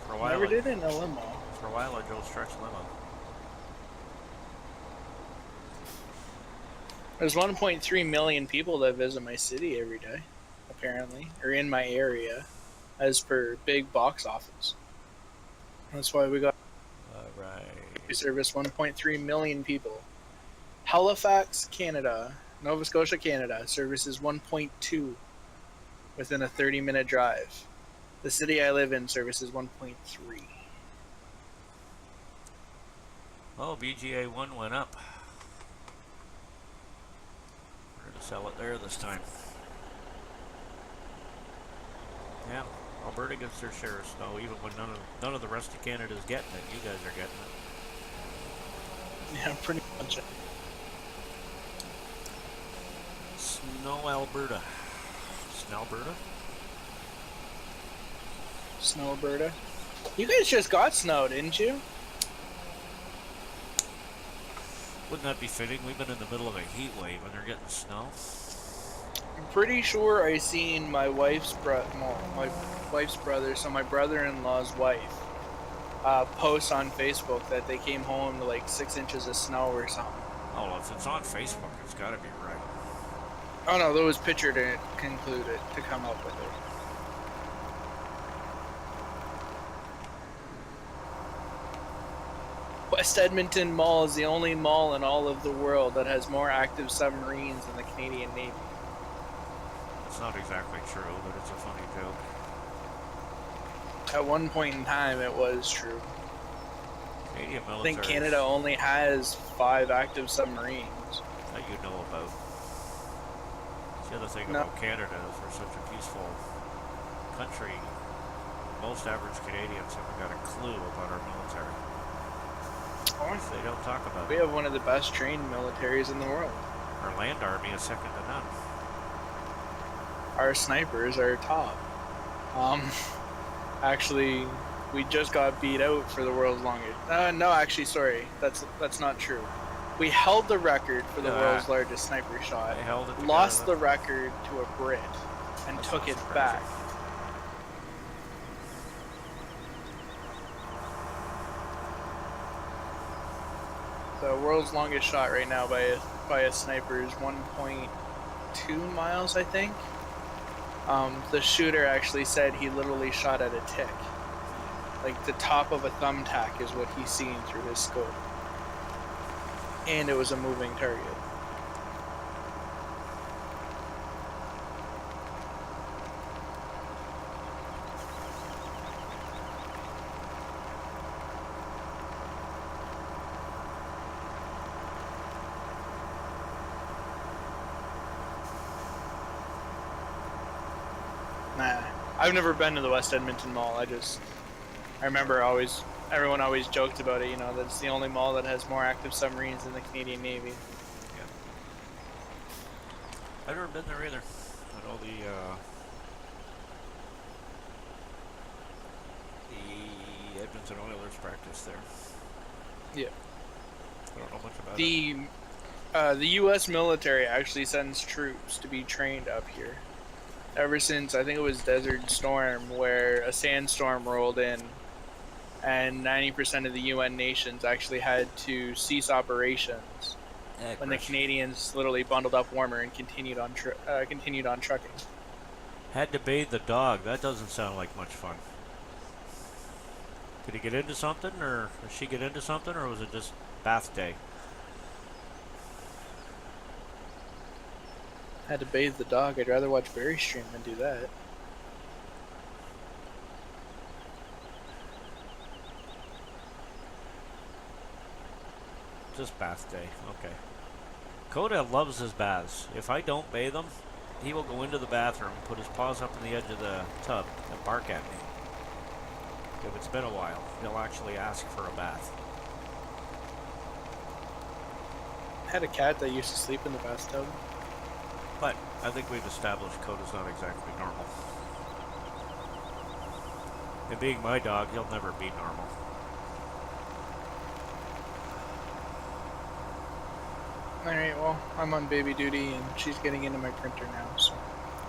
For a while, Never did it in a limo. For a while, I drove stretch limo. There's 1.3 million people that visit my city every day, apparently, or in my area, as per big box office. That's why we Right. service 1.3 million people. Halifax, Canada, Nova Scotia, Canada, services 1.2 within a 30-minute drive. The city I live in services 1.3. Oh, BGA 1 went up. We're going to sell it there this time. Yeah, Alberta gets their share of snow, even when none of the rest of Canada is getting it. You guys are getting it. Yeah, pretty much. Snow Alberta. Snow Alberta? Snow Alberta. You guys just got snow, didn't you? Wouldn't that be fitting? We've been in the middle of a heat wave and they're getting snow. I'm pretty sure I seen my wife's brother, so my brother-in-law's wife, post on Facebook that they came home to like 6 inches of snow or something. Oh, if it's on Facebook, it's got to be right. Oh no, there was picture to conclude it, to come up with it. West Edmonton Mall is the only mall in all of the world that has more active submarines than the Canadian Navy. It's not exactly true, but it's a funny joke. At one point in time, it was true. Canadian I military think Canada only has 5 active submarines. that you know about. The other thing No. about Canada is we're such a peaceful country. Most average Canadians haven't got a clue about our military. They don't talk about We it. have one of the best trained militaries in the world. Our land army is second to none. Our snipers are top. Actually, we just got beat out for the world's longest. No, actually, sorry, that's not true. We held the record for the world's largest sniper shot. They held it Lost the together. record to a Brit, and That's took not it surprising. back. The world's longest shot right now by a sniper is 1.2 miles, I think. The shooter actually said he literally shot at a tick. Like the top of a thumbtack is what he's seeing through his scope. And it was a moving target. Nah, I've never been to the West Edmonton Mall. I remember everyone always joked about it, you know, that's the only mall that has more active submarines than the Canadian Navy. I've never been there either. But all the Edmonton Oilers practice there. Yeah. I don't know much about it. The U.S. military actually sends troops to be trained up here. Ever since, I think it was Desert Storm, where a sandstorm rolled in, and 90% of the UN nations actually had to cease operations when the Chris. Canadians literally bundled up warmer and continued on trucking. Had to bathe the dog. That doesn't sound like much fun. Did he get into something, or did she get into something, or was it just bath day? Had to bathe the dog. I'd rather watch Barry stream than do that. Just bath day. Okay. Coda loves his baths. If I don't bathe him, he will go into the bathroom, put his paws up in the edge of the tub, and bark at me. If it's been a while, he'll actually ask for a bath. I had a cat that used to sleep in the bathtub. But I think we've established Coda's not exactly normal. And being my dog, he'll never be normal. Alright, well, I'm on baby duty and she's getting into my printer now, so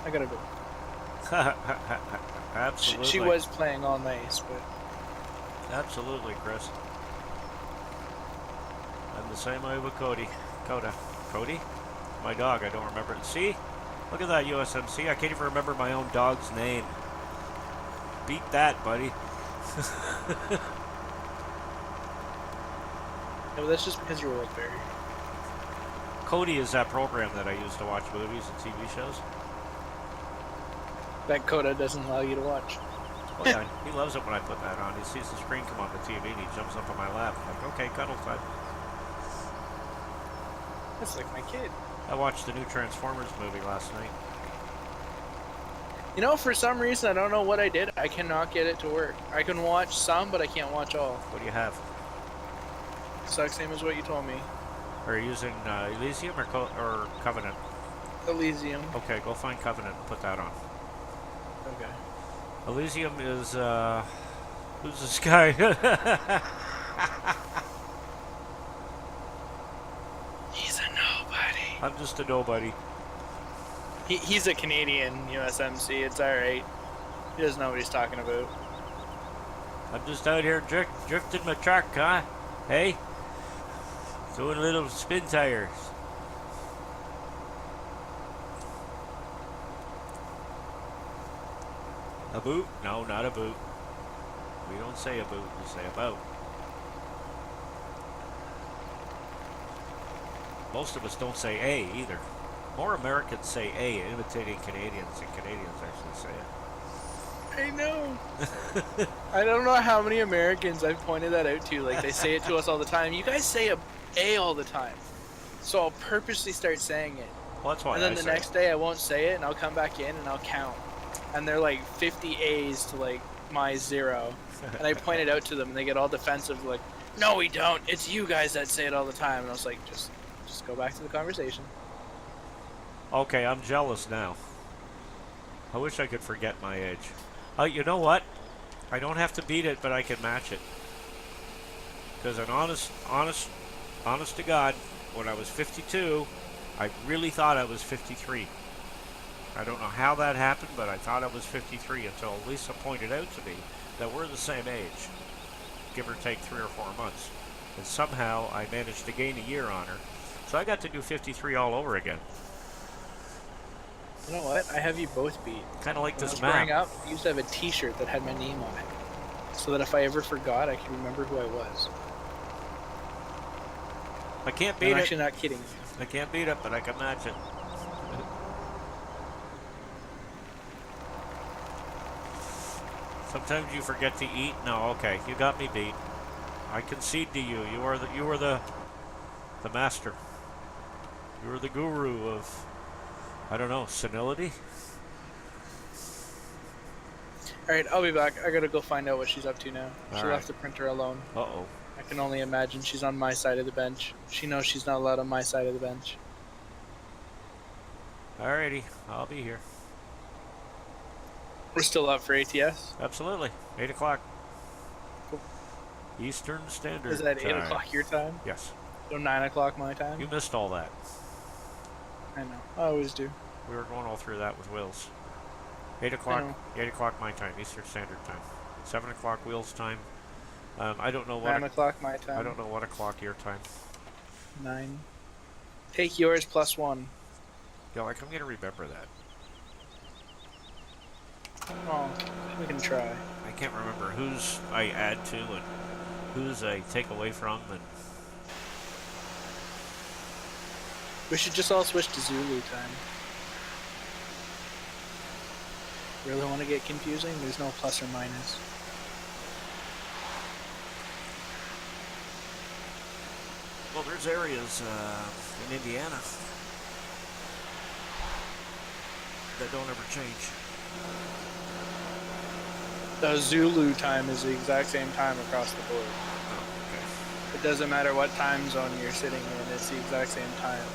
I gotta go. Absolutely. She was playing all nice, but Absolutely, Chris. I'm the same way with Cody. Cody? My dog, I don't remember it. See? Look at that USMC. I can't even remember my own dog's name. Beat that, buddy. No, that's just because you're Woodbury. Cody is that program that I use to watch movies and TV shows. That Coda doesn't allow you to watch. Oh yeah, he loves it when I put that on. He sees the screen come on the TV and he jumps up on my lap. I'm like, okay, cuddle time. That's like my kid. I watched the new Transformers movie last night. You know, for some reason, I don't know what I did. I cannot get it to work. I can watch some, but I can't watch all. What do you have? Exact same as what you told me. Are you using Elysium or Covenant? Elysium. Okay, go find Covenant and put that on. Okay. Elysium is, who's this guy? He's a nobody. I'm just a nobody. He's a Canadian USMC. It's alright. He doesn't know what he's talking about. I'm just out here drifting my truck, huh? Hey? Doing little spin tires. A boot? No, not a boot. We don't say a boot, we say a boat. Most of us don't say A either. More Americans say A, imitating Canadians, and Canadians actually say it. I know. I don't know how many Americans I've pointed that out to. Like, they say it to us all the time. You guys say A all the time. So I'll purposely start saying it. Well, that's why And then I the say next day I won't say it, and I'll come back in and I'll count. And they're like 50 A's to like my 0. And I point it out to them, and they get all defensive, like, no, we don't. It's you guys that say it all the time. And I was like, just go back to the conversation. Okay, I'm jealous now. I wish I could forget my age. You know what? I don't have to beat it, but I can match it. Because an honest to God, when I was 52, I really thought I was 53. I don't know how that happened, but I thought I was 53 until Lisa pointed out to me that we're the same age, give or take 3 or 4 months. And somehow I managed to gain a year on her. So I got to do 53 all over again. You know what? I have you both beat. Kind of like When I this was map. growing up, I used to have a T-shirt that had my name on it, so that if I ever forgot, I could remember who I was. I can't I'm beat it. actually not kidding you. I can't beat it, but I can match it. Sometimes you forget to eat. No, okay, you got me beat. I concede to you. You were the master. You were the guru of, I don't know, senility. All right, I'll be back. I gotta go find out what she's up to now. All She right. left the printer alone. Uh-oh. I can only imagine she's on my side of the bench. She knows she's not allowed on my side of the bench. Alrighty, I'll be here. We're still up for ATS. Absolutely. 8 o'clock. Cool. Eastern Standard Is that 8 Time. o'clock your time? Yes. So 9 o'clock my time? You missed all that. I know. I always do. We were going all through that with Wills. 8 o'clock. know. 8 o'clock my time, Eastern Standard Time. 7 o'clock Will's time. I don't know what. 9 o'clock my time. I don't know what o'clock your time. 9. Take yours plus 1. Yeah, like I'm gonna remember that. Oh, we can try. I can't remember whose I add to and whose I take away from, and We should just all switch to Zulu time. Really want to get confusing? There's no plus or minus. well, there's areas in Indiana that don't ever change. The Zulu time is the exact same time across the board. Oh, okay. It doesn't matter what time zone you're sitting in, it's the exact same time.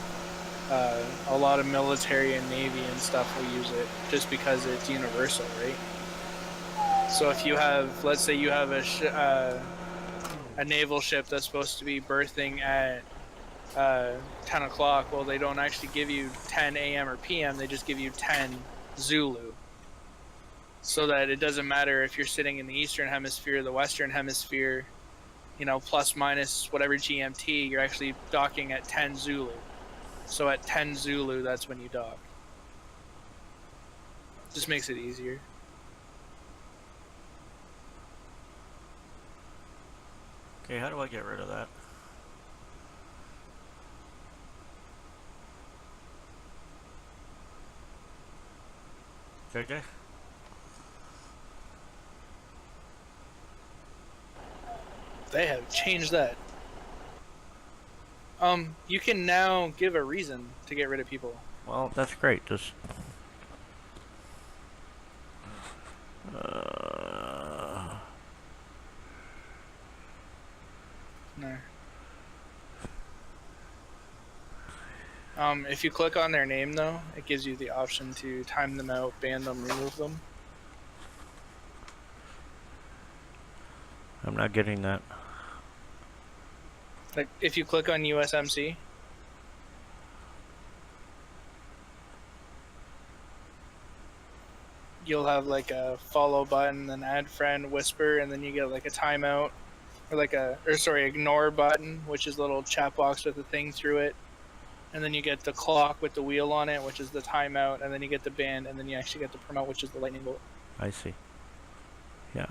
A lot of military and Navy and stuff will use it just because it's universal, right? So if you have, let's say you have a naval ship that's supposed to be berthing at 10 o'clock, well, they don't actually give you 10 a.m. or p.m., they just give you 10 Zulu. so that it doesn't matter if you're sitting in the Eastern Hemisphere, the Western Hemisphere, you know, plus minus whatever GMT, you're actually docking at 10 Zulu. So at 10 Zulu, that's when you dock. Just makes it easier. Okay, how do I get rid of that? JJ? They have changed that. You can now give a reason to get rid of people. Well, that's great. Just No. If you click on their name, though, it gives you the option to time them out, ban them, remove them. I'm not getting that. Like, if you click on USMC, you'll have like a follow button, then add friend, whisper, and then you get like a timeout, or like ignore button, which is a little chat box with a thing through it. And then you get the clock with the wheel on it, which is the timeout, and then you get the ban, and then you actually get the promote, which is the lightning bolt. I see. Yeah.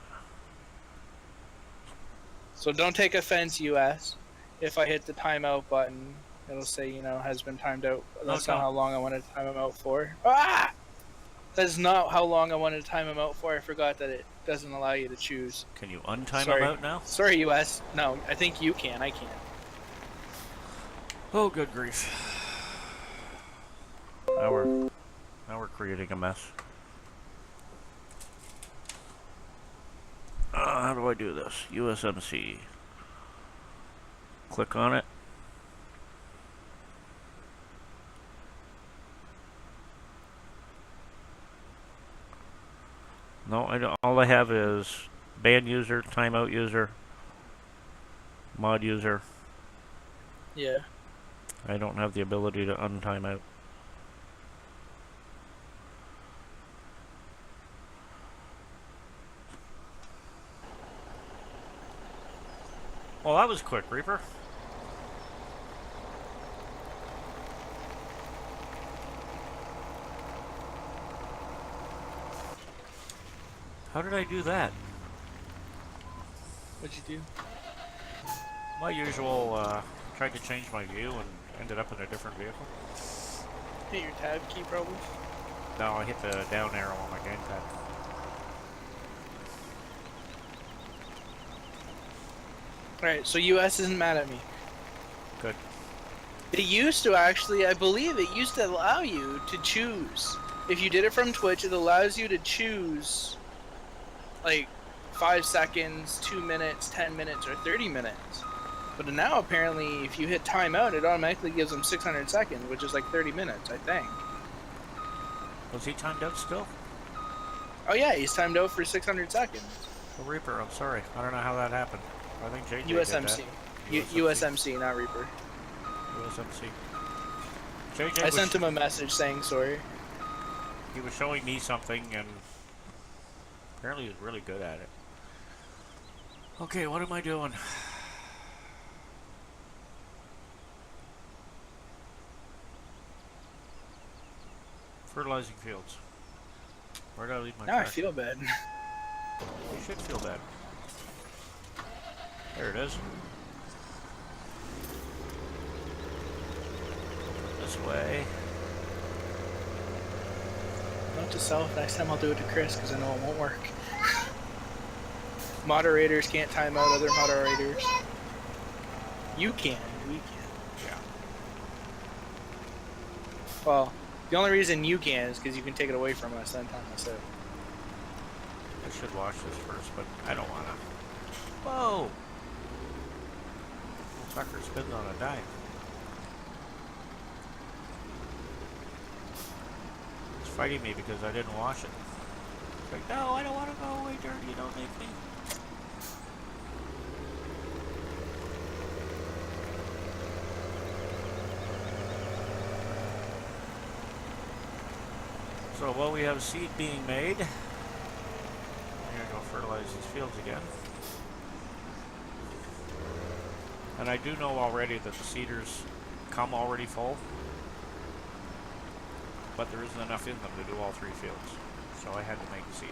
So don't take offense, US. If I hit the timeout button, it'll say, you know, has been timed out. That's not how long I wanted to time him out for. Ah! That's not how long I wanted to time him out for. I forgot that it doesn't allow you to choose. Can you untime Sorry. them out now? Sorry, US. No, I think you can. I can't. Oh, good grief. Now we're creating a mess. How do I do this? USMC. Click on it. No, I don't. All I have is ban user, timeout user, mod user. Yeah. I don't have the ability to untime out. Well, that was quick, Reaper. How did I do that? What'd you do? My usual, tried to change my view and ended up in a different vehicle. Hit your tab key, probably. No, I hit the down arrow on my gamepad. Alright, so US isn't mad at me. Good. It used to actually, I believe it used to allow you to choose. If you did it from Twitch, it allows you to choose like 5 seconds, 2 minutes, 10 minutes, or 30 minutes. But now apparently if you hit timeout, it automatically gives them 600 seconds, which is like 30 minutes, I think. Was he timed out still? Oh yeah, he's timed out for 600 seconds. Oh, Reaper, I'm sorry. I don't know how that happened. I think JJ USMC. did that. USMC, not Reaper. USMC. JJ I was sent him a message saying sorry. He was showing me something, and apparently he was really good at it. Okay, what am I doing? Fertilizing fields. Where did I leave my Now I trash? feel bad. You should feel bad. There it is. This way. Note to self, next time I'll do it to Chris because I know it won't work. Moderators can't time out other moderators. You can, we can. Yeah. Well, the only reason you can is because you can take it away from us, then time us out. I should wash this first, but I don't wanna. Whoa! Sucker spins on a dime. It's fighting me because I didn't wash it. It's like, no, I don't want to go away dirty, don't make me. So while we have seed being made, fields again. And I do know already that the seeders come already full, but there isn't enough in them to do all 3 fields. So I had to make a seed.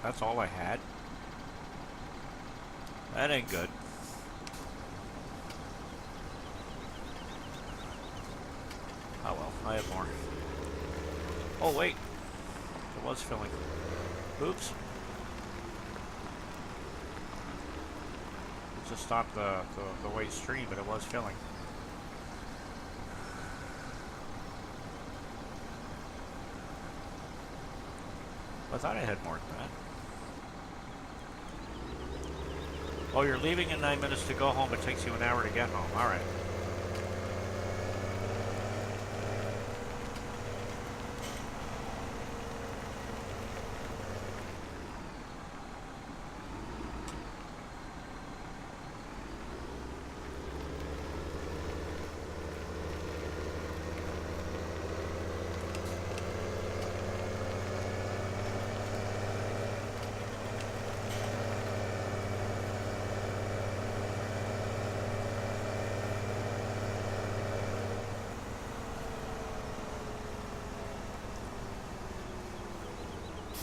That's all I had. That ain't good. Oh well, I have more. Oh wait, it was filling. Oops. Just stopped the waste stream, but it was filling. I thought I had more than that. Oh, you're leaving in 9 minutes to go home. It takes you an hour to get home. All right.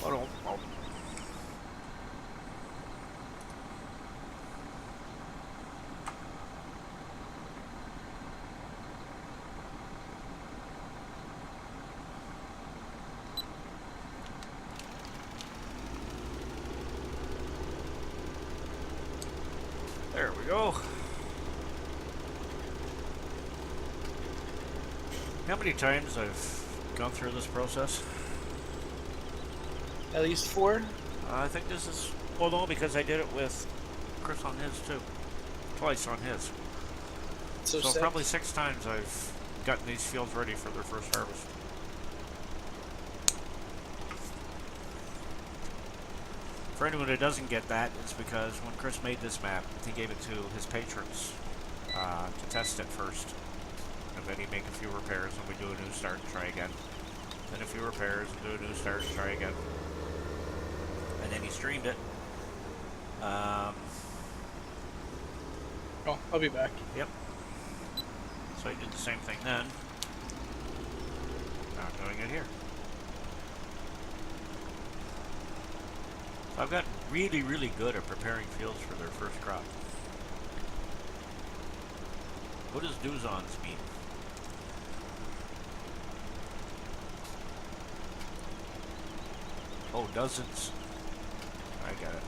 Oh. There we go. How many times I've gone through this process? At least 4? I think this is... Well, no, because I did it with Chris on his, too. Twice on his. So probably 6 times I've gotten these fields ready for their first harvest. For anyone who doesn't get that, it's because when Chris made this map, he gave it to his patrons to test it first. And then he'd make a few repairs and we'd do a new start and try again. Then a few repairs and do a new start and try again. And then he streamed it. Oh, I'll be back. Yep. So I did the same thing then. Now I'm doing it here. So I've gotten really, really good at preparing fields for their first crop. What does Duzons mean? Oh, dozens. I got it.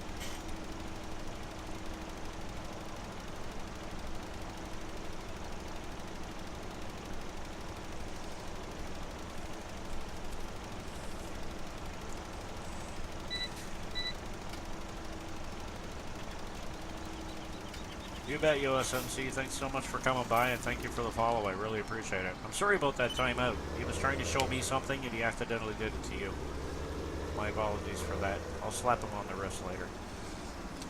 You bet, USMC. Thanks so much for coming by, and thank you for the follow. I really appreciate it. I'm sorry about that timeout. He was trying to show me something, and he accidentally did it to you. My apologies for that. I'll slap him on the wrist later.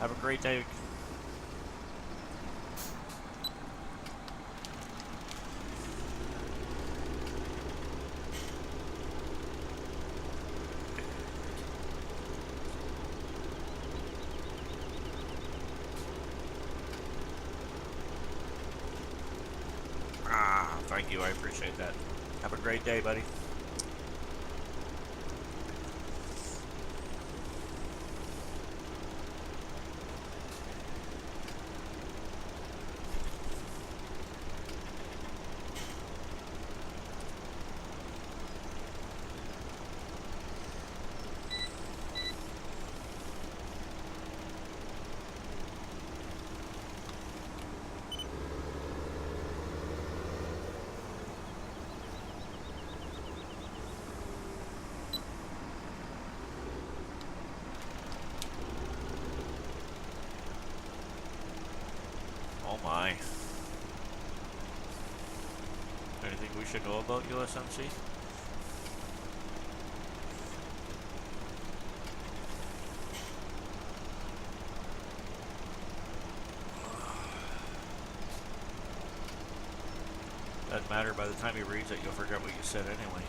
Have a great day. Thank you, I appreciate that. Have a great day, buddy. Oh my. Anything we should know about USMC? Doesn't matter, by the time he reads it, you'll forget what you said anyway.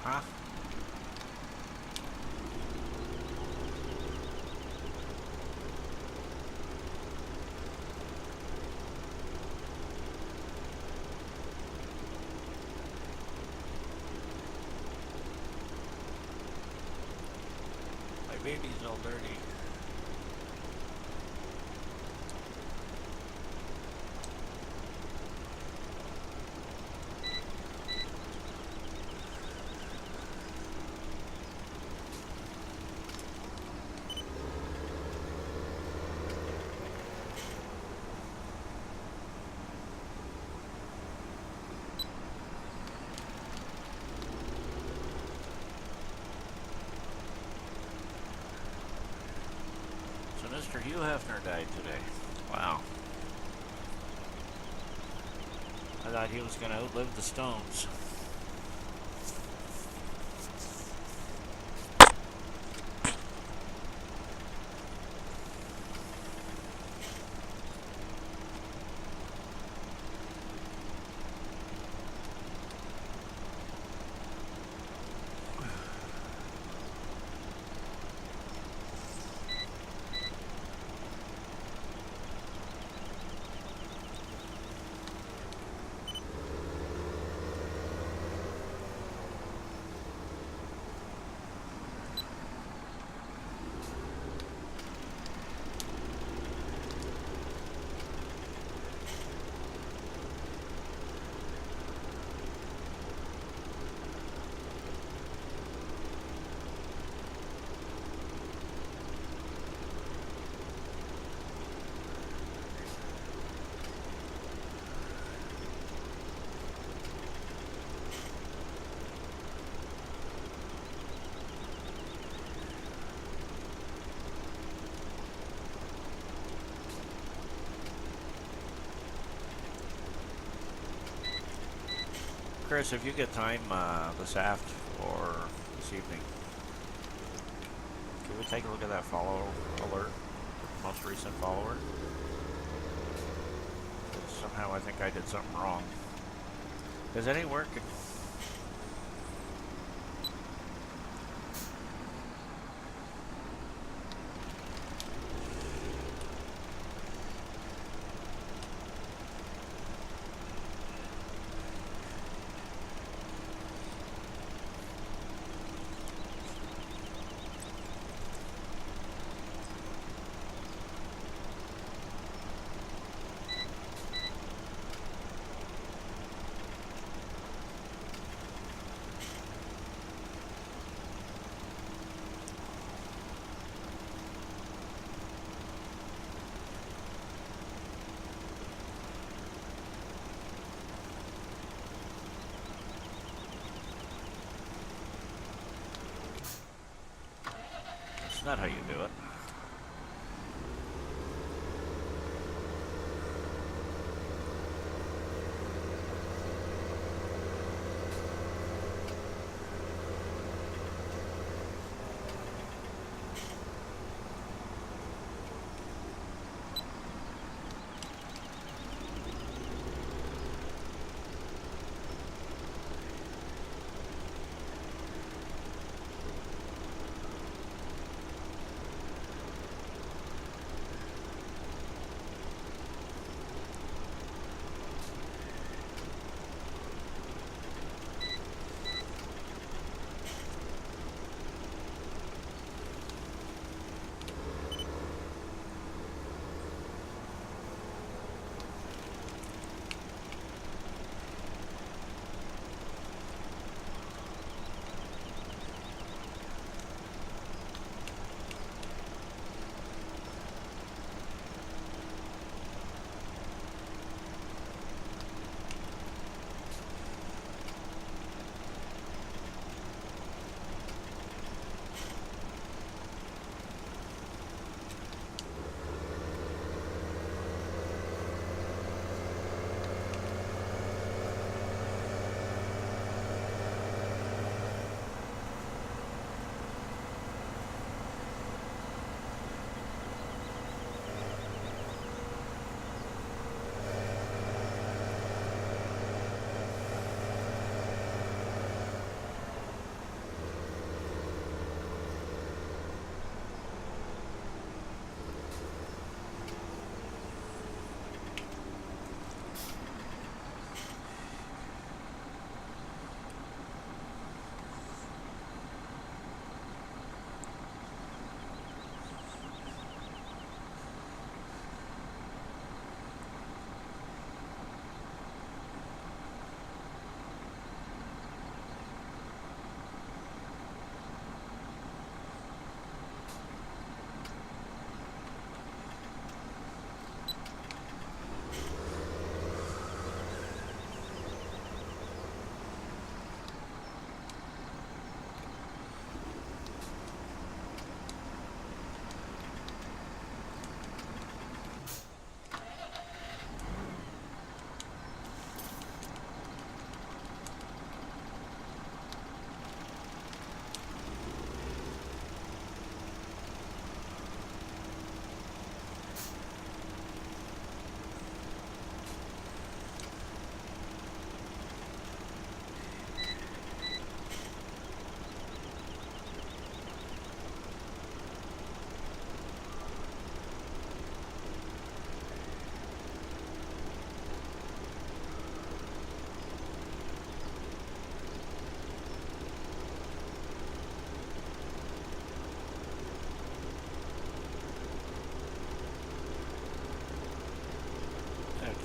Huh? My baby's all dirty. Mr. Hugh Hefner died today. Wow. I thought he was going to outlive the Stones. Chris, if you get time this aft or this evening, can we take a look at that follow alert? Most recent follower? Somehow I think I did something wrong. Does it ain't working? That's not how you do it.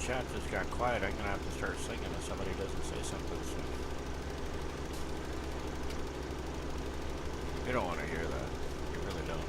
chat just got quiet. I'm gonna have to start singing if somebody doesn't say something soon. You don't want to hear that. You really don't.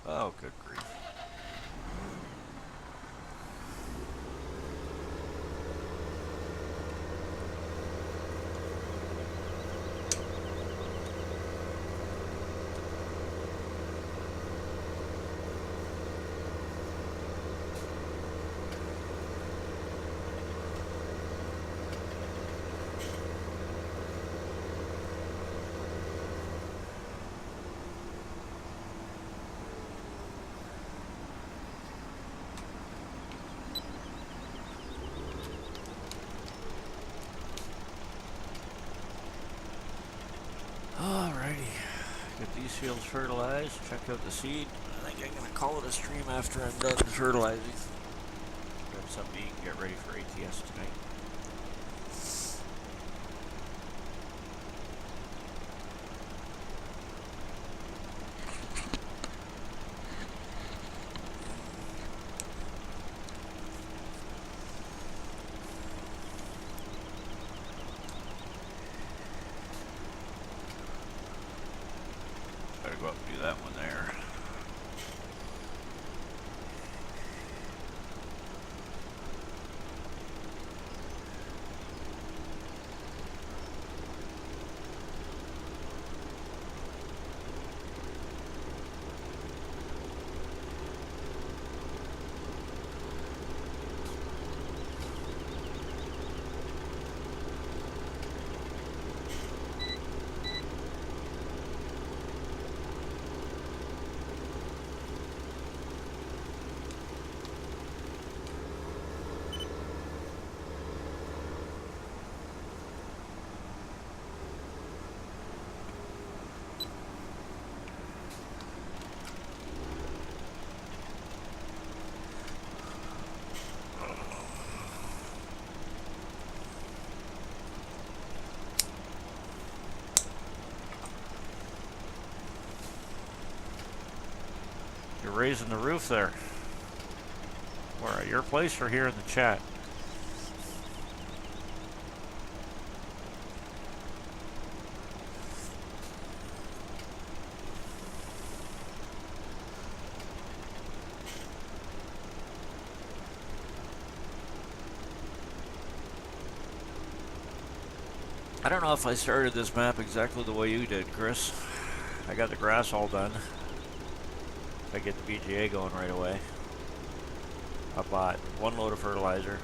Oh, good grief. Alrighty. Get these fields fertilized. Check out the seed. I think I'm gonna call it a stream after I'm done fertilizing. Grab something to eat and get ready for ATS tonight. Better go up and do that one there. You're raising the roof there. Where, at your place or here in the chat? I don't know if I started this map exactly the way you did, Chris. I got the grass all done. I get the BGA going right away. I bought 1 load of fertilizer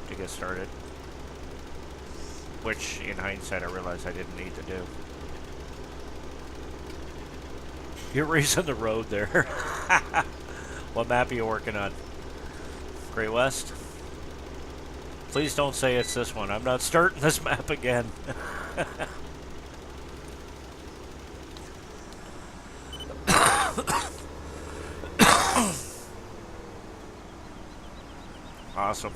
to get started, which in hindsight I realized I didn't need to do. You're raising the road there. What map are you working on? Great West? Please don't say it's this one. I'm not starting this map again. Awesome.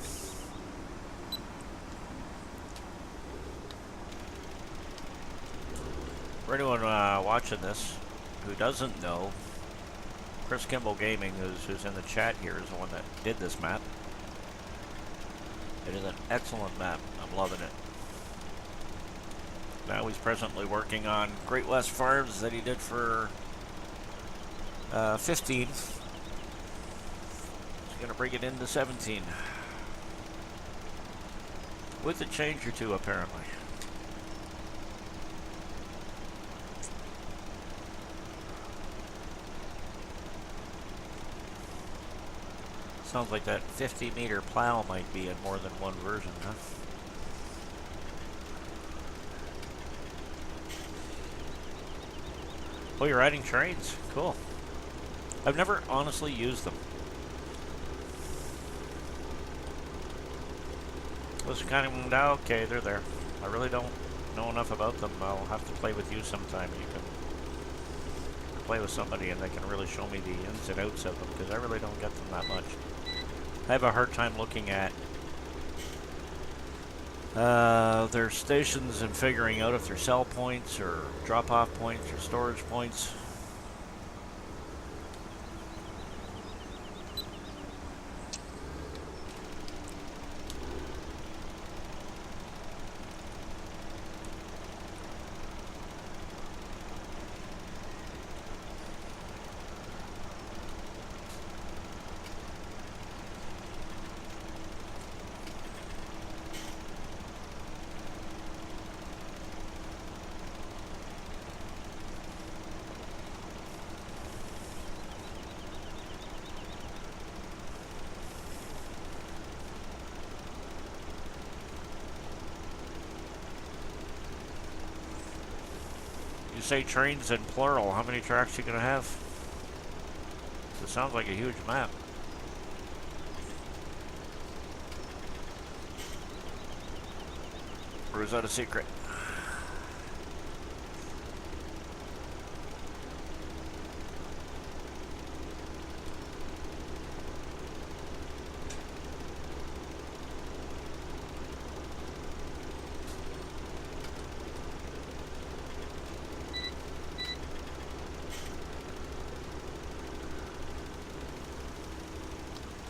For anyone watching this who doesn't know, Chris Kimball Gaming, who's in the chat here, is the one that did this map. It is an excellent map. I'm loving it. Now he's presently working on Great West Farms that he did for 15. He's going to bring it into 17. With a change or two, apparently. Sounds like that 50-meter plow might be in more than one version, huh? Oh, you're riding trains. Cool. I've never honestly used them. Those kind of, okay, they're there. I really don't know enough about them. I'll have to play with you sometime. You can play with somebody and they can really show me the ins and outs of them, because I really don't get them that much. I have a hard time looking at their stations and figuring out if they're sell points or drop-off points or storage points. You say trains in plural. How many tracks you gonna have? It sounds like a huge map. Or is that a secret?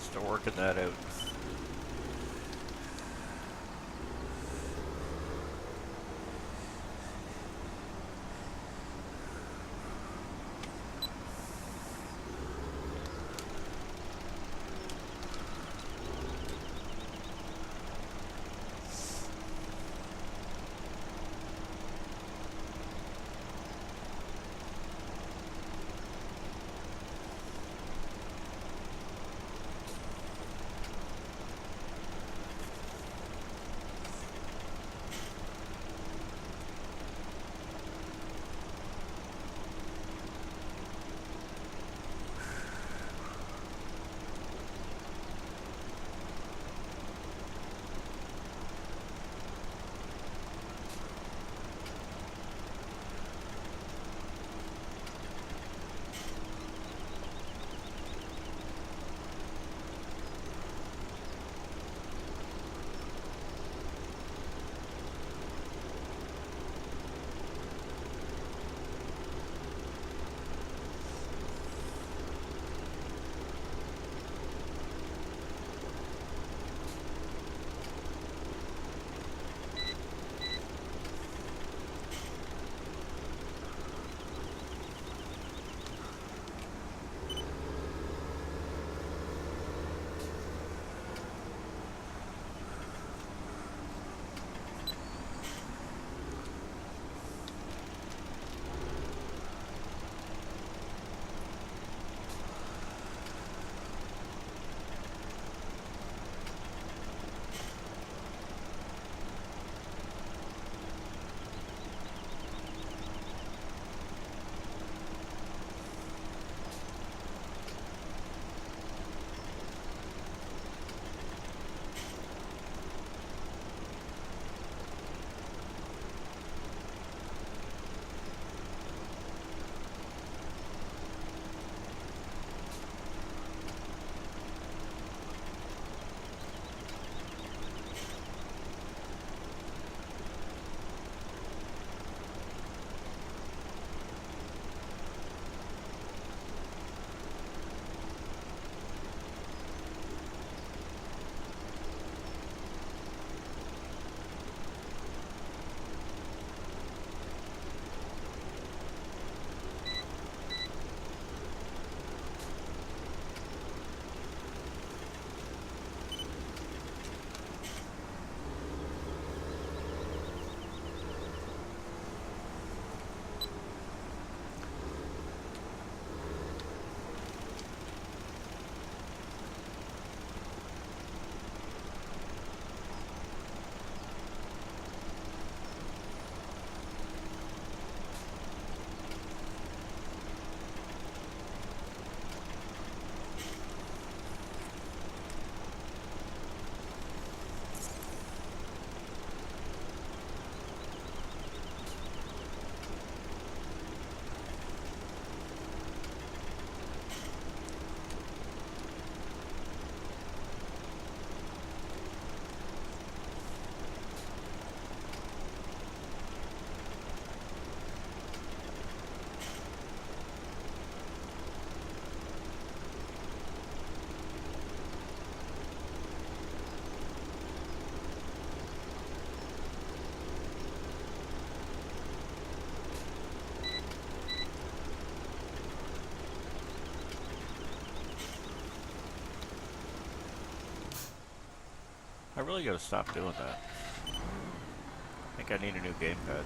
Still working that out. really gotta stop doing that. I think I need a new gamepad.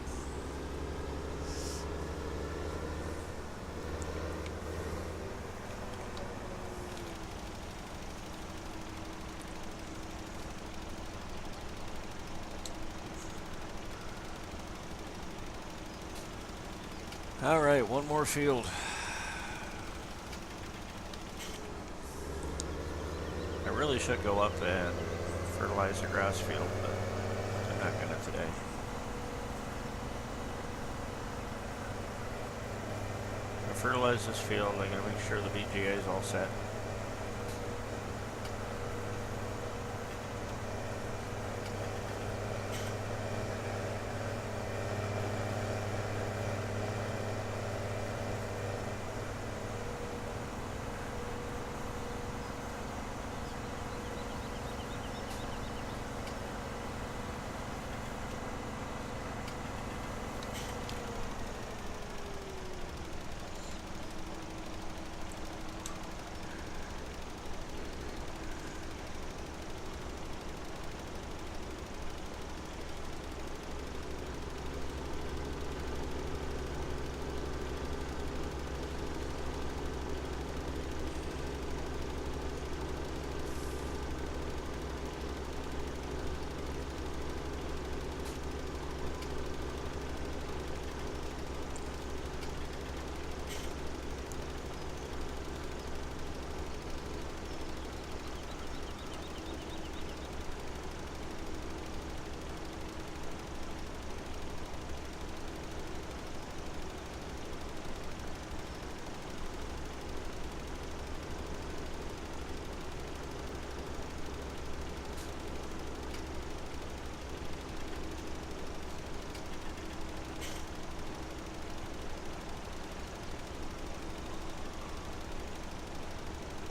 Alright, one more field. I really should go up and fertilize the grass field, but I'm not gonna today. I fertilize this field, I'm gonna make sure the VGA is all set.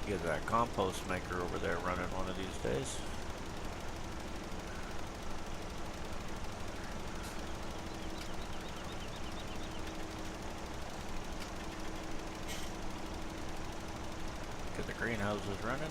Get that compost maker over there running one of these days. Get the greenhouses running.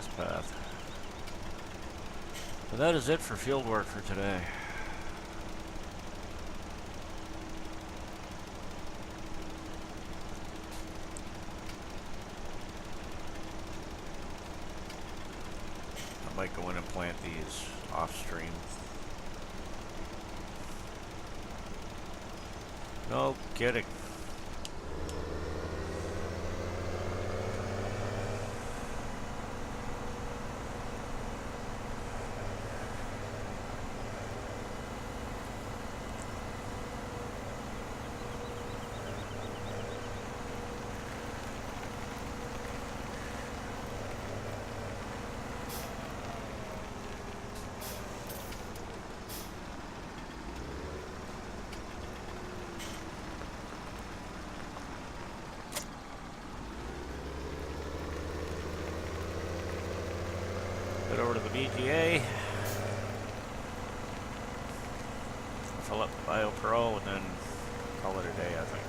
bypass path. But that is it for field work for today. I might go in and plant these off stream. No kidding. Head over to the BGA. Fill up the BioPro and then call it a day, I think.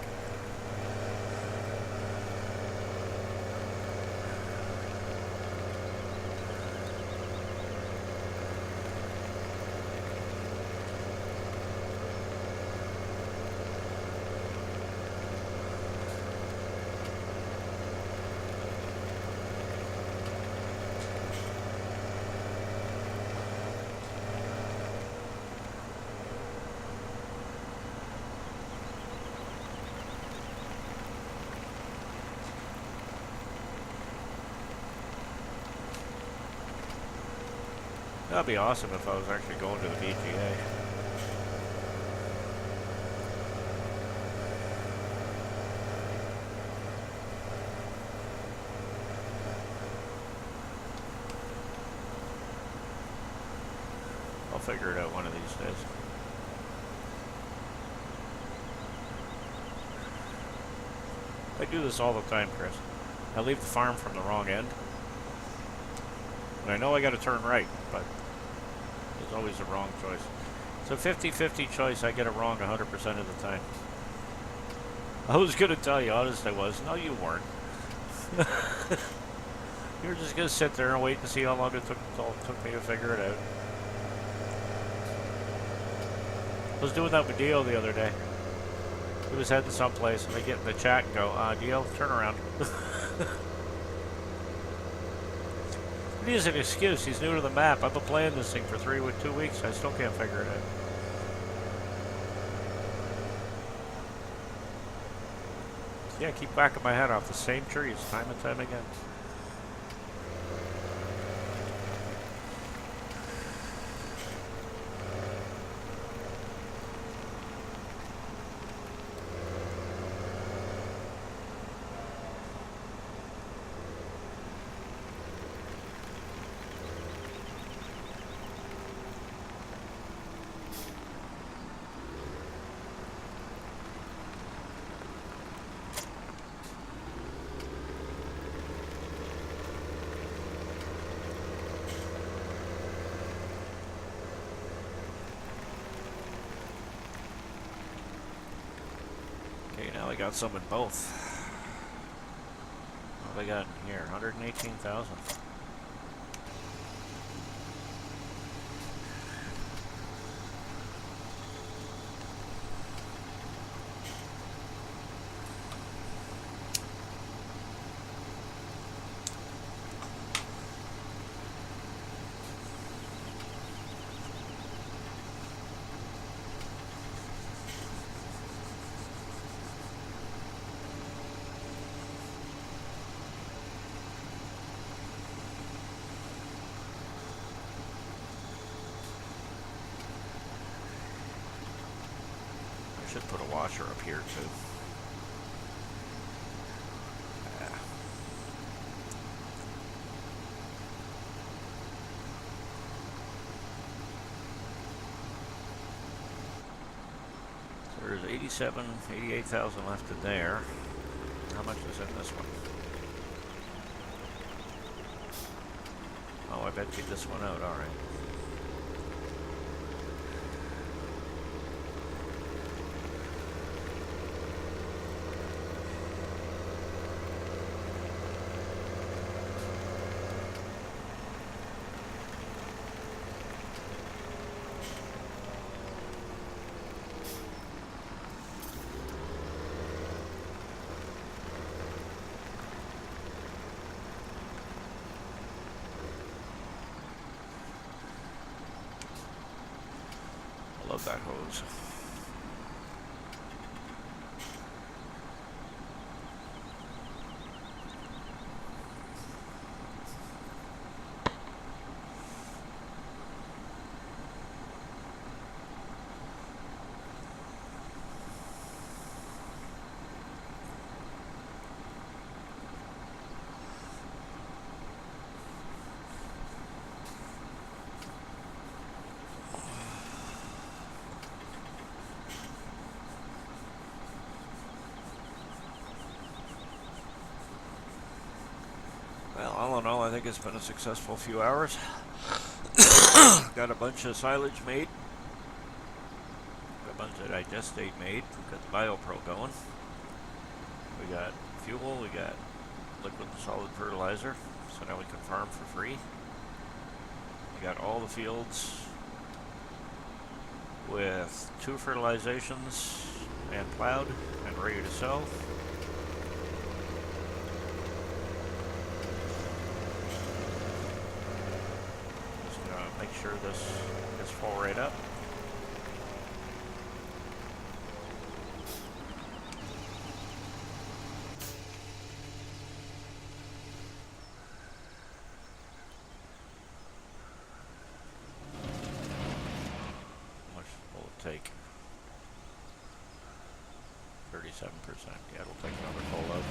That'd be awesome if I was actually going to the BGA. I'll figure it out one of these days. I do this all the time, Chris. I leave the farm from the wrong end. And I know I gotta turn right, but there's always a wrong choice. It's a 50-50 choice. I get it wrong 100% of the time. I was gonna tell you, honest I was. No, you weren't. You were just gonna sit there and wait and see how long it took me to figure it out. I was doing that with Dio the other day. He was heading someplace, and I get in the chat and go, Dio, turn around. It is an excuse. He's new to the map. I've been playing this thing for 2 weeks. I still can't figure it out. Yeah, I keep backing my head off the same trees time and time again. Now I got some in both. What have I got in here? 118,000. Should put a washer up here too. Yeah. So there's 88,000 left in there. How much is in this one? Oh, I bet you this one out. All right. Love that hose. Well, all in all, I think it's been a successful few hours. Got a bunch of silage made. Got a bunch of digestate made. We've got the BioPro going. We got fuel. We got liquid and solid fertilizer. So now we can farm for free. We got all the fields with 2 fertilizations and plowed and ready to sow. Make sure this is full right up. How much will it take? 37%. Yeah, it'll take another full load.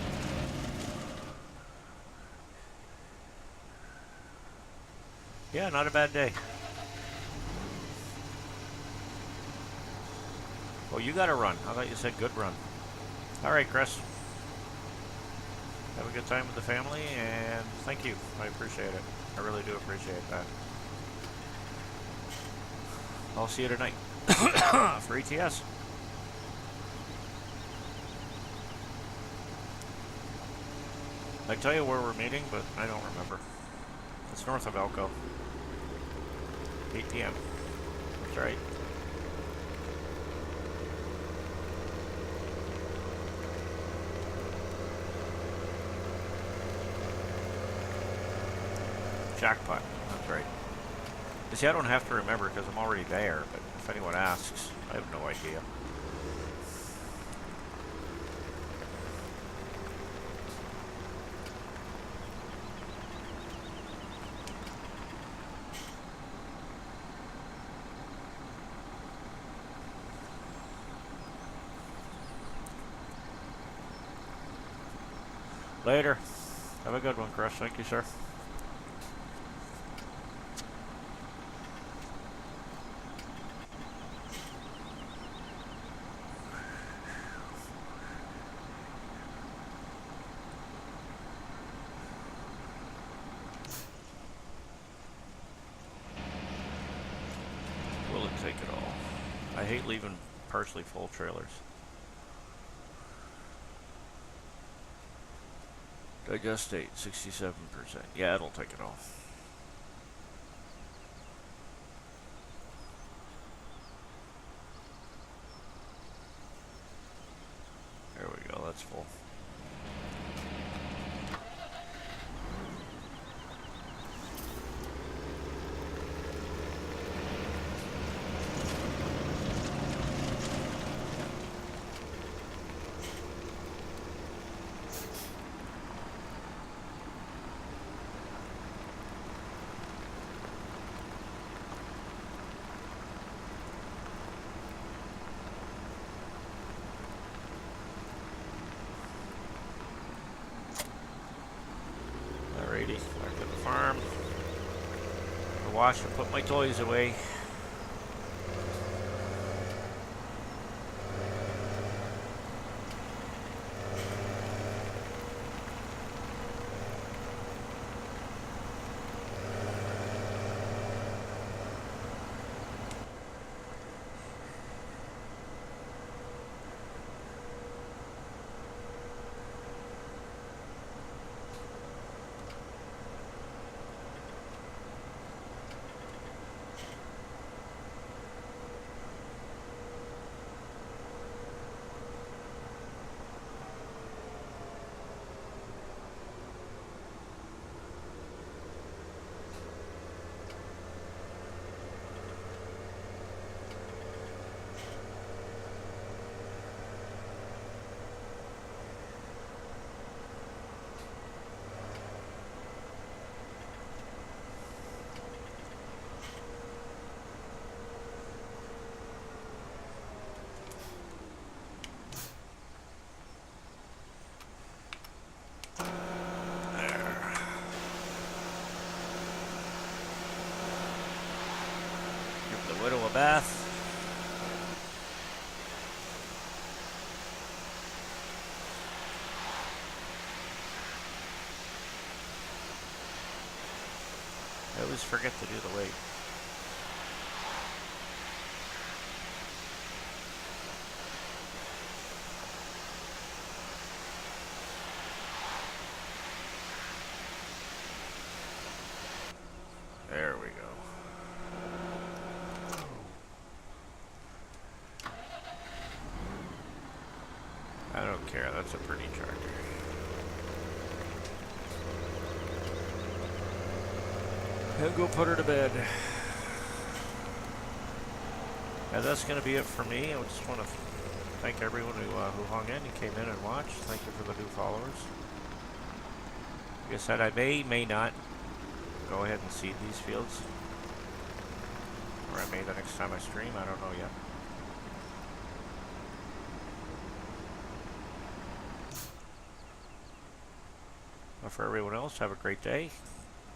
Yeah, not a bad day. Oh, you got to run. I thought you said good run. All right, Chris. Have a good time with the family, and thank you. I appreciate it. I really do appreciate that. I'll see you tonight for ETS. I tell you where we're meeting, but I don't remember. It's north of Elko. 8 p.m. That's right. Jackpot. That's right. You see, I don't have to remember because I'm already there, but if anyone asks, I have no idea. Later. Have a good one, Chris. Thank you, sir. Will it take it all? I hate leaving partially full trailers. Digestate, 67%. Yeah, it'll take it all. There we go, that's full. Back to the farm. I wash and put my toys away. The Widow of Bath. I always forget to do the weight. There we go. I don't care, that's a pretty tractor. I'll go put her to bed. And that's going to be it for me. I just want to thank everyone who hung in and came in and watched. Thank you for the new followers. Like I said, I may not go ahead and seed these fields. Or I may the next time I stream, I don't know yet. But for everyone else, have a great day.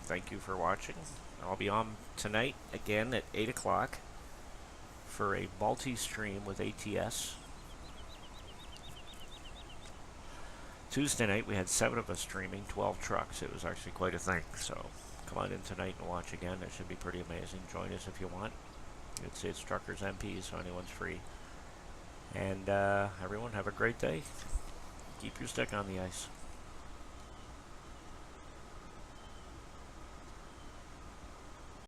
Thank you for watching. I'll be on tonight again at 8 o'clock for a multi-stream with ATS. Tuesday night we had 7 of us streaming, 12 trucks. It was actually quite a thing. So come on in tonight and watch again. It should be pretty amazing. Join us if you want. It's Truckers MP, so anyone's free. And everyone have a great day. Keep your stick on the ice.